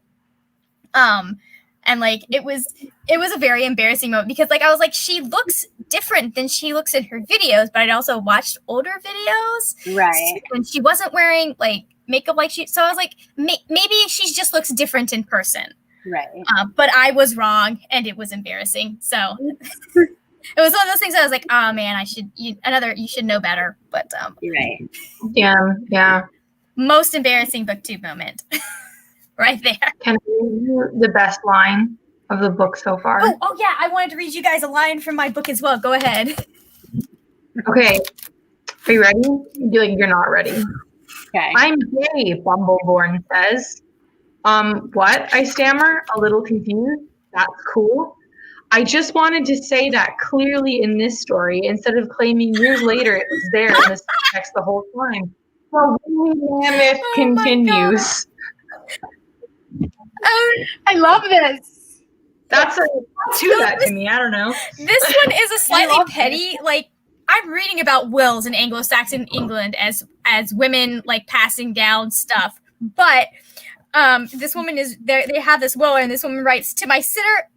And like it was a very embarrassing moment because like I was like, she looks different than she looks in her videos, but I'd also watched older videos, right? And she wasn't wearing like makeup like so I was like, maybe she just looks different in person, right? But I was wrong, and it was embarrassing. So it was one of those things I was like, oh man, you should know better. But right, yeah. Most embarrassing BookTube moment. Right there. Can I read you the best line of the book so far? Oh yeah, I wanted to read you guys a line from my book as well. Go ahead. Okay. Are you ready? You feel like you're not ready. Okay. I'm gay, Bumbleborn says. What? I stammer, a little confused. That's cool. I just wanted to say that clearly in this story, instead of claiming years later it was there in the text the whole time. Well, Mammoth continues. I love this. That's do that to me. I don't know. This one is a slightly petty. Like, I'm reading about wills in Anglo-Saxon England as women like passing down stuff, but this woman is there. They have this will, and this woman writes to my sister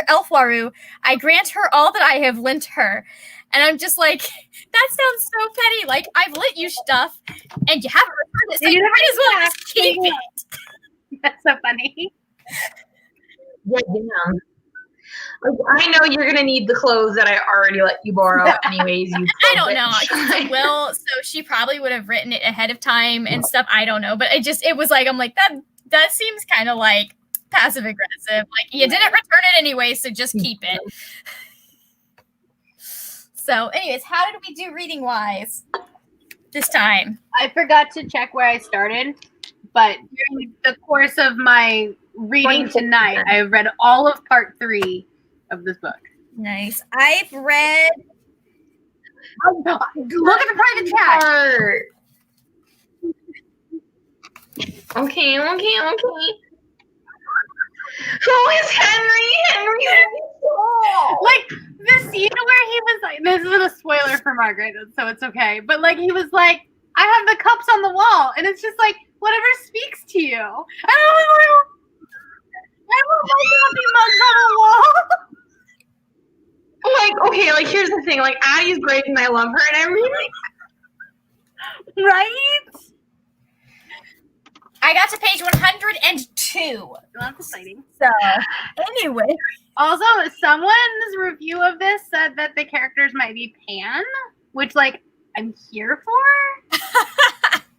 Elfwaru, I grant her all that I have lent her. And I'm just like, that sounds so petty. Like, I've lent you stuff, and you haven't returned it, so you might as well just keep it. That's so funny. Yeah, damn. Like, I know you're gonna need the clothes that I already let you borrow, anyways. I don't know. It's a will, so she probably would have written it ahead of time and stuff. I don't know, but it was like, I'm like, that seems kind of like passive aggressive. Like, you didn't return it anyway, so just keep it. So, anyways, how did we do reading wise this time? I forgot to check where I started, but during the course of my reading tonight, I read all of part 3 of this book. Nice. I've read. Oh, look at the private chat. Okay. Who is Henry? Like the scene where he was like, this is a spoiler for Margaret, so it's okay. But like he was like, I have the cups on the wall, and it's just like whatever speaks to you. And I was like, I want my coffee mugs on the wall. Like, okay, like here's the thing. Like, Addie's great and I love her, and I'm really right. I got to page 102. That's exciting. So, anyway. Also, someone's review of this said that the characters might be pan, which, like, I'm here for.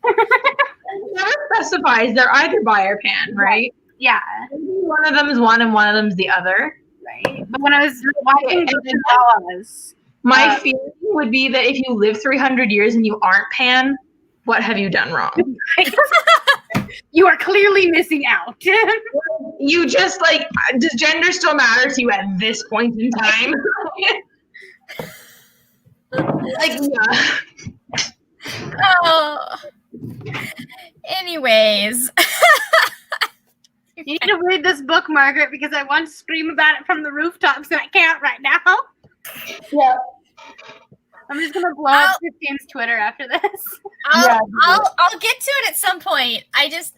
It never specifies. They're either bi or pan, right? Yeah. One of them is one and one of them is the other. Right. But when I was watching the my feeling would be that if you live 300 years and you aren't pan, what have you done wrong? You are clearly missing out. You just, like, does gender still matter to you at this point in time? Like, yeah. Oh. Anyways. You need to read this book, Margaret, because I want to scream about it from the rooftops and I can't right now. Yeah. I'm just gonna blow up Christine's Twitter after this. I'll get to it at some point. I just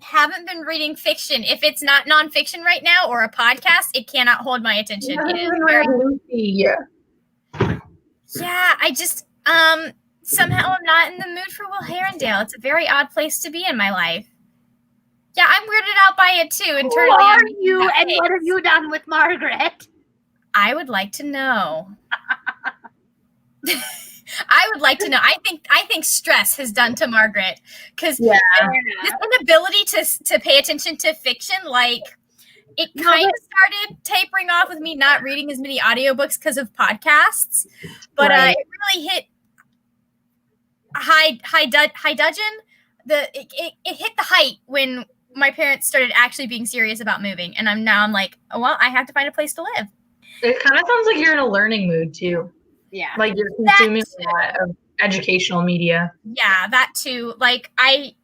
haven't been reading fiction. If it's not nonfiction right now or a podcast, it cannot hold my attention. It is very Yeah, I just somehow I'm not in the mood for Will Herondale. It's a very odd place to be in my life. Yeah, I'm weirded out by it too. Internally, who are you and what have you done with Margaret? I would like to know. I would like to know. I think stress has done to Margaret, because Yeah. this inability to pay attention to fiction, like it kind of started tapering off with me not reading as many audiobooks because of podcasts, but Right. it really hit high dudgeon. It hit the height when my parents started actually being serious about moving, and I'm like, oh, well, I have to find a place to live. It kind of sounds like you're in a learning mood too. Yeah. Like you're consuming a lot of educational media. Yeah, that too. Like I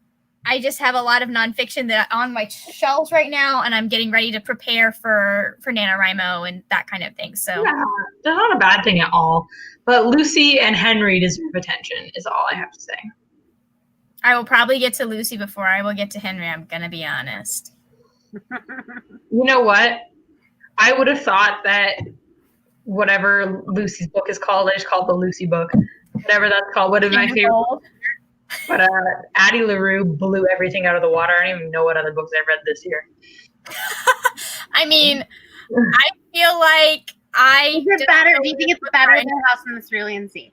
just have a lot of nonfiction that on my shelves right now, and I'm getting ready to prepare for NaNoWriMo and that kind of thing. So yeah, that's not a bad thing at all. But Lucy and Henry deserve attention, is all I have to say. I will probably get to Lucy before I will get to Henry. I'm going to be honest. You know what? I would have thought that whatever Lucy's book is called, I just called the Lucy book, whatever that's called, would have been my favorite. But Addie LaRue blew everything out of the water. I don't even know what other books I've read this year. I mean, I feel like Is it better? Do you think it's better than House in the Cerulean Sea?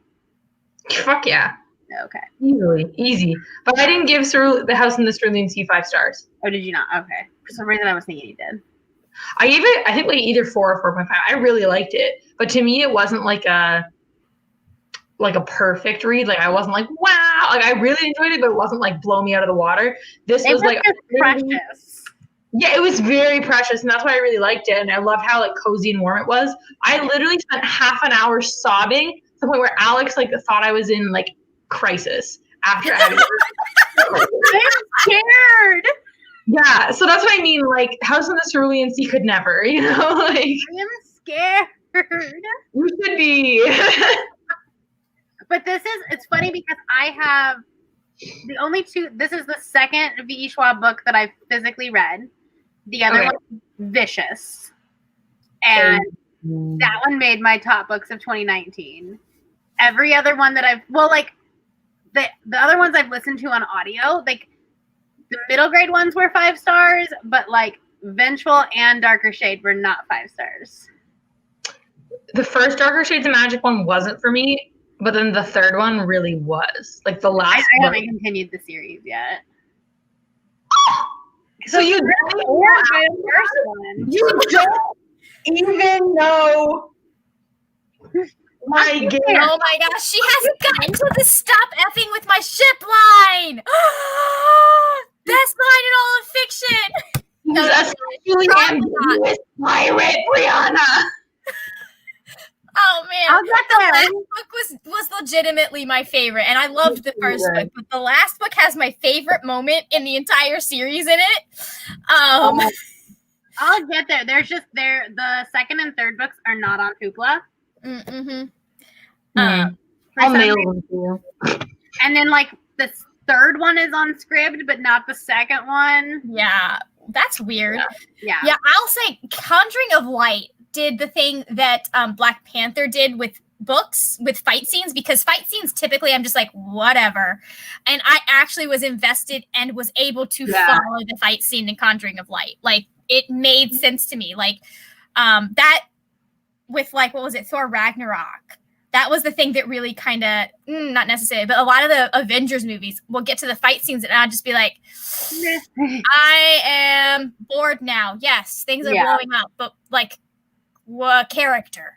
Fuck yeah. Okay. Easy. But I didn't give the House in the Cerulean Sea 5 stars. Oh, did you not? Okay. For some reason, I was thinking you did. I gave it, I think, like either 4 or 4.5. I really liked it, but to me, it wasn't like a perfect read. Like I wasn't like, wow. Like I really enjoyed it, but it wasn't like blow me out of the water. This was like precious. Yeah, it was very precious, and that's why I really liked it. And I love how like cozy and warm it was. I literally spent half an hour sobbing to the point where Alex like thought I was in like crisis after having. I'm scared. Yeah, so that's what I mean. Like House in the Cerulean Sea could never, you know, like I'm scared. You should be. But it's funny because I have the only 2. This is the second V.E. Schwab book that I've physically read. The other one, Vicious, and that one made my top books of 2019. Every other one that the other ones I've listened to on audio, like the middle grade ones were 5 stars, but like Vengeful and Darker Shade were not 5 stars. The first Darker Shades of Magic one wasn't for me, but then the third one really was. Like the last I haven't continued the series yet. So you don't even know my game. Oh my gosh, she hasn't gotten to the stop effing with my ship line. Best line in all of fiction. That's actually ambiguous pirate, Brianna. Oh man, I'll get the there. last book was legitimately my favorite, and I loved the first book, but the last book has my favorite moment in the entire series in it. I'll get there. The second and third books are not on Hoopla. I'll mail them to you. And then like the third one is on Scribd, but not the second one. Yeah, that's weird. Yeah. I'll say Conjuring of Light did the thing that Black Panther did with books, with fight scenes, because fight scenes typically I'm just like whatever, and I actually was invested and was able to follow the fight scene in Conjuring of Light. Like it made sense to me. Like that with like, what was it, Thor Ragnarok, that was the thing that really kind of not necessarily, but a lot of the Avengers movies will get to the fight scenes and I'll just be like, I am bored now. Yes, things are blowing up, but like what character?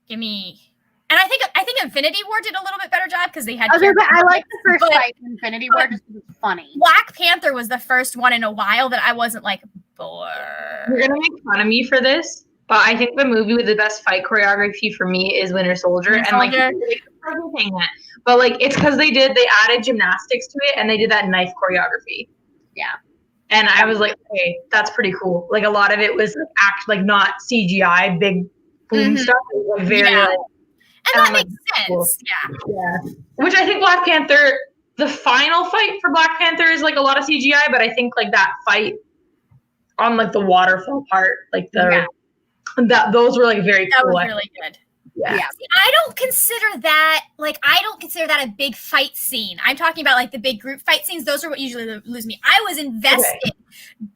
Give me. And I think Infinity War did a little bit better job because they had. I like the first fight in Infinity War just because it's funny. Black Panther was the first one in a while that I wasn't like bored. You're gonna make fun of me for this, but I think the movie with the best fight choreography for me is Winter Soldier. But like it's because they added gymnastics to it and they did that knife choreography. Yeah. And I was like, okay, that's pretty cool. Like a lot of it was not CGI, big boom stuff. It was like very and that makes sense. Cool. Yeah. Which I think Black Panther, the final fight for Black Panther is like a lot of CGI, but I think like that fight on like the waterfall part, like those were like very cool. That was really good. Yeah. See, I don't consider that a big fight scene. I'm talking about like the big group fight scenes. Those are what usually lose me. I was invested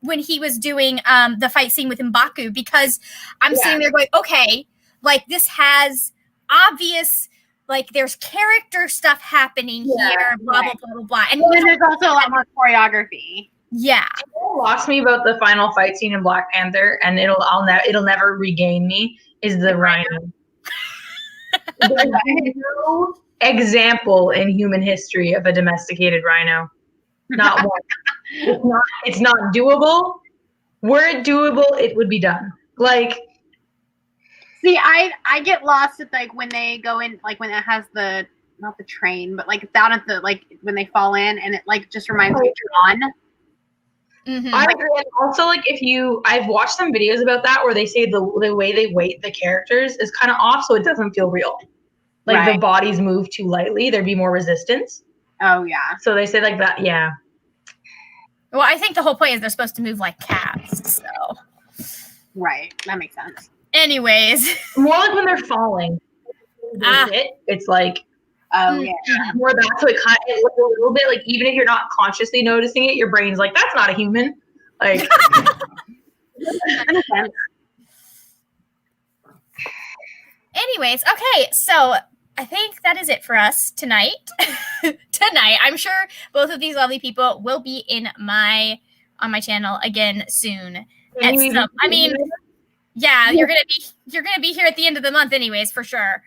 when he was doing the fight scene with M'Baku because I'm sitting there going, okay, like this has obvious like there's character stuff happening here, blah, blah, blah, blah, blah. And there's also a lot more choreography. Yeah. What lost me about the final fight scene in Black Panther, and it'll never regain me, is the rhino. There's no example in human history of a domesticated rhino. Not one. It's not doable. Were it doable, it would be done. Like, see, I get lost at like when they go in, like when it has the not the train, but like down at the like when they fall in, and it like just reminds me of Tron. Mm-hmm. I agree. And also, like I've watched some videos about that where they say the way they weight the characters is kind of off, so it doesn't feel real. Like the bodies move too lightly, there'd be more resistance. Oh yeah. So they say like that. Yeah. Well, I think the whole point is they're supposed to move like cats. So. Right. That makes sense. Anyways. More like when they're falling. It's like. Oh yeah. More that, so it kind of looks a little bit like, even if you're not consciously noticing it, your brain's like, that's not a human. Like. Anyways, okay, so I think that is it for us tonight. I'm sure both of these lovely people will be on my channel again soon. I mean, yeah, you're gonna be here at the end of the month, anyways, for sure.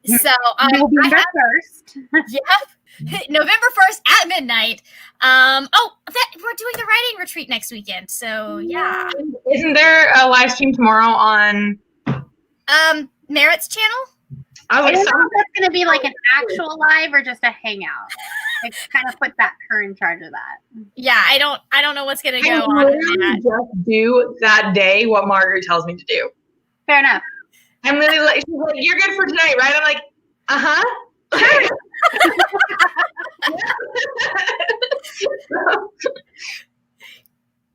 So November 1st. Yeah, November 1st at midnight. We're doing the writing retreat next weekend. So yeah. Isn't there a live stream tomorrow on Merritt's channel? I don't know if that's gonna be like an actual live or just a hangout. Like kind of put her in charge of that. Yeah, I don't know what's gonna go on. Just do that day what Margaret tells me to do. Fair enough. I'm literally like, she's like, you're good for tonight, right? I'm like,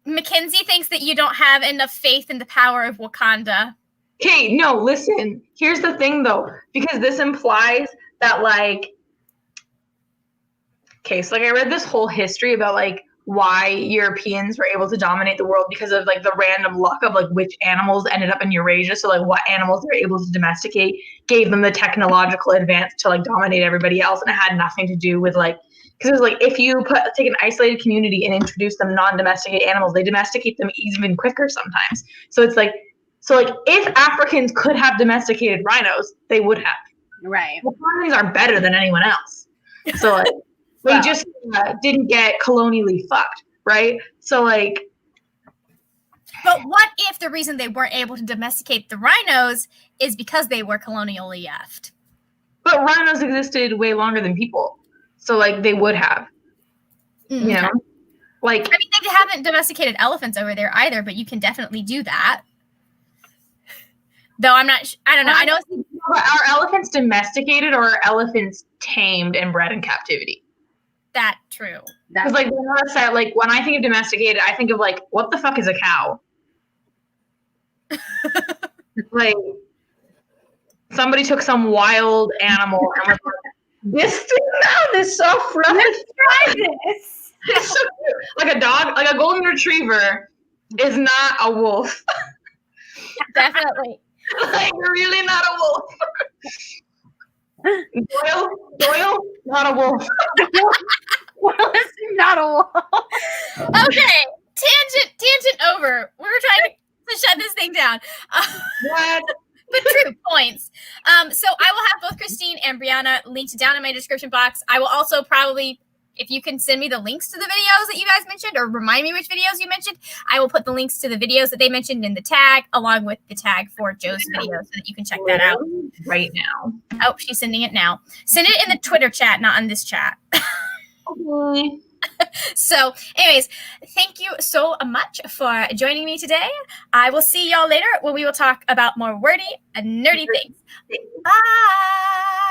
Mackenzie thinks that you don't have enough faith in the power of Wakanda. Okay, no, listen. Here's the thing, though, because this implies that, like, okay, so like I read this whole history about like why Europeans were able to dominate the world because of like the random luck of like which animals ended up in Eurasia. So like what animals they were able to domesticate gave them the technological advance to like dominate everybody else, and it had nothing to do with like, because it was like if you take an isolated community and introduce them non-domesticated animals, they domesticate them even quicker sometimes. So it's like, if Africans could have domesticated rhinos, they would have. Right. Wakandans are better than anyone else. So like. They just didn't get colonially fucked, right? So, like... But what if the reason they weren't able to domesticate the rhinos is because they were colonially effed? But rhinos existed way longer than people. So, like, they would have. You know? Like... I mean, they haven't domesticated elephants over there either, but you can definitely do that. Though I don't know. I know... Are elephants domesticated or are elephants tamed and bred in captivity? That true. Because like like when I think of domesticated, I think of like, what the fuck is a cow? Like somebody took some wild animal and was like, this is so fluffy. Let's try this. It's so cute. Like a dog, like a golden retriever is not a wolf. Definitely. Like you're really not a wolf. Doyle, not a wolf. Well, it's not a wolf. Okay, tangent over. We were trying to shut this thing down. What? But true points. So I will have both Christine and Brianna linked down in my description box. I will also probably, if you can send me the links to the videos that you guys mentioned or remind me which videos you mentioned, I will put the links to the videos that they mentioned in the tag along with the tag for Joe's video so that you can check that out. Right now. Oh, she's sending it now. Send it in the Twitter chat, not on this chat. Okay. So, anyways, thank you so much for joining me today. I will see y'all later when we will talk about more wordy and nerdy things. Bye!